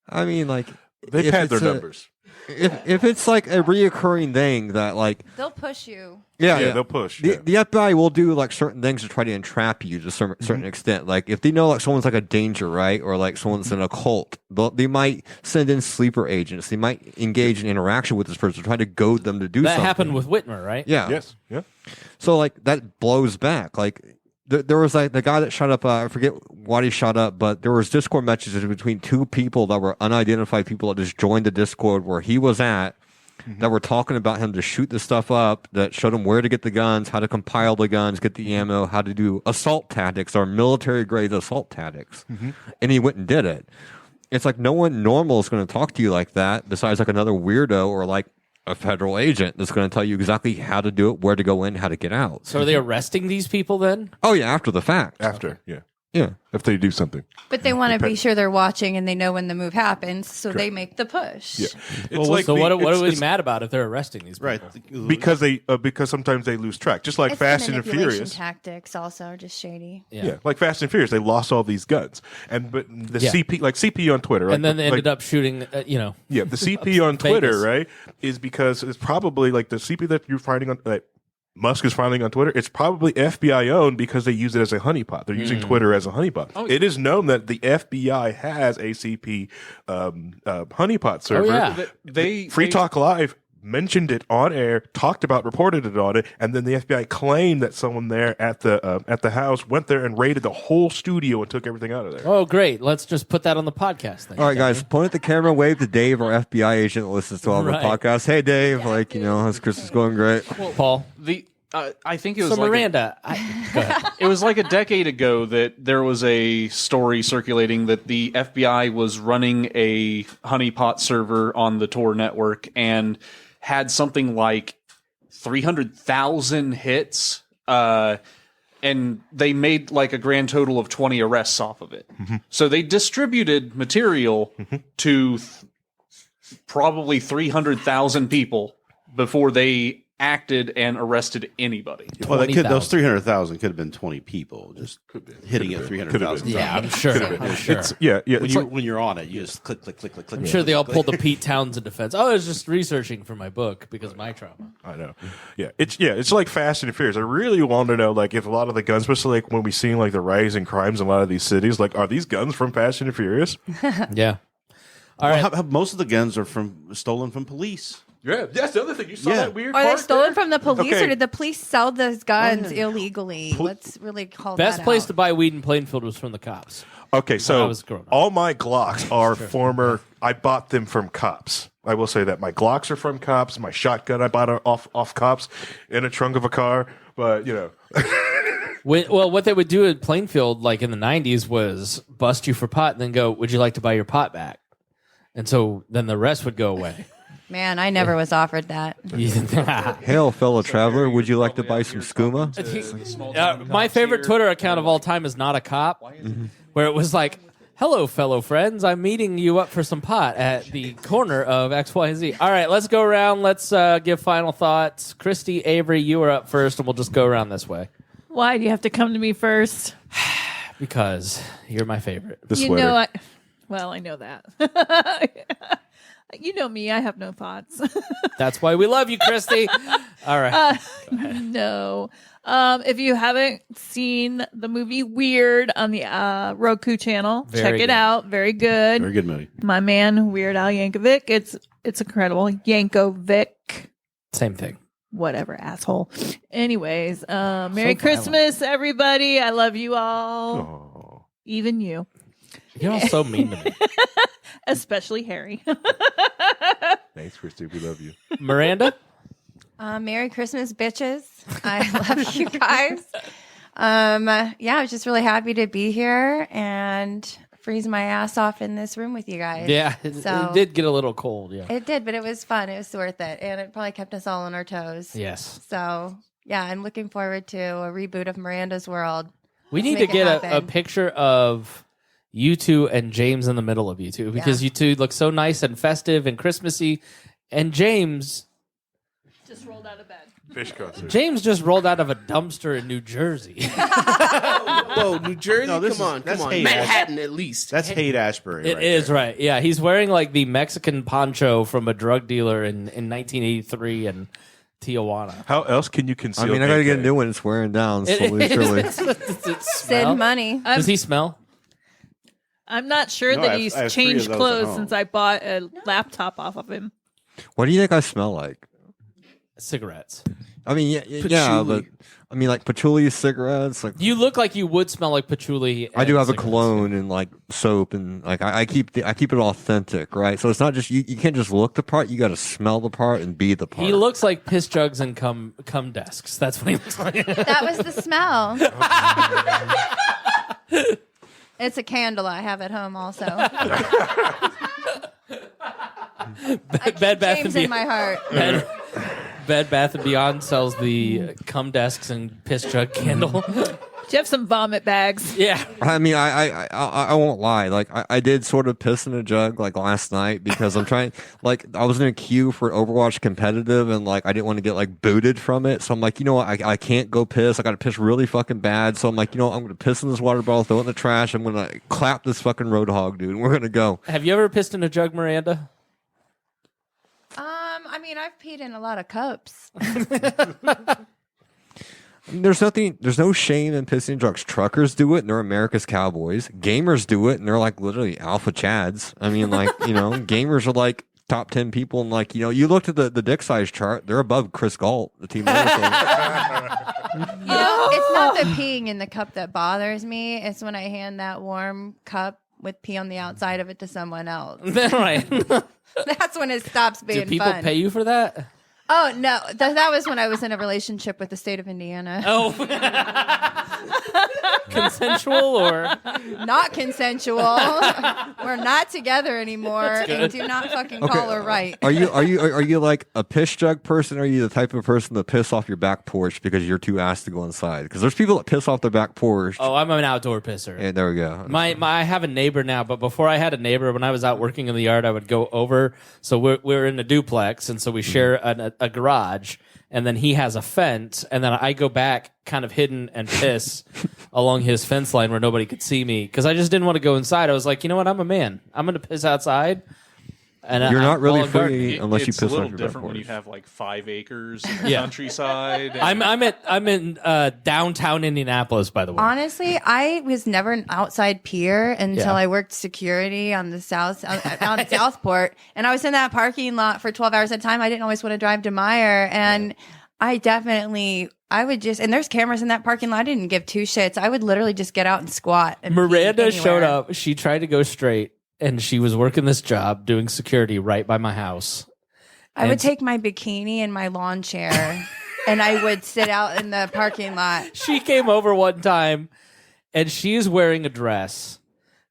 I mean, like, they've had their numbers. If it's like a reoccurring thing that like they'll push you. Yeah, they'll push. The FBI will do like certain things to try to entrap you to a certain extent. Like if they know like someone's like a danger, right, or like someone's in a cult, they might send in sleeper agents. They might engage in interaction with this person, try to goad them to do something. That happened with Whitmer, right? Yeah. Yes. Yeah. So like that blows back. Like there was like the guy that shot up. I forget what he shot up, but there was Discord messages between two people that were unidentified people that just joined the Discord where he was at. That were talking about him to shoot the stuff up, that showed him where to get the guns, how to compile the guns, get the ammo, how to do assault tactics or military grade assault tactics. And he went and did it. It's like no one normal is going to talk to you like that besides like another weirdo or like a federal agent that's going to tell you exactly how to do it, where to go in, how to get out. So are they arresting these people then? Oh yeah, after the fact. After, yeah. Yeah. If they do something. But they want to be sure they're watching and they know when the move happens, so they make the push. Yeah. It's like what are we mad about if they're arresting these people? Right. Because sometimes they lose track. Just like It's Fast the and manipulation Furious. tactics also are just shady. Yeah, like Fast and Furious, they lost all these guns, but the Yeah. CP on Twitter, And then they ended up shooting, yeah, the CP on Twitter, right, is because it's probably like the CP that you're finding on Musk is finding on Twitter. It's probably FBI owned because they use it as a honeypot. They're using Twitter as a honeypot. Oh, It is known that the FBI has a CP honeypot server. Free Talk Live mentioned it on air, reported it on it, and then the FBI claimed that someone there at the house went there and raided the whole studio and took everything out of there. Oh, great. Let's just put that on the podcast then. All right, guys, point at the camera, wave to Dave, our FBI agent that listens to all of our podcasts. Hey, Dave, how's Christmas going? Great. Paul? I think it was So Miranda, go ahead. It was like a decade ago that there was a story circulating that the FBI was running a honeypot server on the Tor network and had something like 300,000 hits, and they made like a grand total of 20 arrests off of it. So they distributed material to probably 300,000 people before they acted and arrested anybody. Well, those 300,000 could have been 20 people just hitting it 300,000. Yeah, I'm sure. I'm sure. When you're on it, you just click. I'm sure they all pulled the Pete Townsend defense. Oh, I was just researching for my book because of my trauma. I know. It's like Fast and Furious. I really want to know, like, if a lot of the guns, especially like when we see like the rise in crimes in a lot of these cities, like, are these guns from Fast and Furious? Yeah. All right. Most of the guns are stolen from police. Yeah, that's the other thing. You saw that weird Are they part stolen there? from the police, Okay. or did the police sell those guns illegally? Let's really call Best that place out. to buy weed in Plainfield was from the cops. Okay, When I so was growing up. all my Glocks are former. I bought them from cops. I will say that my Glocks are from cops. My shotgun I bought off cops in a trunk of a car. But What they would do in Plainfield, like in the 90s, was bust you for pot and then go, would you like to buy your pot back? And so then the rest would go away. Man, I never was offered that. Hail, fellow traveler. Would you like to buy some skooma? My favorite Twitter account of all time is Not a Cop, where it was like, hello, fellow friends. I'm meeting you up for some pot at the corner of X, Y, and Z. All right, let's go around. Let's give final thoughts. Kristi Avery, you are up first, and we'll just go around this way. Why do you have to come to me first? Because you're my favorite. the sweater. I know that. You know me, I have no thoughts. That's why we love you, Kristi. All right. No. If you haven't seen the movie Weird on the Roku channel, check it out. Very good. Very good movie. My man, Weird Al Yankovic. It's incredible. Yankovic. Same thing. Whatever, asshole. Anyways, Merry Christmas, everybody. I love you all. Even you. You're all so mean to me. Especially Harry. Thanks, Kristi. We love you. Miranda? Merry Christmas, bitches. I love you guys. I was just really happy to be here and freeze my ass off in this room with you guys. Yeah, it did get a little cold, yeah. It did, but it was fun. It was worth it. And it probably kept us all on our toes. Yes. So, yeah, I'm looking forward to a reboot of Miranda's World. We need to get a picture of you two and James in the middle of you two, because you two look so nice and festive and Christmassy. And James just rolled out of bed. Fish concert. James just rolled out of a dumpster in New Jersey. Whoa, New Jersey? No, come on. Manhattan, at least. That's Haight-Ashbury. It is, right. Yeah, he's wearing like the Mexican poncho from a drug dealer in 1983 in Tijuana. How else can you conceal? I mean, I got to get a new one. It's wearing down slowly, surely. Does it smell? Send money. Does he smell? I'm not sure No, that I have he's 3 of changed those at clothes home. since I bought a laptop off of him. What do you think I smell like? Cigarettes. I mean, yeah, but I mean, like patchouli cigarettes. Like You look like you would smell like patchouli. I do have cigarettes. a cologne and like soap, and like I keep it authentic, right? So it's not just you can't just look the part. You got to smell the part and be the part. He looks like piss jugs and cum desks. That's what he looks like. That was the smell. It's a candle I have at home also. Bed Bath James and in my heart. Bed Bath and Beyond sells the cum desks and piss jug candle. Do you have some vomit bags? Yeah. I mean, I won't lie. Like I did sort of piss in a jug like last night because I'm trying. Like I was in a queue for Overwatch competitive, and like I didn't want to get like booted from it. So I'm like, you know what? I can't go piss. I got to piss really fucking bad. So I'm like, you know what? I'm gonna piss in this water bottle, throw it in the trash. I'm gonna clap this fucking Roadhog, dude. And we're gonna go. Have you ever pissed in a jug, Miranda? I mean, I've peed in a lot of cups. There's no shame in pissing in drugs. Truckers do it, and they're America's cowboys. Gamers do it, and they're like literally alpha chads. I mean, like, you know, gamers are like top 10 people, and like, you know, you looked at the dick size chart, they're above Chris Galt, the team. You know, it's not the peeing in the cup that bothers me. It's when I hand that warm cup with pee on the outside of it to someone else. Right. That's when it stops being Do people fun. pay you for that? Oh, no. That was when I was in a relationship with the state of Indiana. Oh. Consensual or? Not consensual. We're not together anymore, and do not fucking call her right. Are you like a piss jug person? Or are you the type of person to piss off your back porch because you're too ass to go inside? Because there's people that piss off their back porch. Oh, I'm an outdoor pisser. Yeah, there we go. I have a neighbor now, but before I had a neighbor, when I was out working in the yard, I would go over. So we're in a duplex, and so we share a garage, and then he has a fence, and then I go back kind of hidden and piss along his fence line where nobody could see me because I just didn't want to go inside. I was like, you know what? I'm a man. I'm going to piss outside. And you're not really all free unless you It's piss a on little your back different when porch. you have like 5 acres in the Yeah. countryside. I'm in downtown Indianapolis, by the way. Honestly, I was never an outside peer until Yeah. I worked security on the on Southport, and I was in that parking lot for 12 hours at a time. I didn't always want to drive to Meyer, and I would just, and there's cameras in that parking lot. I didn't give two shits. I would literally just get out and squat. And Miranda pee showed anywhere. up. She tried to go straight, and she was working this job doing security right by my house. I would take my bikini and my lawn chair, and I would sit out in the parking lot. She came over one time, and she's wearing a dress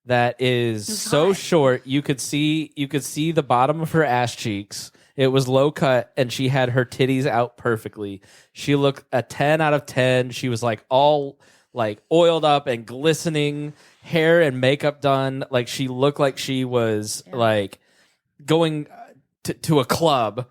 that is so short you could see the bottom of her ass cheeks. It was low cut, and she had her titties out perfectly. She looked a 10 out of 10. She was like all like oiled up and glistening, hair and makeup done. Like she looked like she was like going to a club.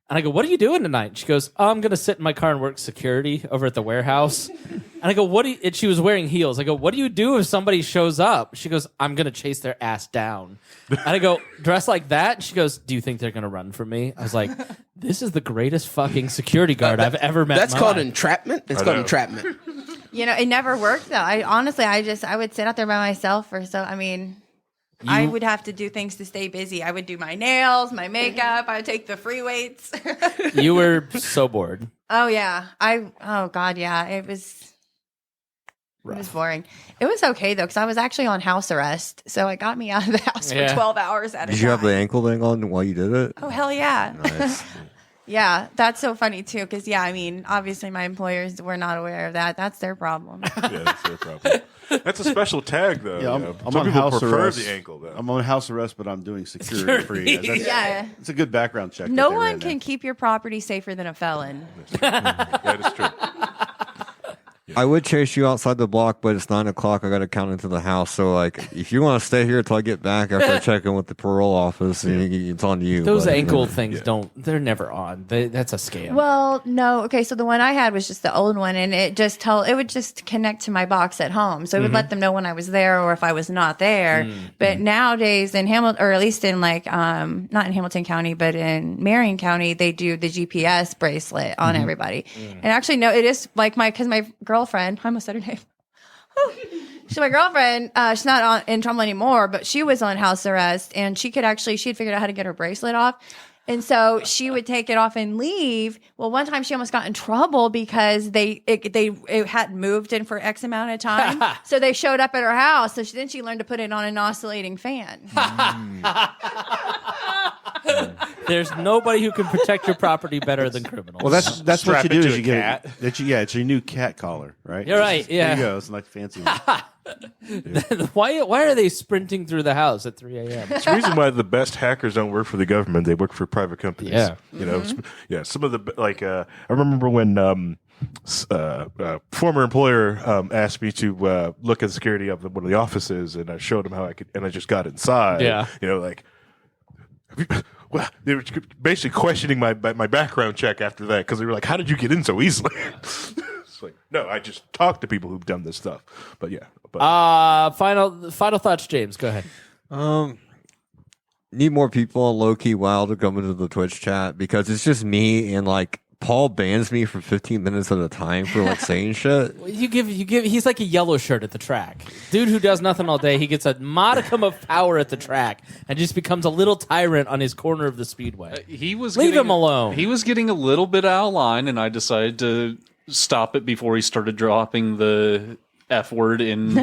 And I go, "What are you doing tonight?" And she goes, "Oh, I'm going to sit in my car and work security over at the warehouse." And I go, "What do you," and she was wearing heels. I go, "What do you do if somebody shows up?" She goes, "I'm going to chase their ass down." And I go, "Dressed like that?" And she goes, "Do you think they're going to run from me?" I was like, "This is the greatest fucking security guard I've ever met." That's in my called life. entrapment. It's called entrapment. You know, it never worked though. I would sit out there by myself I would have to do things to stay busy. I would do my nails, my makeup. I would take the free weights. You were so bored. Oh yeah. Oh God, yeah. It was. It was boring. It was okay though, because I was actually on house arrest, so it got me out of the house for 12 hours at a time. Did you have the ankle thing on while you did it? Oh hell yeah! Nice. Yeah, that's so funny too, because I mean, obviously my employers were not aware of that. That's their problem. Yeah, that's their problem. That's a special tag, though. Yeah, I'm I'm Some on people house prefer arrest. the ankle, though. I'm on house arrest, but I'm doing security free. Yeah. It's a good background check. No one can keep your property safer than a felon. That is true. I would chase you outside the block, but it's 9 o'clock. I got to count into the house. So, like, if you want to stay here until I get back after I check in with the parole office, it's on you. Those but, ankle things they're never on. That's a scam. Well, no. Okay, so the one I had was just the old one, and it would just connect to my box at home. So it would let them know when I was there or if I was not there. But nowadays in Hamilton, or at least in like, not in Hamilton County, but in Marion County, they do the GPS bracelet on everybody. And actually, no, it is like because my girlfriend, I almost said her name. So my girlfriend, she's not in trouble anymore, but she was on house arrest, and she had figured out how to get her bracelet off. And so she would take it off and leave. Well, one time she almost got in trouble because it hadn't moved in for X amount of time. So they showed up at her house. So then she learned to put it on an oscillating fan. There's nobody who can protect your property better than criminals. Well, that's Strap what you it do to is a you get cat. it's your new cat collar, right? You're right, yeah. There you go. It's like fancy one. Why are they sprinting through the house at 3 a.m.? It's the reason why the best hackers don't work for the government. They work for private companies. Yeah. You know, some of the, I remember when former employer asked me to look at the security of one of the offices, and I showed him how I could, and I just got inside. Yeah. You know, like, well, they were basically questioning my background check after that, because they were like, how did you get in so easily? It's like, no, I just talked to people who've done this stuff. But yeah. Final thoughts, James. Go ahead. Need more people on low key WAL to come into the Twitch chat, because it's just me, and like Paul bans me for 15 minutes at a time for like saying shit. You give. He's like a yellow shirt at the track. Dude who does nothing all day. He gets a modicum of power at the track and just becomes a little tyrant on his corner of the speedway. Leave him alone. He was getting a little bit out of line, and I decided to stop it before he started dropping the F word in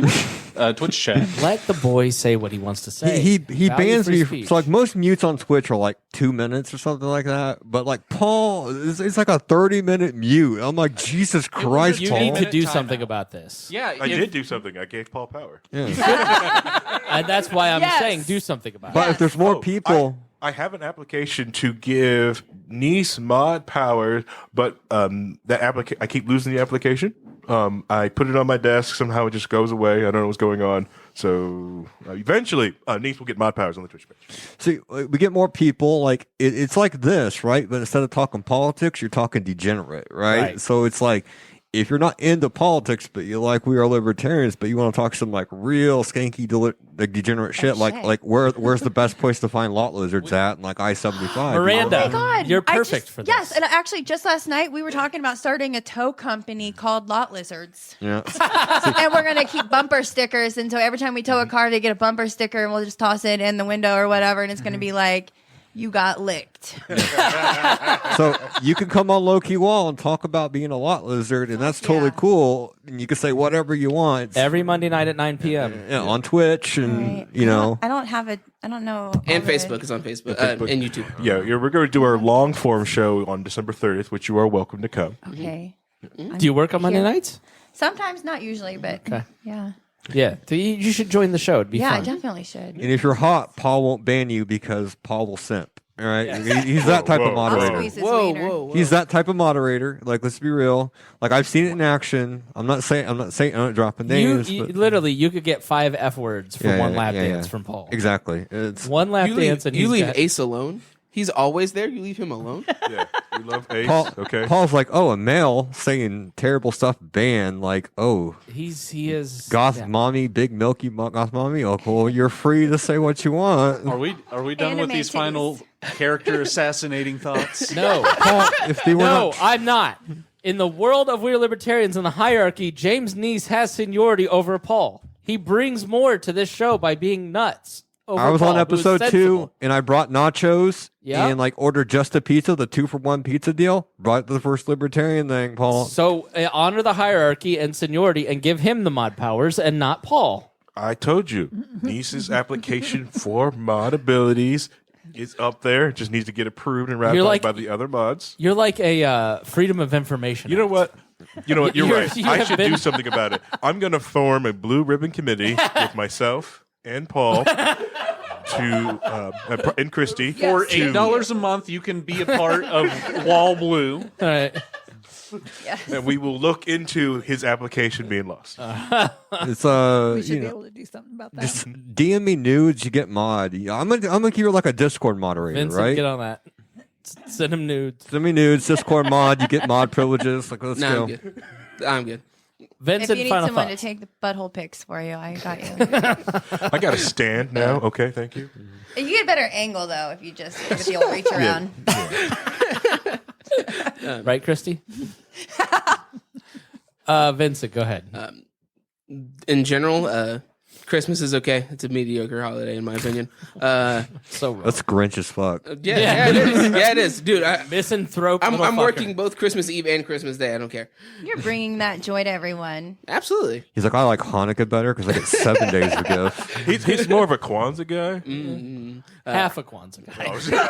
Twitch chat. Let the boy say what he wants to say. He Value bans free me. speech. So like most mutes on Twitch are like 2 minutes or something like that. But like Paul, it's like a 30-minute mute. I'm like, Jesus Christ, You Paul. need to do something about this. Yeah, I did do something. I gave Paul power. Yeah. And that's why I'm saying do something about But it. if there's more people, I have an application to give Nease mod powers, but I keep losing the application. I put it on my desk. Somehow it just goes away. I don't know what's going on. So eventually, Nease will get mod powers on the Twitch page. see, we get more people. Like it's like this, right? But instead of talking politics, you're talking degenerate, right? So it's like, if you're not into politics, but you like We Are Libertarians, but you want to talk some like real skanky degenerate shit, like where's the best place to find lot lizards at, and like I-75. Miranda, Oh my God. you're perfect for this. Yes, and actually, just last night we were talking about starting a tow company called Lot Lizards. Yeah. And we're going to keep bumper stickers. And so every time we tow a car, they get a bumper sticker, and we'll just toss it in the window or whatever. And it's going to be like, you got licked. So you can come on low key WAL and talk about being a lot lizard, and that's totally cool. And you can say whatever you want Every Monday night at 9 p.m. on Twitch, and you know. I don't know. And Facebook is on Facebook, and YouTube. Yeah, we're going to do our long form show on December 30th, which you are welcome to come. Okay. Do you work on Monday nights? Sometimes, not usually, but yeah. Yeah. You should join the show. It'd be Yeah, fun. I definitely should. And if you're hot, Paul won't ban you because Paul will simp. All right, he's that type of I'll moderator. squeeze his wiener. He's that type of moderator. Like, let's be real. Like, I've seen it in action. I'm not dropping names. You but literally, you could get 5 F words for one lap dance from Paul. Exactly. It's one lap dance, and you he's leave got- Ace alone. He's always there. You leave him alone. Yeah, we love Ace. Paul's like, oh, a male saying terrible stuff banned. Like, oh, he is goth mommy, big milky goth mommy. Oh, cool. You're free to say what you want. Are we done with these final character assassinating thoughts? No, Paul, if they were no, not, I'm not. In the world of We Are Libertarians in the hierarchy, James Nease has seniority over Paul. He brings more to this show by being nuts. over I was Paul, on who's episode 2, sensible. and I brought nachos Yeah. and like ordered just a pizza, the 2-for-1 pizza deal. Brought the first libertarian thing, Paul. So honor the hierarchy and seniority and give him the mod powers and not Paul. I told you, Nease's application for mod abilities is up there. It just needs to get approved and wrapped up by the other mods. You're like a Freedom of Information. You know what? You're right. you I have should been- do something about it. I'm going to form a blue ribbon committee with myself and Paul and Kristi. For $8 a month, you can be a part of Wall Blue. All right. And we will look into his application being lost. It's We should be able to do something about that. just DM me nudes, you get mod. I'm gonna keep it like a Discord moderator, Vincent, right? get on that. Send him nudes. Send me nudes, Discord mod, you get mod privileges. Like, let's No, go. I'm good. Vincent, If you need final someone thoughts. to take the butthole pics for you, I got you. I got a stand now. Okay, thank you. You get a better angle though if you just give it the old reach around. Right, Kristi? Vincent, go ahead. In general, Christmas is okay. It's a mediocre holiday, in my opinion. So That's Grinch as fuck. Yeah, it is. Yeah, it is, dude. misanthrope. I'm motherfucker. working both Christmas Eve and Christmas Day. I don't care. You're bringing that joy to everyone. Absolutely. He's like, I like Hanukkah better because I get 7 days of gifts. He's more of a Kwanzaa guy. Half a Kwanzaa guy.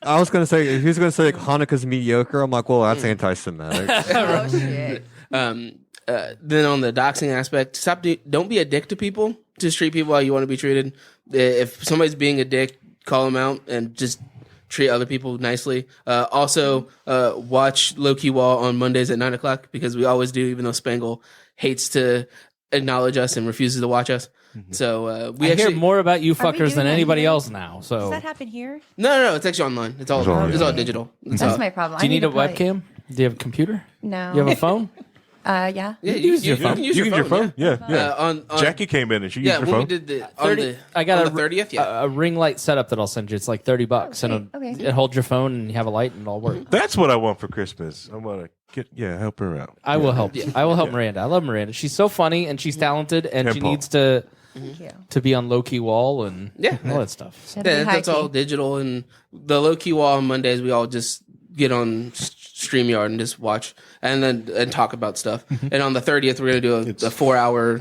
I was gonna say, if he was gonna say like, Hanukkah's mediocre, I'm like, well, that's anti-Semitic. Oh shit. Then on the doxing aspect, don't be a dick to people. Just treat people how you want to be treated. If somebody's being a dick, call them out and just treat other people nicely. Also, watch Low Key Wall on Mondays at 9:00 because we always do, even though Spangle hates to acknowledge us and refuses to watch us. So we I actually hear more about you Are we fuckers doing than that anybody here? else now. Does So, that happen here? no, it's actually online. It's all digital. That's my problem. do you I need a to probably- webcam? Do you have a computer? No. You have a phone? Yeah. Yeah, You can use your phone. can use You your can use your phone. phone. Yeah. On Jackie came in and she yeah, used her when phone. we did the on 30. the I got on the 30th. Yeah, a ring light setup that I'll send you. It's like $30, and Okay. it holds your phone, and you have a light, and it'll work. That's what I want for Christmas. I want to help her out. I will help. I will help Miranda. I love Miranda. She's so funny, and she's talented, and And she Paul. needs to Thank you. be on low key wall and Yeah. all that stuff. Gotta be that's high all key. digital. And the Low Key Wall on Mondays, we all just get on StreamYard and just watch and talk about stuff. And on the 30th, we're gonna do a 4-hour.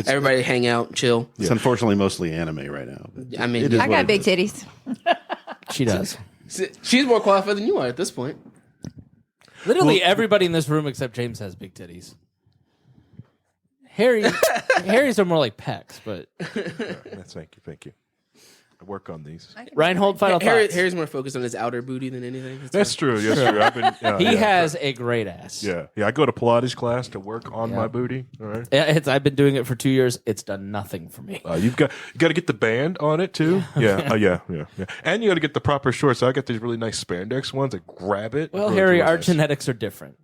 Everybody hang out, chill. It's unfortunately mostly anime right now. I mean, It is I what got it big is. titties. She does. she's more qualified than you are at this point. Literally everybody in this room except James has big titties. Harry's are more like pecs, but Thank you. I work on these. Rhinehold, final thoughts. Harry's more focused on his outer booty than anything. That's true. Yes, true. I've been. He has a great ass. Yeah. I go to Pilates class to work on my booty. All right. I've been doing it for 2 years. It's done nothing for me. You got to get the band on it too. Yeah. Yeah. And you got to get the proper shorts. I got these really nice spandex ones that grab it. Well, Really, Harry, really our nice. genetics are different.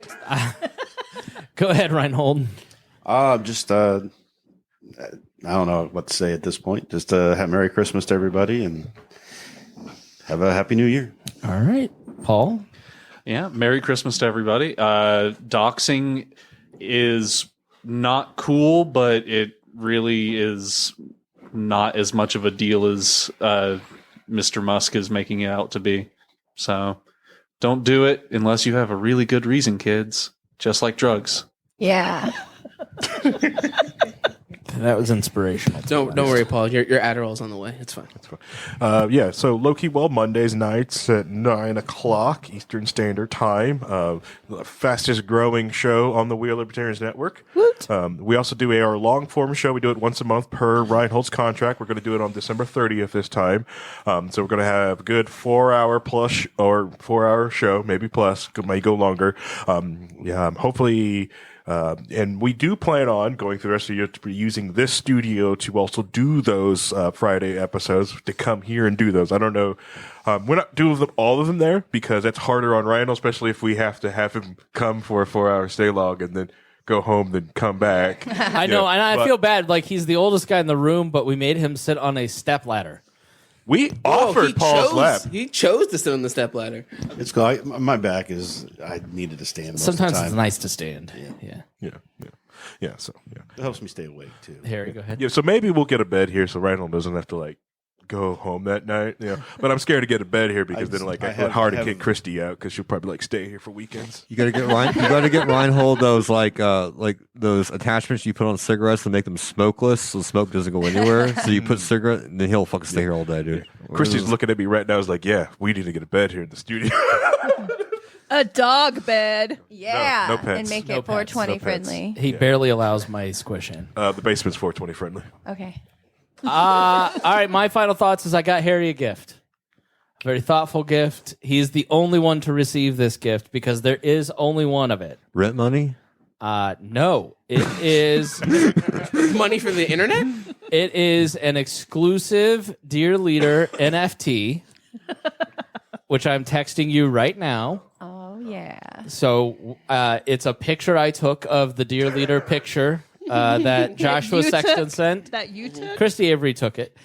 Go ahead, Rhinehold. Just I don't know what to say at this point. Just have Merry Christmas to everybody and have a Happy New Year. All right, Paul. Yeah, Merry Christmas to everybody. Doxing is not cool, but it really is not as much of a deal as Mr. Musk is making it out to be. So don't do it unless you have a really good reason, kids. Just like drugs. Yeah. That was inspirational. Don't worry, Paul. Your Adderall's on the way. It's fine. So Low Key Wall Mondays nights at 9:00 Eastern Standard Time. The fastest growing show on the We Are Libertarians Network. We also do our long form show. We do it once a month per Rhinehold's contract. We're going to do it on December 30th this time. So we're going to have a good 4-hour plus or 4-hour show, maybe plus. It may go longer. Hopefully. And we do plan on going through the rest of the year to be using this studio to also do those Friday episodes, to come here and do those. I don't know. We're not doing all of them there because that's harder on Rhinehold, especially if we have to have him come for a 4-hour stay log and then go home, then come back. I know, and I feel bad. Like, he's the oldest guy in the room, but we made him sit on a step ladder. We offered Paul's lap. He chose to sit on the step ladder. It's cool. My back is. I needed to stand. Most Sometimes of the it's time. nice to stand. Yeah. Yeah. Yeah, so yeah, It helps me stay awake too. Harry, go ahead. yeah. So maybe we'll get a bed here, so Rhinehold doesn't have to like go home that night. You know, but I'm scared to get a bed here because then like I have- hard to I kick have- Kristi out because she'll probably like stay here for weekends. You gotta get Rhinehold those like those attachments you put on cigarettes to make them smokeless, so the smoke doesn't go anywhere. So you put cigarette, and then he'll fucking stay here all day, dude. Kristi's looking at me right now. Is like, yeah, we need to get a bed here in the studio. A dog bed. Yeah. No pets. And make No it pets. 420 No pets. friendly. He barely allows my squish in. The basement's 420 friendly. Okay. All right, my final thoughts is I got Harry a gift. Very thoughtful gift. He's the only one to receive this gift because there is only one of it. Rent money? No, it is Money from the internet? it is an exclusive Dear Leader NFT, which I'm texting you right now. Oh, yeah. So it's a picture I took of the Dear Leader picture that Joshua you Sexton took? sent. That you took? Kristi Avery took it.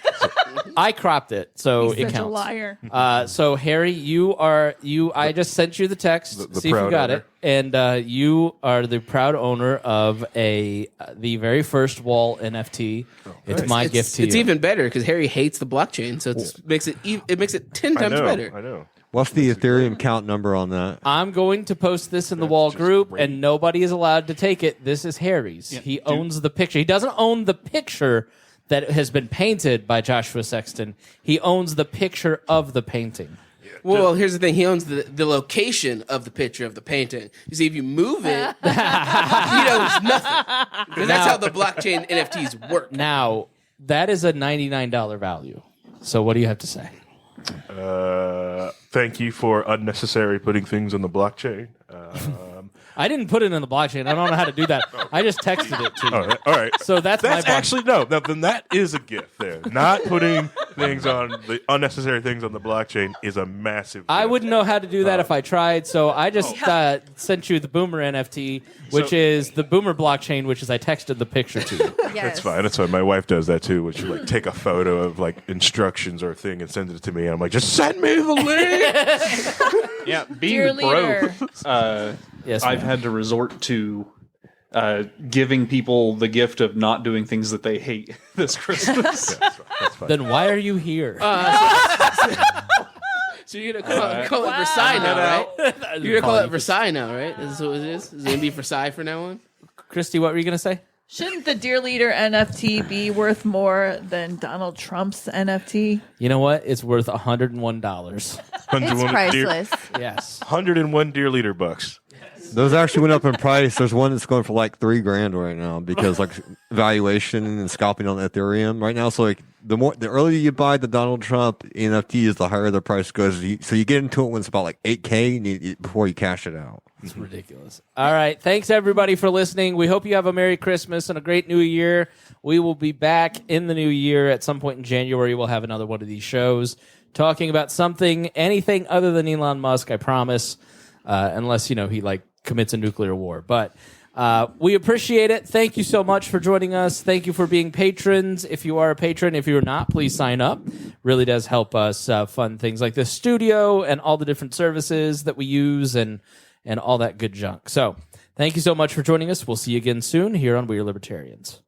I cropped it, so He's it such a counts. liar. So Harry, I just sent you the text. The see if you proud got owner. it, and you are the proud owner of the very first WAL NFT. It's my gift to It's you. even better because Harry hates the blockchain, so it makes it 10 I times know. better. I know. What's the Ethereum count number on that? I'm going to post this in the WAL group, and nobody is allowed to take it. This is Harry's. He owns the picture. He doesn't own the picture that has been painted by Joshua Sexton. He owns the picture of the painting. Well, here's the thing. He owns the location of the picture of the painting. You see, if you move it, he owns nothing. Because that's how the blockchain NFTs work. Now, that is a $99 value. So what do you have to say? Thank you for unnecessary putting things on the blockchain. I didn't put it in the blockchain. I don't know how to do that. I just texted it to you. All right. So that's my block- actually no. Then that is a gift there. Not putting things on the unnecessary things on the blockchain is a massive. I gift. wouldn't know how to do that if I tried, so I just sent you the Boomer NFT, which is the Boomer blockchain, which is I texted the picture to you. Yes. That's fine. That's fine. My wife does that too, which like take a photo of like instructions or a thing and send it to me. And I'm like, just send me the link. Yeah, Dear being leader. broke, Yes, I've ma'am. had to resort to giving people the gift of not doing things that they hate this Christmas. That's fine. Then why are you here? So you're going to call it Versailles now, right? You're going to call it Versailles now, right? Is this what it is? Is it going to be Versailles from now on? Christy, what were you going to say? Shouldn't the Dear Leader NFT be worth more than Donald Trump's NFT? You know what? It's worth $101. It's 101 priceless. Yes. 101 dear leader bucks. Those actually went up in price. There's one that's going for like $3,000 right now because like valuation and scalping on Ethereum right now. So like the earlier you buy the Donald Trump NFTs, the higher the price goes. So you get into it when it's about like $8,000 before you cash it out. It's ridiculous. All right. Thanks, everybody, for listening. We hope you have a Merry Christmas and a great New Year. We will be back in the new year at some point in January. We'll have another one of these shows talking about anything other than Elon Musk, I promise, unless, he like commits a nuclear war. But we appreciate it. Thank you so much for joining us. Thank you for being patrons. If you are a patron, if you're not, please sign up. Really does help us fund things like this studio and all the different services that we use and all that good junk. So thank you so much for joining us. We'll see you again soon here on We Are Libertarians.